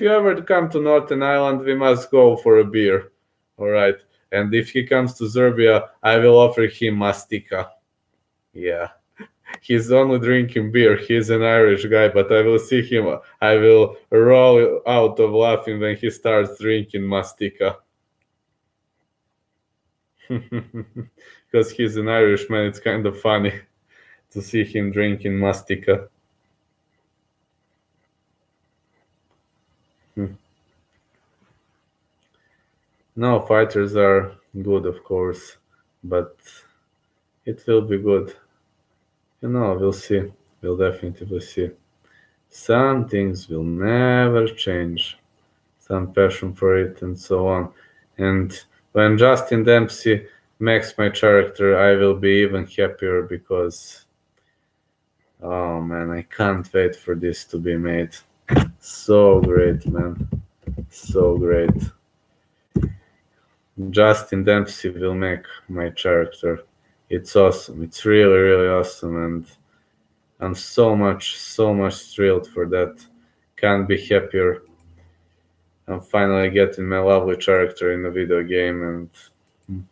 ever come to Northern Ireland, we must go for a beer. All right. And if he comes to Serbia, I will offer him mastika. Yeah. He's only drinking beer. He's an Irish guy, but I will see him. I will roll out of laughing when he starts drinking mastika. Because he's an Irishman, it's kind of funny to see him drinking mastika. No, fighters are good, of course, but it will be good. We'll see. We'll definitely see. Some things will never change. Some passion for it and so on. And when Justin Dempsey makes my character, I will be even happier because, oh man, I can't wait for this to be made. So great, man. So great. Justin Dempsey will make my character. It's awesome. It's really, really awesome. And I'm so much thrilled for that. Can't be happier. I'm finally getting my lovely character in a video game, and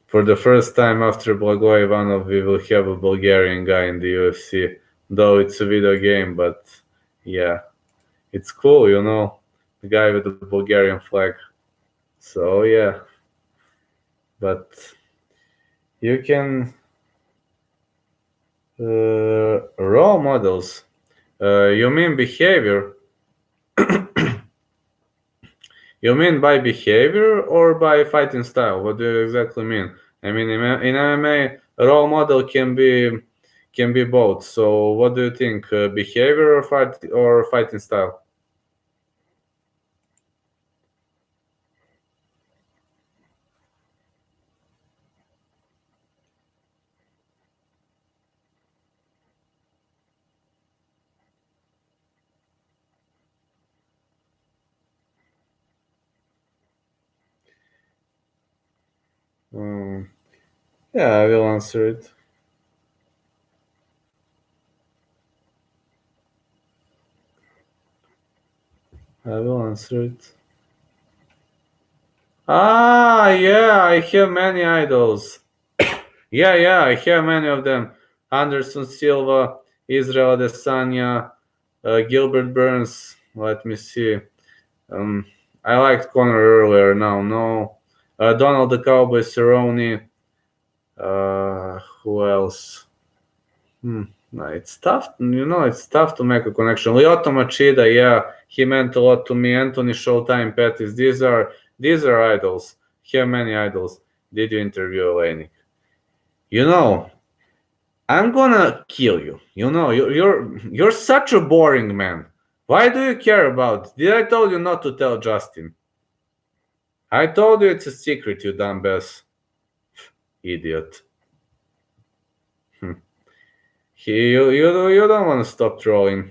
for the first time after Blagoy Ivanov, we will have a Bulgarian guy in the UFC. Though it's a video game, but yeah, it's cool, the guy with the Bulgarian flag. So yeah, but you can role models. You mean behavior? You mean by behavior or by fighting style? What do you exactly mean? I mean, in MMA, a role model can be both. So, what do you think? Behavior or fighting style? Um, yeah, I will answer it. I will answer it. Ah, yeah, I have many idols. Yeah, I have many of them. Anderson Silva, Israel Adesanya, Gilbert Burns. Let me see. I liked Conor earlier. Now, no. Donald the Cowboy Cerrone. Who else? No, it's tough. It's tough to make a connection. Lyoto Machida, yeah, he meant a lot to me. Anthony Showtime Pettis, these are idols. How many idols did you interview, Eleni? You know, I'm gonna kill you. You're such a boring man. Why do you care about? Did I told you not to tell Justin? I told you it's a secret, you dumbass idiot. You don't want to stop trolling.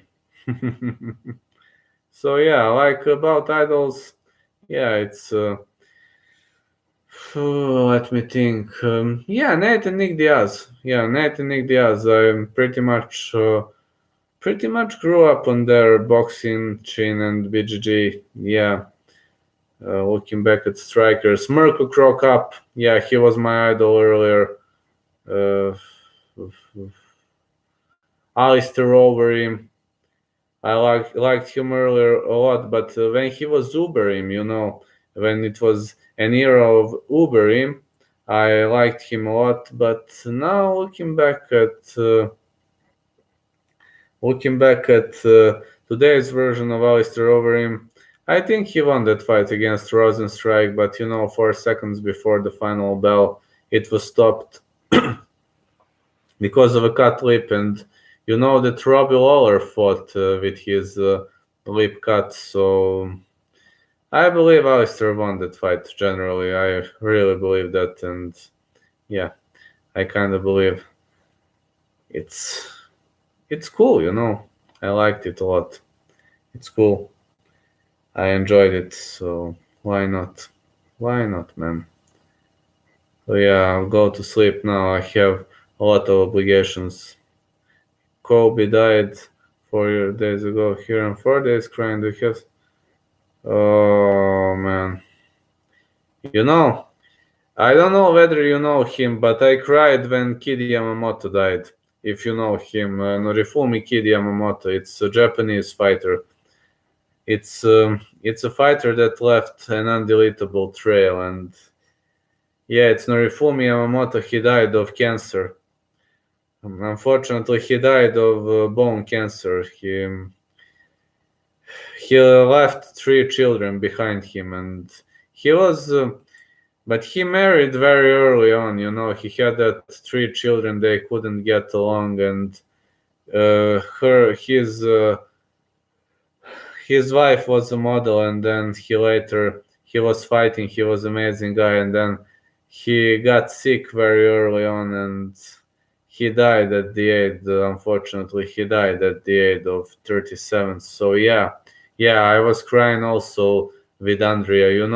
So yeah, like about idols, yeah, it's let me think. Yeah, Nate and Nick Diaz. Yeah, Nate and Nick Diaz. I pretty much grew up on their boxing, Chin and BJJ. Yeah, looking back at strikers, Mirko Cro Cop. Yeah, he was my idol earlier. Uh, Alistair Overeem. I liked him earlier a lot, but when he was Uberim, when it was an era of Uberim, I liked him a lot. But now looking back at today's version of Alistair Overeem, I think he won that fight against Rosenstrike. But 4 seconds before the final bell, it was stopped because of a cut lip, and that Robbie Lawler fought with his lip cut. So I believe Alistair won that fight. Generally, I really believe that, and yeah, I kind of believe it's cool. I liked it a lot. It's cool. I enjoyed it. So why not? Why not, man? So yeah, I'll go to sleep now. I have a lot of obligations. Kobe died 4 days ago. Here in 4 days, crying to his. Oh man, I don't know whether you know him, but I cried when Kid Yamamoto died. If you know him, Norifumi Kid Yamamoto. It's a Japanese fighter. It's a fighter that left an undeletable trail, and yeah, it's Norifumi Yamamoto. He died of cancer. Unfortunately, he died of bone cancer. He left 3 children behind him, and he was but he married very early on. He had that 3 children. They couldn't get along, and her his wife was a model, and then he was fighting. He was an amazing guy, and then he got sick very early on, and he died at the age. Unfortunately, he died at the age of 37. So yeah, I was crying also with Andrea.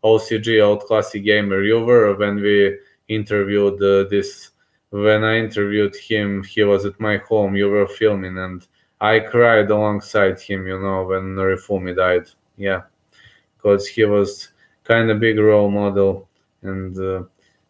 OCG, Old Classic Gamer. You were when we interviewed this. When I interviewed him, he was at my home. You were filming, and I cried alongside him. When Norifumi died. Yeah, because he was kind of big role model, and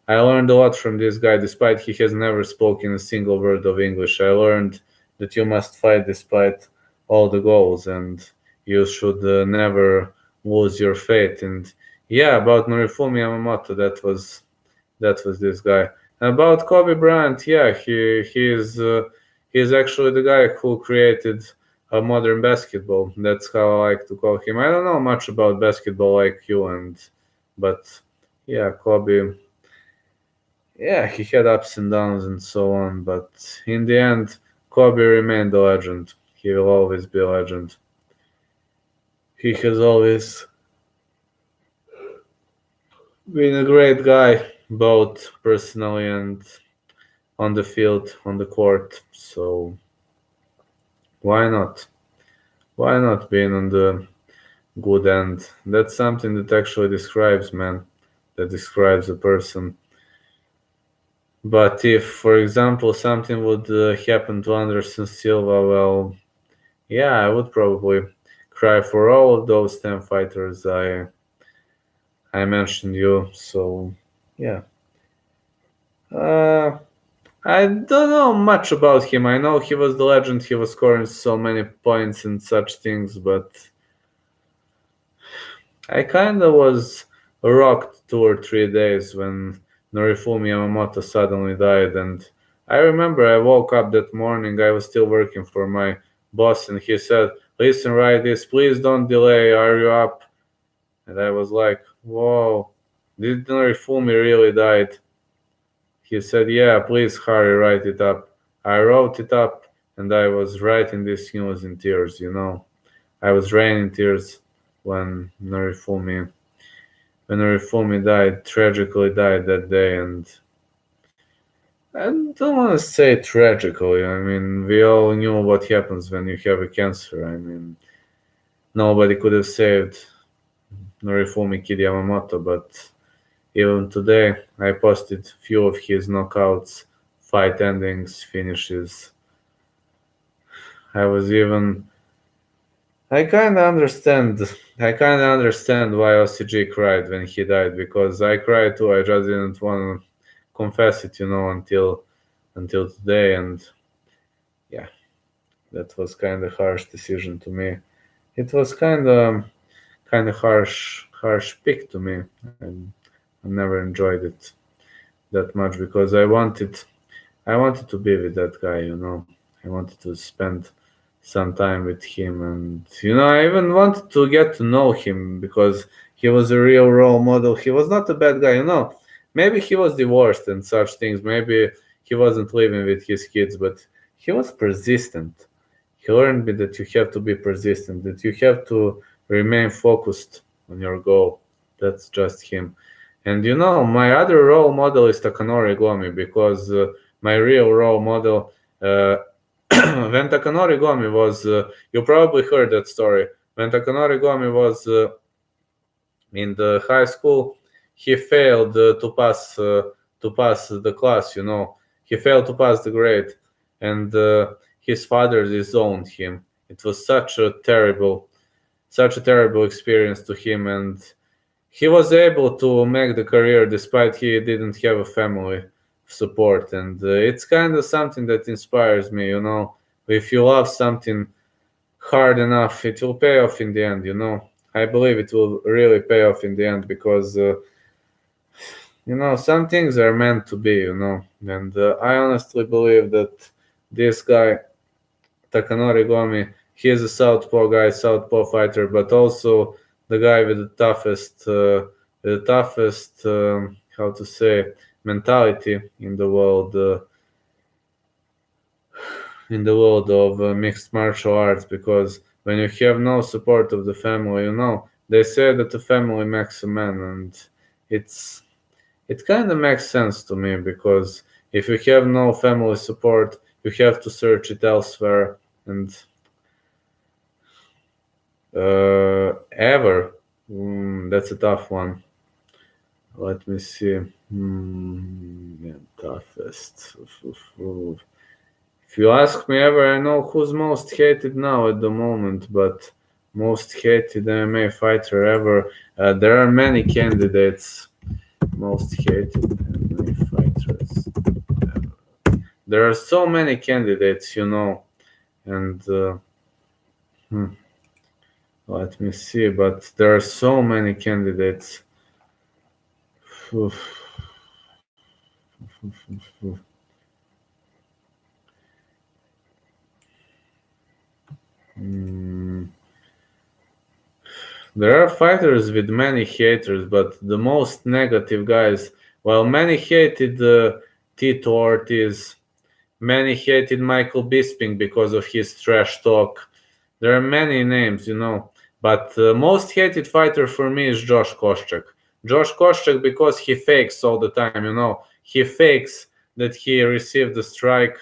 I learned a lot from this guy. Despite he has never spoken a single word of English, I learned that you must fight despite all the goals, and you should never lose your faith. And yeah, about Norifumi Yamamoto, that was this guy. About Kobe Bryant, yeah, he's actually the guy who created modern basketball. That's how I like to call him. I don't know much about basketball like you, but yeah, Kobe. Yeah, he had ups and downs and so on, but in the end, Kobe remained a legend. He will always be a legend. He has always been a great guy, both personally and on the field, on the court. So why not? Why not being on the good end? That's something that actually describes man, that describes a person. But if, for example, something would happen to Anderson Silva, well, yeah, I would probably cry for all of those 10 fighters I mentioned you. So yeah. Uh, I don't know much about him. I know he was the legend. He was scoring so many points and such things, but I kind of was rocked 2 or 3 days when Norifumi Yamamoto suddenly died, and I remember I woke up that morning. I was still working for my boss, and he said, "Listen, write this. Please don't delay. Are you up?" And I was like, "Whoa, did Norifumi really died?" He said, "Yeah, please hurry, write it up." I wrote it up, and I was writing this news in tears. I was raining tears when Norifumi died, tragically died that day, and I don't want to say tragically. I mean, we all knew what happens when you have a cancer. I mean, nobody could have saved Norifumi Kid Yamamoto, but even today, I posted few of his knockouts, fight endings, finishes. I was even. I kind of understand. I kind of understand why OCG cried when he died because I cried too. I just didn't want to confess it, until today, and yeah, that was kind of harsh decision to me. It was kind of harsh pick to me. I never enjoyed it that much because I wanted to be with that guy. I wanted to spend some time with him, and I even wanted to get to know him because he was a real role model. He was not a bad guy. Maybe he was divorced and such things. Maybe he wasn't living with his kids, but he was persistent. He learned me that you have to be persistent, that you have to remain focused on your goal. That's just him. And my other role model is Takanori Gomi because my real role model, when Takanori Gomi was, you probably heard that story. When Takanori Gomi was in the high school, he failed to pass the class. He failed to pass the grade, and his father disowned him. It was such a terrible experience to him, and he was able to make the career despite he didn't have a family support, and it's kind of something that inspires me. If you love something hard enough, it will pay off in the end. I believe it will really pay off in the end because some things are meant to be. And I honestly believe that this guy Takanori Gomi, he is a southpaw guy, southpaw fighter, but also the guy with the toughest, how to say, mentality in the world of mixed martial arts. Because when you have no support of the family, they say that the family makes a man, and it's it kind of makes sense to me because if you have no family support, you have to search it elsewhere, and ever. That's a tough one. Let me see. Yeah, toughest. If you ask me ever, I know who's most hated now at the moment, but most hated MMA fighter ever. There are many candidates. Most hated MMA fighters ever. There are so many candidates, and hmm, let me see, but there are so many candidates. Mm, There are fighters with many haters, but the most negative guys, while many hated Tito Ortiz, many hated Michael Bisping because of his trash talk. There are many names. But the most hated fighter for me is Josh Koscheck. Josh Koscheck because he fakes all the time. He fakes that he received a strike.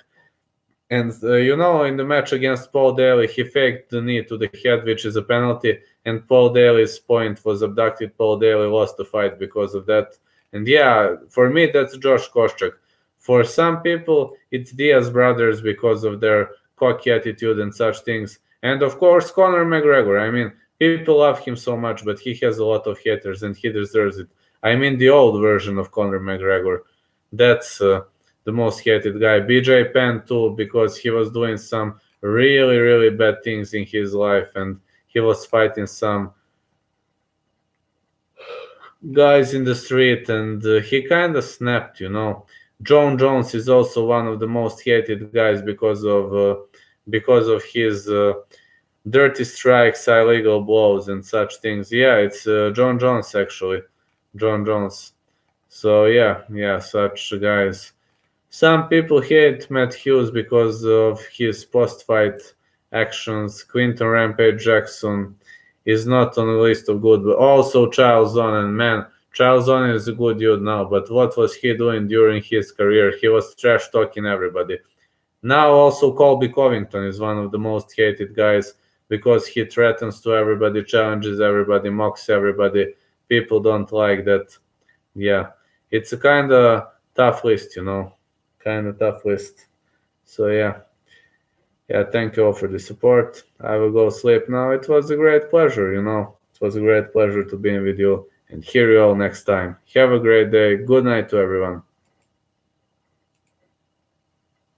And in the match against Paul Daly, he faked the knee to the head, which is a penalty. And Paul Daly's point was abducted. Paul Daly lost the fight because of that. And yeah, for me, that's Josh Koscheck. For some people, it's Diaz brothers because of their cocky attitude and such things. And of course, Conor McGregor. I mean, people love him so much, but he has a lot of haters, and he deserves it. I mean, the old version of Conor McGregor. That's the most hated guy. BJ Penn too, because he was doing some really, really bad things in his life, and he was fighting some guys in the street, and he kind of snapped. John Jones is also one of the most hated guys because of his dirty strikes, illegal blows, and such things. Yeah, it's John Jones actually, John Jones. So yeah, such guys. Some people hate Matt Hughes because of his post-fight actions. Quinton Rampage Jackson is not on the list of good, but also Charles Sonnen. Man, Charles Sonnen is a good dude now, but what was he doing during his career? He was trash talking everybody. Now also Colby Covington is one of the most hated guys because he threatens to everybody, challenges everybody, mocks everybody. People don't like that. Yeah, it's a kind of tough list, kind of tough list. So yeah, thank you all for the support. I will go sleep now. It was a great pleasure, It was a great pleasure to be with you and hear you all next time. Have a great day. Good night to everyone.